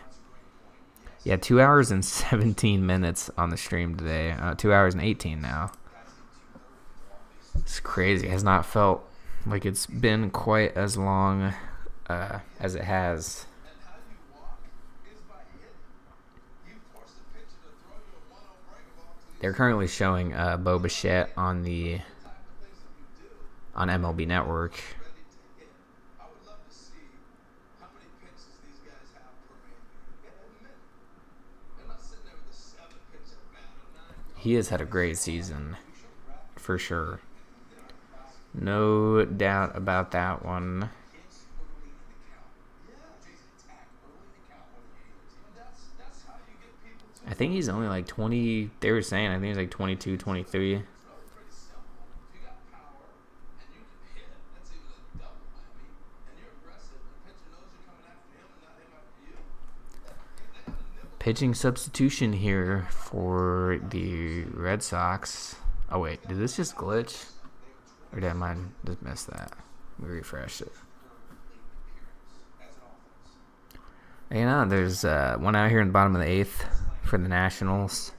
S1: Yeah, 2 hours and 17 minutes on the stream today. 2 hours and 18 now. It's crazy. It has not felt like it's been quite as long as it has. They're currently showing Bo Bichette on MLB Network. He has had a great season, for sure. No doubt about that one. I think he's only like 20. They were saying, I think he's like 22, 23. Pitching substitution here for the Red Sox. Oh, wait. Did this just glitch? Or did I just miss that? Let me refresh it. You know, there's one out here in the bottom of the 8th for the Nationals.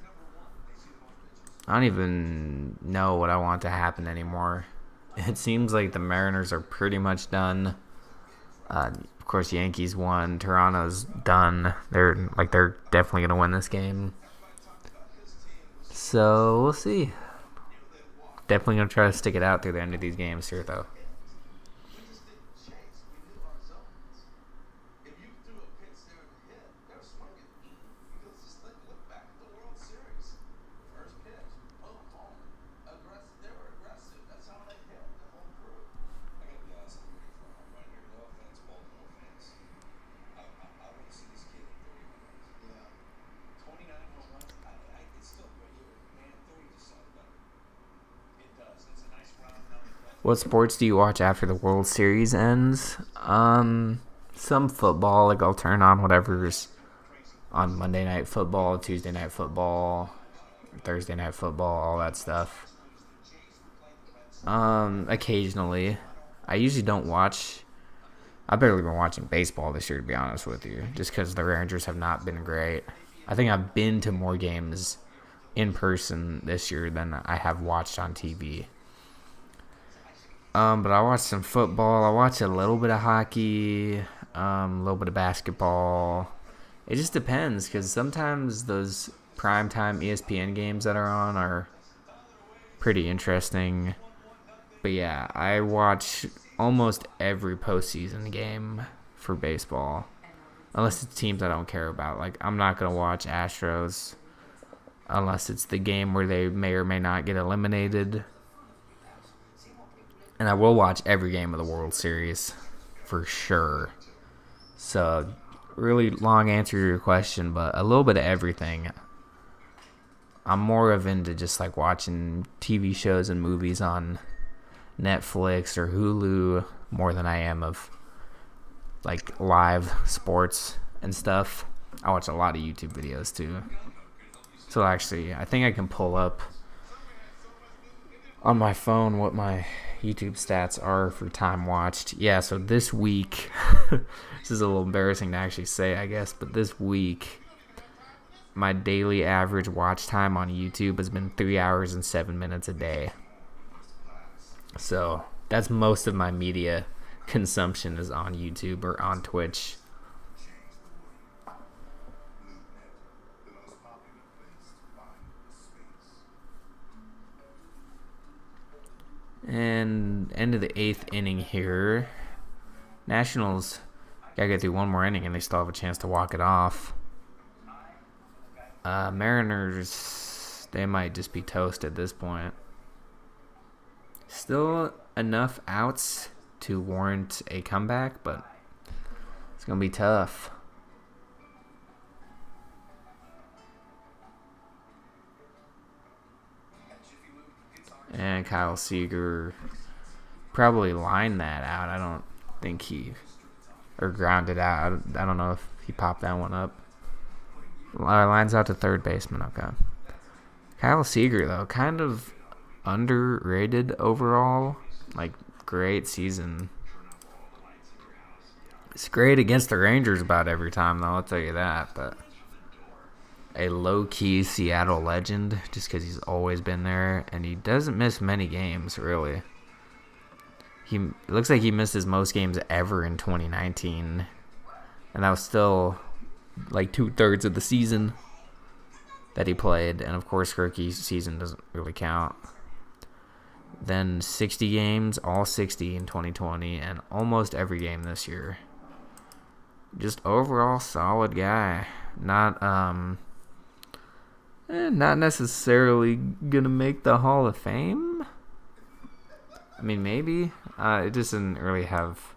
S1: I don't even know what I want to happen anymore. It seems like the Mariners are pretty much done. Of course, Yankees won. Toronto's done. They're definitely gonna win this game. So we'll see. Definitely gonna try to stick it out through the end of these games here, though. What sports do you watch after the World Series ends? Some football. Like, I'll turn on whatever's on Monday Night Football, Tuesday Night Football, Thursday Night Football, all that stuff. Occasionally. I usually don't watch. I've barely been watching baseball this year, to be honest with you, just because the Rangers have not been great. I think I've been to more games in person this year than I have watched on TV. But I watched some football. I watched a little bit of hockey, a little bit of basketball. It just depends, because sometimes those primetime ESPN games that are on are pretty interesting. But yeah, I watch almost every postseason game for baseball, unless it's teams I don't care about. Like, I'm not going to watch Astros unless it's the game where they may or may not get eliminated. And I will watch every game of the World Series for sure. So, really long answer to your question, but a little bit of everything. I'm more of into just like watching TV shows and movies on Netflix or Hulu more than I am of like live sports and stuff. I watch a lot of YouTube videos too. So actually, I think I can pull up on my phone what my YouTube stats are for time watched. Yeah, so this week, this is a little embarrassing to actually say, I guess, but this week, my daily average watch time on YouTube has been 3 hours and 7 minutes a day. So that's most of my media consumption is on YouTube or on Twitch. And end of the 8th inning here. Nationals gotta get through one more inning and they still have a chance to walk it off. Mariners, they might just be toast at this point. Still enough outs to warrant a comeback, but it's gonna be tough. And Kyle Seager probably lined that out. I don't think or grounded out. I don't know if he popped that one up. Lines out to third baseman. Okay. Kyle Seager, though, kind of underrated overall. Like, great season. It's great against the Rangers about every time, though, I'll tell you that. But a low-key Seattle legend just because he's always been there, and he doesn't miss many games, really. It looks like he missed his most games ever in 2019, and that was still like 2/3 of the season that he played, and of course rookie season doesn't really count. Then 60 games, all 60 in 2020, and almost every game this year. Just overall solid guy. Not necessarily gonna make the Hall of Fame. I mean, maybe. It just didn't really have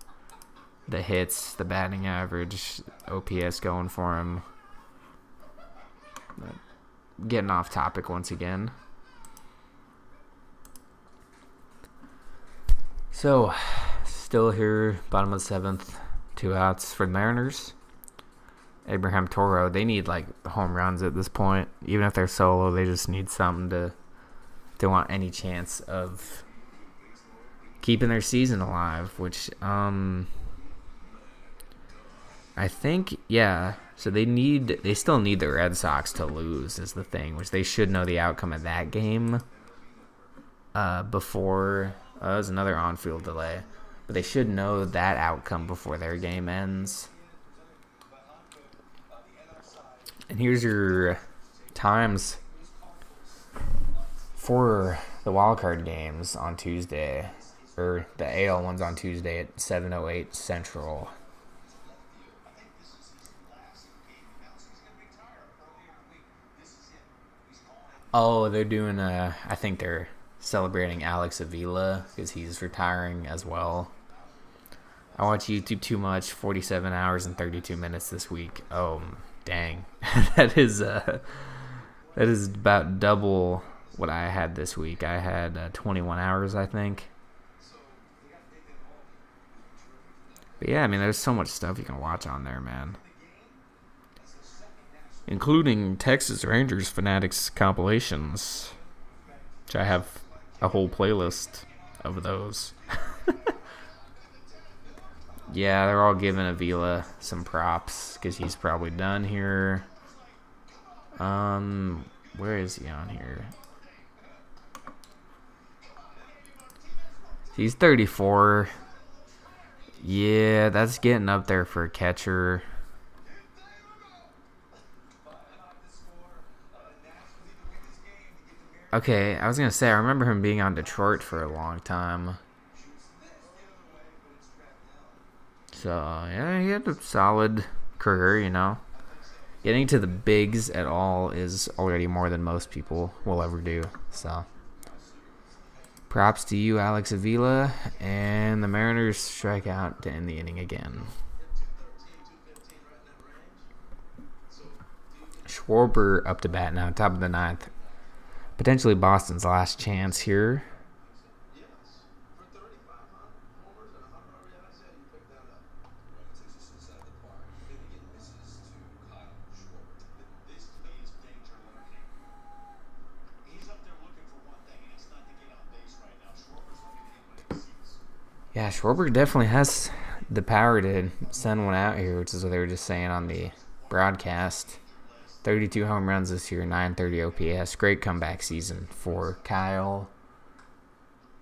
S1: the hits, the batting average, OPS going for him. But getting off topic once again. So, still here, bottom of the 7th, 2 outs for the Mariners. Abraham Toro, they need like home runs at this point. Even if they're solo, they just need something to want any chance of keeping their season alive, which I think, yeah. So they still need the Red Sox to lose is the thing, which they should know the outcome of that game before. There's another on-field delay, but they should know that outcome before their game ends. And here's your times for the wildcard games on Tuesday, or the AL ones on Tuesday at 7:08 Central. Oh, they're doing I think they're celebrating Alex Avila because he's retiring as well. I watch YouTube too much. 47 hours and 32 minutes this week. Oh, dang. that is about double what I had this week. I had 21 hours, I think. But yeah, I mean, there's so much stuff you can watch on there, man. Including Texas Rangers Fanatics compilations, which I have a whole playlist of those. Yeah, they're all giving Avila some props because he's probably done here. Where is he on here? He's 34. Yeah, that's getting up there for a catcher. Okay, I was going to say, I remember him being on Detroit for a long time. So, yeah, he had a solid career, you know. Getting to the bigs at all is already more than most people will ever do. So, props to you, Alex Avila. And the Mariners strike out to end the inning again. Schwarber up to bat now, top of the ninth. Potentially Boston's last chance here. Yeah, Schwarber definitely has the power to send one out here, which is what they were just saying on the broadcast. 32 home runs this year, 930 OPS. Great comeback season for Kyle.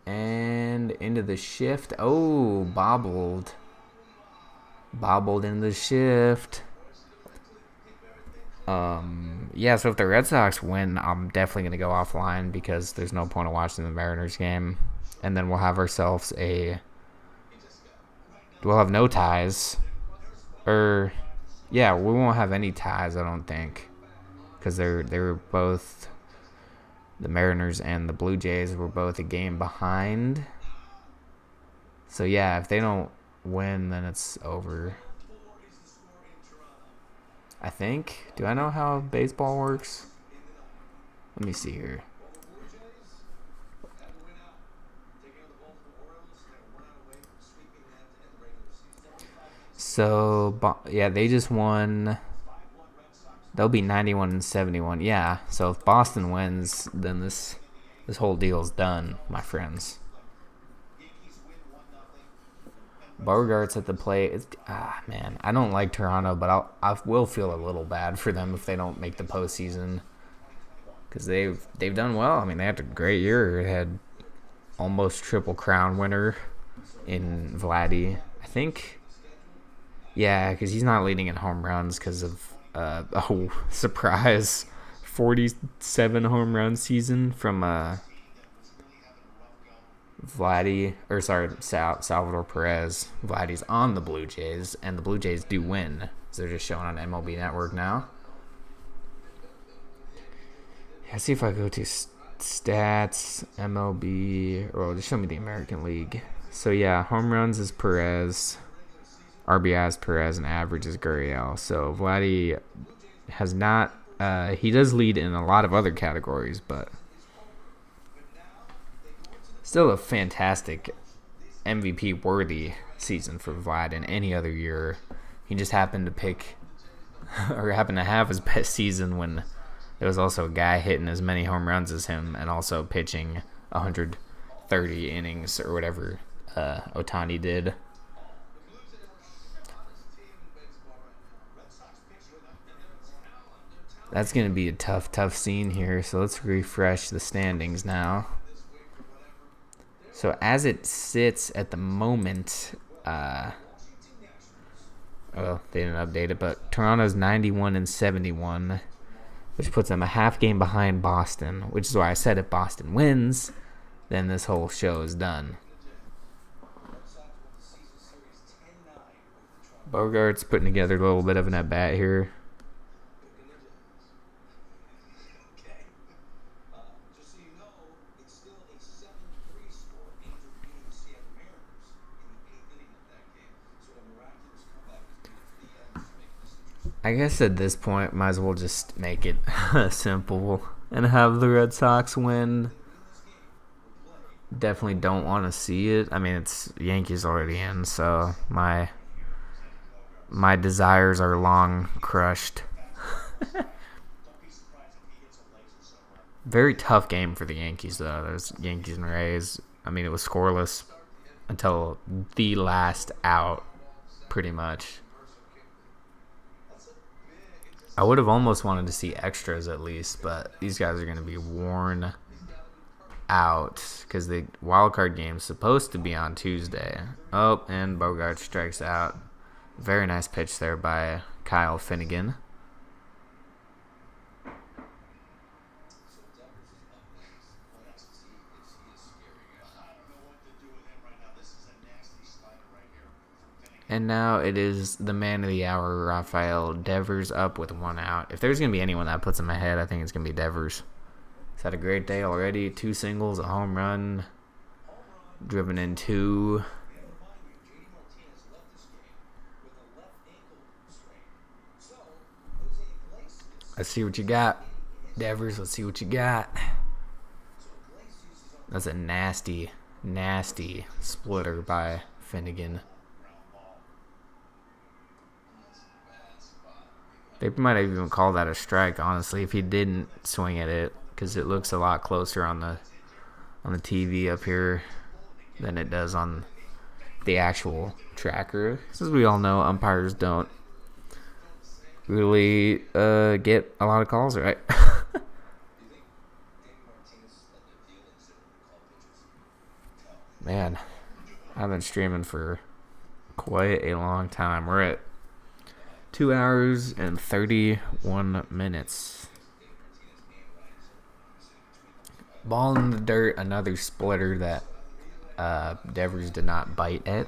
S1: And into the shift. Oh, bobbled. Bobbled into the shift. Yeah, so if the Red Sox win, I'm definitely going to go offline because there's no point of watching the Mariners game. And then we'll have ourselves we'll have no ties. Yeah, we won't have any ties, I don't think. Because they were both, the Mariners and the Blue Jays were both a game behind. So, yeah, if they don't win, then it's over. I think. Do I know how baseball works? Let me see here. So, yeah, they just won. They'll be 91 and 71. Yeah, so if Boston wins, then this whole deal's done, my friends. Bogart's at the plate. Man, I don't like Toronto, but I will feel a little bad for them if they don't make the postseason because they've done well. I mean, they had a great year. They had almost triple crown winner in Vladdy. I think, yeah, because he's not leading in home runs because of surprise 47 home run season from Salvador Perez. Vladdy's on the Blue Jays, and the Blue Jays do win. So they're just showing on MLB Network now. Yeah, see if I go to stats, MLB, or just show me the American League. So yeah, home runs is Perez, RBI is Perez, and average is Gurriel. So Vladdy has not. He does lead in a lot of other categories, but still a fantastic MVP-worthy season for Vlad in any other year. He just happened to have his best season when there was also a guy hitting as many home runs as him and also pitching 130 innings or whatever Ohtani did. That's going to be a tough scene here. So let's refresh the standings now. So as it sits at the moment, well, they didn't update it, but Toronto's 91 and 71, which puts them a half game behind Boston, which is why I said if Boston wins, then this whole show is done. Bogart's putting together a little bit of an at-bat here. I guess at this point, might as well just make it simple and have the Red Sox win. Definitely don't want to see it. I mean, it's Yankees already in, so my desires are long crushed. Very tough game for the Yankees, though. Those Yankees and Rays. I mean, it was scoreless until the last out, pretty much. I would have almost wanted to see extras at least, but these guys are going to be worn out because the wildcard game is supposed to be on Tuesday. Oh, and Bogart strikes out. Very nice pitch there by Kyle Finnegan. And now it is the man of the hour, Rafael Devers, up with 1 out. If there's going to be anyone that puts him ahead, I think it's going to be Devers. He's had a great day already. 2 singles, a home run, driven in 2. Let's see what you got, Devers. Let's see what you got. That's a nasty, nasty splitter by Finnegan. They might even call that a strike, honestly, if he didn't swing at it, because it looks a lot closer on the TV up here than it does on the actual tracker. As we all know, umpires don't really get a lot of calls right. Man, I've been streaming for quite a long time. We're at 2 hours and 31 minutes. Ball in the dirt, another splitter that Devers did not bite at.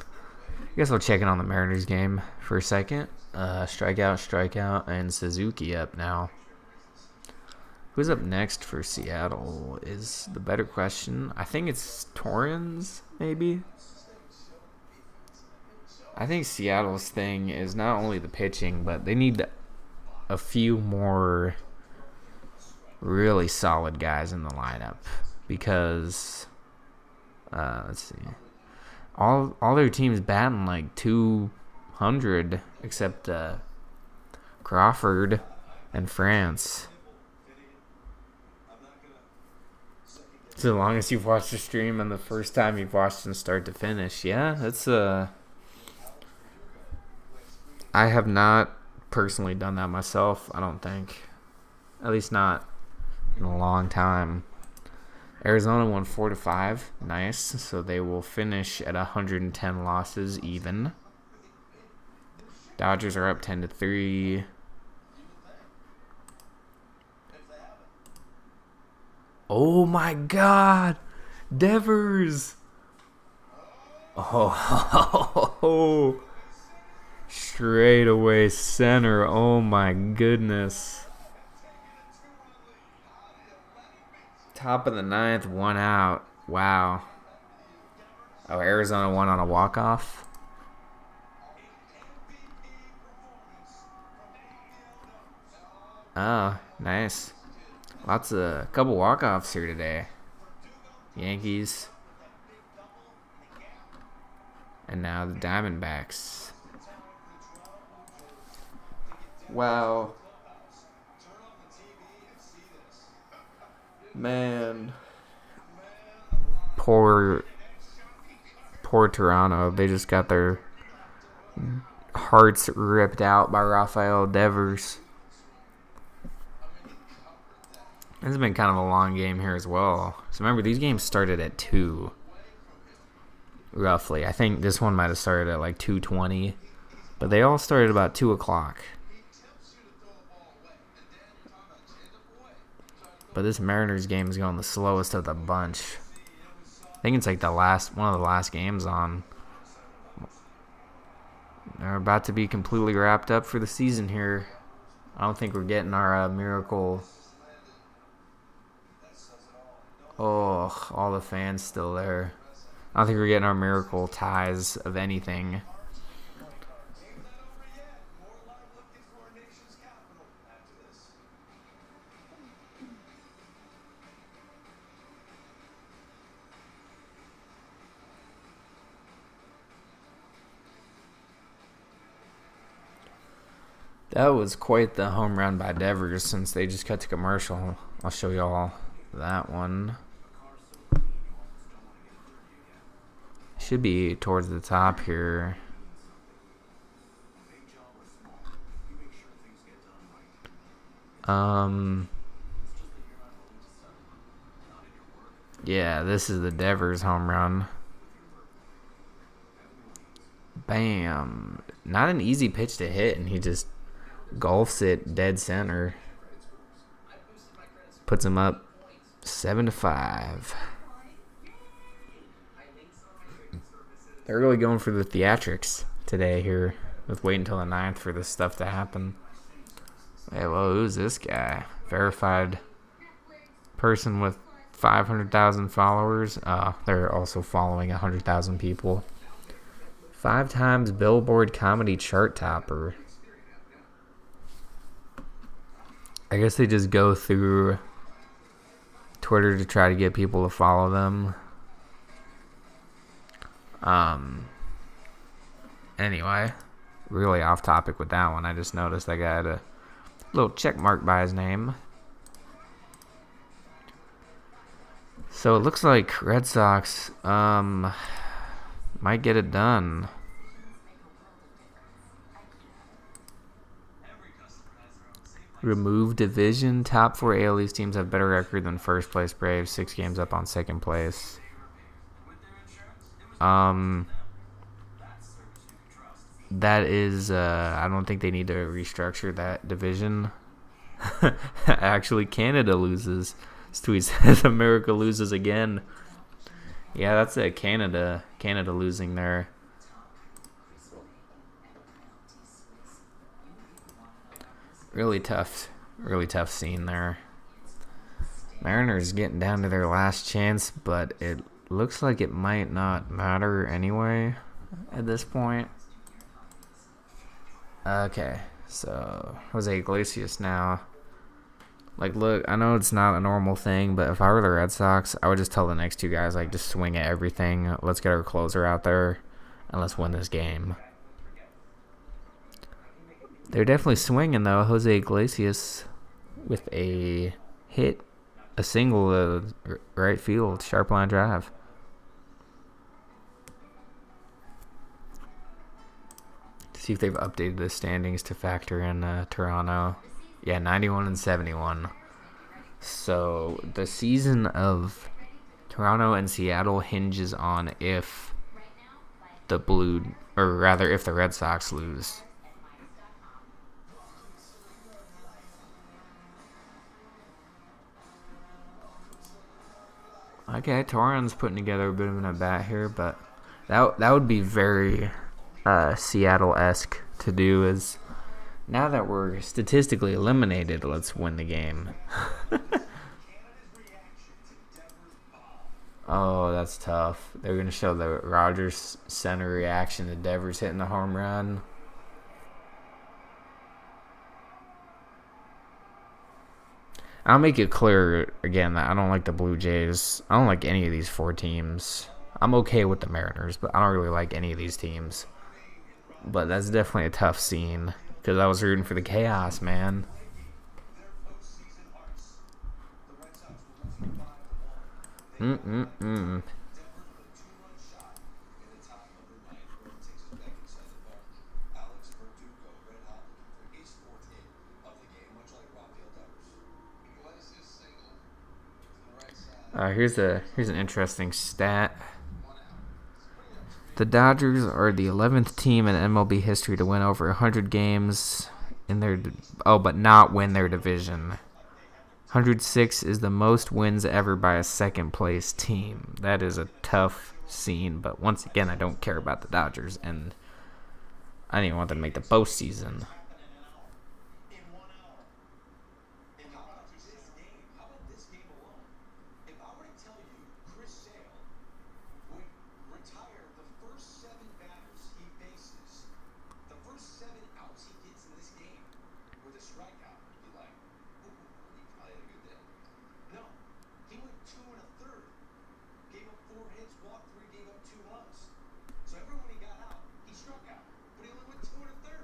S1: I guess I'll check in on the Mariners game for a second. Strikeout, and Suzuki up now. Who's up next for Seattle is the better question. I think it's Torrens, maybe. I think Seattle's thing is not only the pitching, but they need a few more really solid guys in the lineup because let's see, all their teams batting like 200 except Crawford and France. So long as you've watched the stream and the first time you've watched from start to finish, yeah, that's I have not personally done that myself, I don't think. At least not in a long time. Arizona won 4-5. Nice. So they will finish at 110 losses even. Dodgers are up 10-3. Oh my God. Devers. Oh. Straight away center. Oh my goodness. Top of the 9th, 1 out. Wow. Oh, Arizona won on a walk-off. Oh, nice. Couple walk-offs here today. Yankees. And now the Diamondbacks. Wow. Man. Poor Toronto. They just got their hearts ripped out by Rafael Devers. This has been kind of a long game here as well. So remember, these games started at 2. Roughly. I think this one might have started at like 2:20. But they all started about 2 o'clock. But this Mariners game is going the slowest of the bunch. I think it's like one of the last games on. They're about to be completely wrapped up for the season here. I don't think we're getting our miracle. Oh, all the fans still there. I don't think we're getting our miracle ties of anything. That was quite the home run by Devers since they just cut to commercial. I'll show you all that one. Should be towards the top here. Yeah, this is the Devers home run. Bam. Not an easy pitch to hit, and he just golfs it dead center. Puts him up 7-5. They're really going for the theatrics today here. With waiting until the 9th for this stuff to happen. Hey, well, who's this guy? Verified person with 500,000 followers. They're also following 100,000 people. 5 times Billboard comedy chart topper. I guess they just go through Twitter to try to get people to follow them. Anyway, really off topic with that one. I just noticed that guy had a little check mark by his name. So it looks like Red Sox might get it done. Remove division. Top 4 AL East teams have better record than first place Braves. 6 games up on second place. That is, I don't think they need to restructure that division. Actually, Canada loses. This tweet says America loses again. Yeah, that's it. Canada losing there. Really tough scene there. Mariners getting down to their last chance, but it looks like it might not matter anyway at this point. Okay, so Jose Iglesias now. Like, look, I know it's not a normal thing, but if I were the Red Sox, I would just tell the next 2 guys, like, just swing at everything. Let's get our closer out there, and let's win this game. They're definitely swinging, though. Jose Iglesias with a hit, a single right field, sharp line drive. See if they've updated the standings to factor in Toronto. Yeah, 91 and 71. So the season of Toronto and Seattle hinges on if the if the Red Sox lose. Okay, Torrens putting together a bit of an at-bat here, but that would be very Seattle-esque to do. Is now that we're statistically eliminated, let's win the game. Oh, that's tough. They're going to show the Rogers Center reaction to Devers hitting the home run. I'll make it clear again that I don't like the Blue Jays. I don't like any of these 4 teams. I'm okay with the Mariners, but I don't really like any of these teams. But that's definitely a tough scene because I was rooting for the chaos, man. Here's an interesting stat. The Dodgers are the 11th team in MLB history to win over 100 games but not win their division. 106 is the most wins ever by a second place team. That is a tough scene, but once again, I don't care about the Dodgers, and I didn't even want them to make the postseason.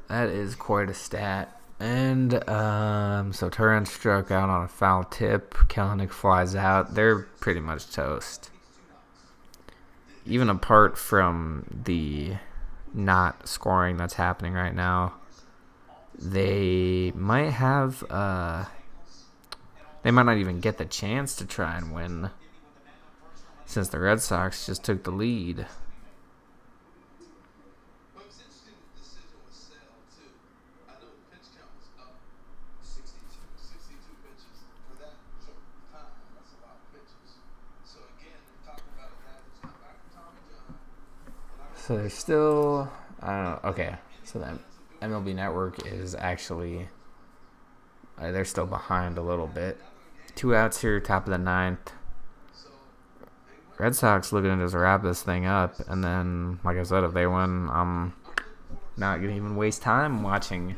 S1: That is quite a stat. And so Turin struck out on a foul tip. Kelenic flies out. They're pretty much toast. even apart from the not scoring that's happening right now, they might have they might not even get the chance to try and win, since the Red Sox just took the lead. So they're still, I don't know. Okay, so that MLB Network is actually, they're still behind a little bit. 2 outs here, top of the 9th. Red Sox looking to just wrap this thing up, and then, like I said, if they win, I'm not gonna even waste time watching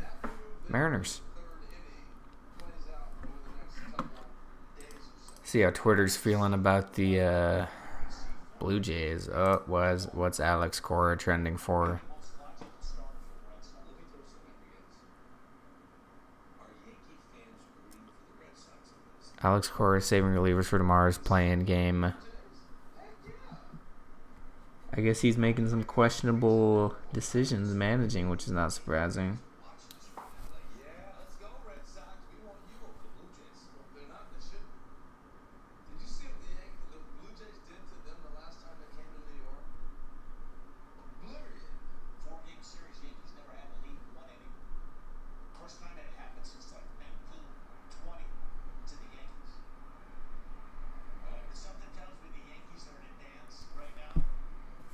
S1: Mariners. See how Twitter's feeling about the Blue Jays. What's Alex Cora trending for? Alex Cora saving relievers for tomorrow's play-in game. I guess he's making some questionable decisions managing, which is not surprising.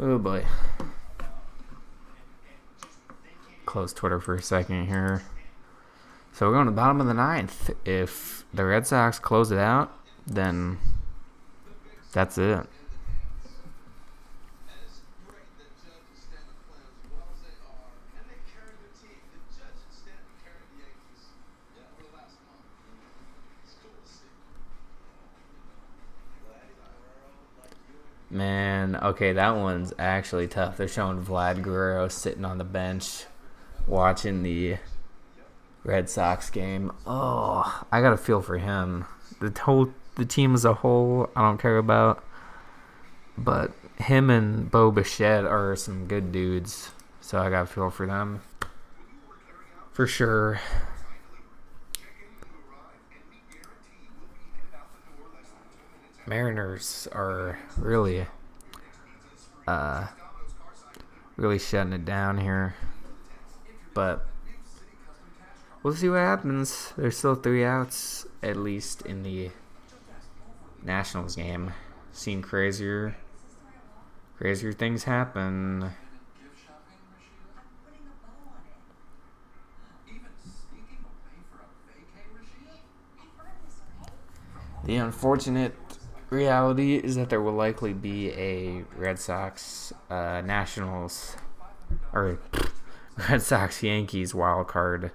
S1: Oh boy. Close Twitter for a second here. So we're going to the bottom of the 9th. If the Red Sox close it out, then that's it. Man, okay, that one's actually tough. They're showing Vlad Guerrero sitting on the bench watching the Red Sox game. Oh, I got to feel for him. The team as a whole, I don't care about. But him and Bo Bichette are some good dudes, so I got to feel for them. For sure. Mariners are really shutting it down here. But we'll see what happens. There's still 3 outs, at least in the Nationals game. Seen crazier things happen. The unfortunate reality is that there will likely be a Red Sox Nationals or Red Sox Yankees wild card.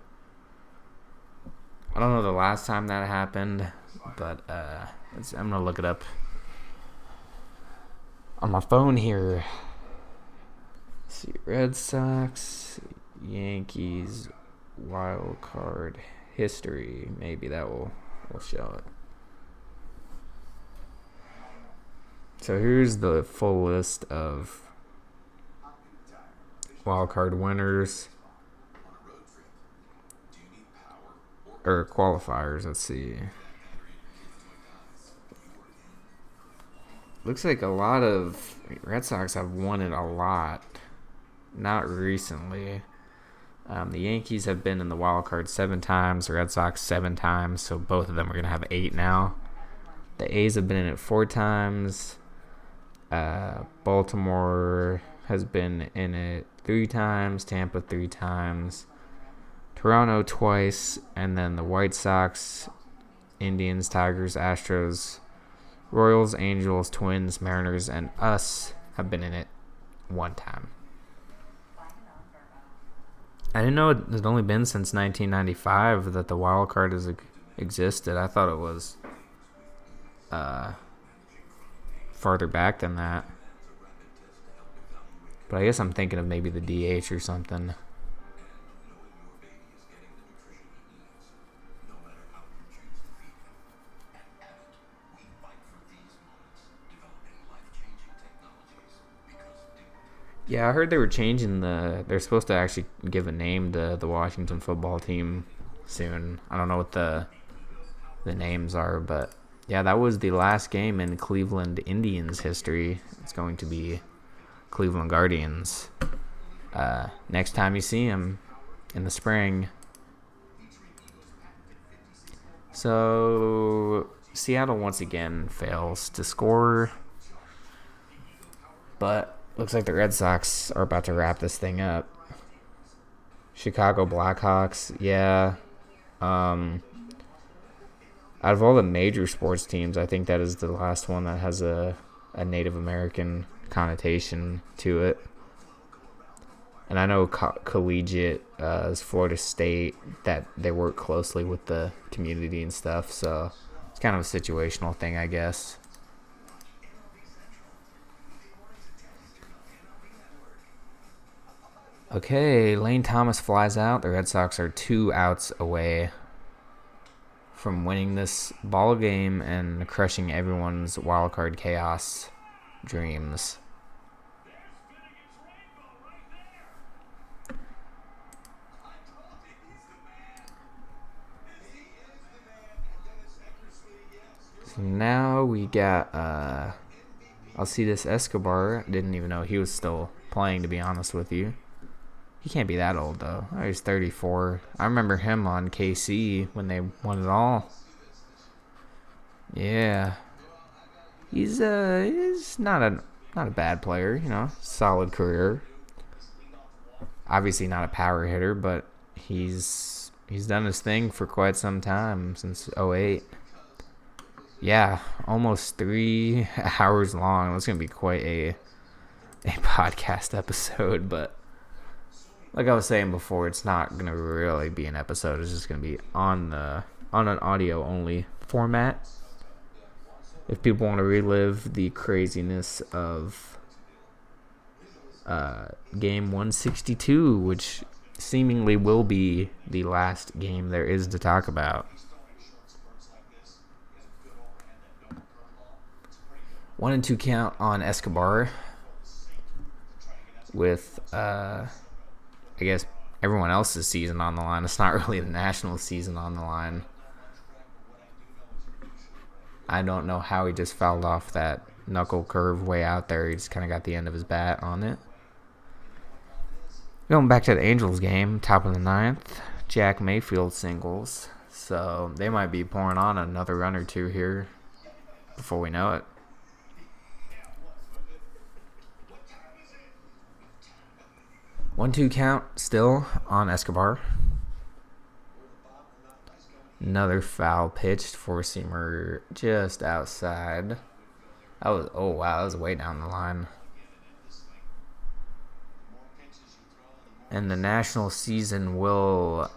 S1: I don't know the last time that happened, but I'm gonna look it up on my phone here. Let's see, Red Sox Yankees wild card history. Maybe that will show it. So here's the full list of wildcard winners or qualifiers. Let's see. Looks like a lot of Red Sox have won it a lot. Not recently. The Yankees have been in the wild card 7 times. The Red Sox 7 times. So both of them are going to have 8 now. The A's have been in it 4 times. Baltimore has been in it 3 times, Tampa 3 times, Toronto twice, and then the White Sox, Indians, Tigers, Astros, Royals, Angels, Twins, Mariners, and us have been in it 1 time. I didn't know it had only been since 1995 that the wild card has existed. I thought it was farther back than that. But I guess I'm thinking of maybe the DH or something. Yeah, I heard they were changing they're supposed to actually give a name to the Washington football team soon. I don't know what the names are, but yeah, that was the last game in Cleveland Indians history. It's going to be Cleveland Guardians. Next time you see them in the spring. So Seattle once again fails to score, but looks like the Red Sox are about to wrap this thing up. Chicago Blackhawks, yeah. Out of all the major sports teams, I think that is the last one that has a Native American connotation to it. And I know collegiate is Florida State, that they work closely with the community and stuff, so it's kind of a situational thing, I guess. Okay, Lane Thomas flies out. The Red Sox are 2 outs away from winning this ball game and crushing everyone's wildcard chaos dreams. So now we got Alcides Escobar. Didn't even know he was still playing, to be honest with you. He can't be that old, though. Oh, he's 34. I remember him on KC when they won it all. Yeah. He's not a bad player, you know. Solid career. Obviously not a power hitter, but he's done his thing for quite some time, since 08. Yeah, almost 3 hours long. That's going to be quite a podcast episode, but like I was saying before, it's not going to really be an episode. It's just going to be on an audio only format. If people want to relive the craziness of game 162, which seemingly will be the last game there is to talk about. 1-2 count on Escobar with, I guess, everyone else's season on the line. It's not really the national season on the line. I don't know how he just fouled off that knuckle curve way out there. He just kind of got the end of his bat on it. Going back to the Angels game, top of the 9th, Jack Mayfield singles. So they might be pouring on another run or two here before we know it. One-two count still on Escobar. Another foul pitched, four-seamer just outside. That was way down the line. And the national season will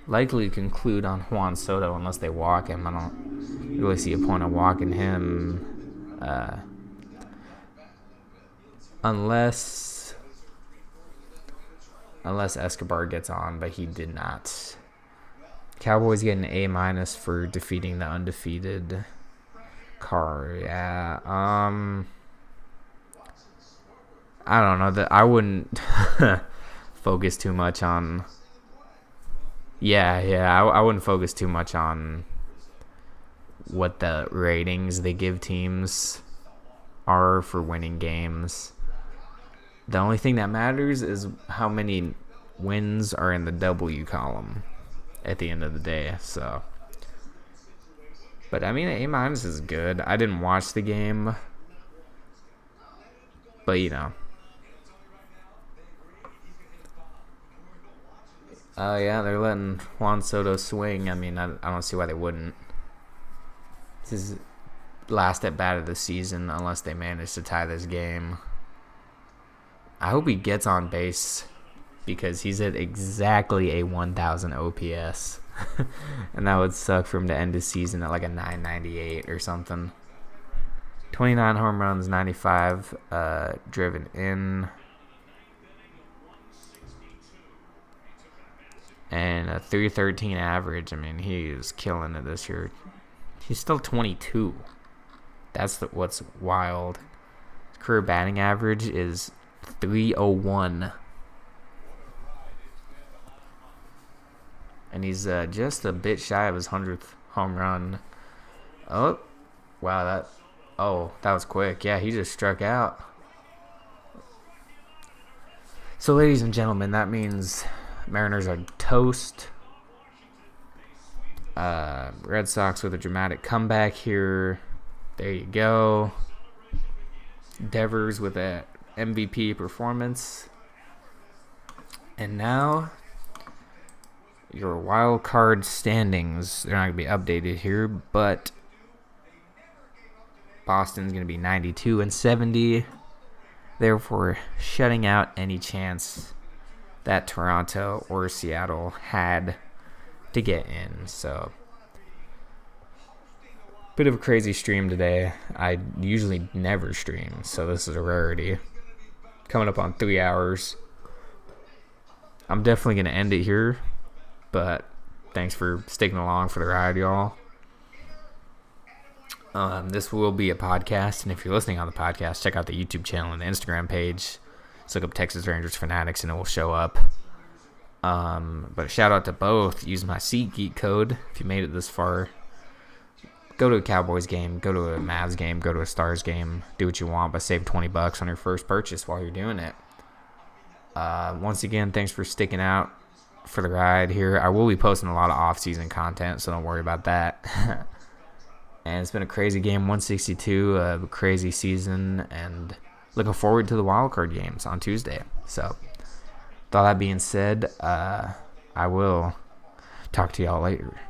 S1: likely conclude on Juan Soto unless they walk him. I don't really see a point of walking him unless Escobar gets on, but he did not. Cowboys get an A- for defeating the undefeated Car. Yeah. I don't know, that I wouldn't focus too much on. I wouldn't focus too much on what the ratings they give teams are for winning games. The only thing that matters is how many wins are in the W column at the end of the day. So, but I mean, A- is good. I didn't watch the game, but you know. Yeah, they're letting Juan Soto swing. I mean, I don't see why they wouldn't. This is last at bat of the season unless they manage to tie this game. I hope he gets on base because he's at exactly a 1,000 OPS. And that would suck for him to end his season at like a 998 or something. 29 home runs, 95 driven in. And a 313 average. I mean, he is killing it this year. He's still 22. That's what's wild. It's career batting average is 301. And he's just a bit shy of his 100th home run. Oh, wow, that was quick. Yeah, he just struck out. So, ladies and gentlemen, that means Mariners are toast. Red Sox with a dramatic comeback here. There you go. Devers with a MVP performance. And now, your wild card standings. They're not going to be updated here, but Boston's going to be 92 and 70. Therefore, shutting out any chance that Toronto or Seattle had to get in. So, bit of a crazy stream today. I usually never stream, so this is a rarity. Coming up on 3 hours. I'm definitely going to end it here, but thanks for sticking along for the ride, y'all. This will be a podcast, and if you're listening on the podcast, check out the YouTube channel and the Instagram page. Just look up Texas Rangers Fanatics, and it will show up. But a shout out to both. Use my SeatGeek code if you made it this far. Go to a Cowboys game, go to a Mavs game, go to a Stars game. Do what you want, but save $20 on your first purchase while you're doing it. Once again, thanks for sticking out for the ride here. I will be posting a lot of off-season content, so don't worry about that. And it's been a crazy game, 162, a crazy season, and looking forward to the wildcard games on Tuesday. So, with all that being said, I will talk to y'all later.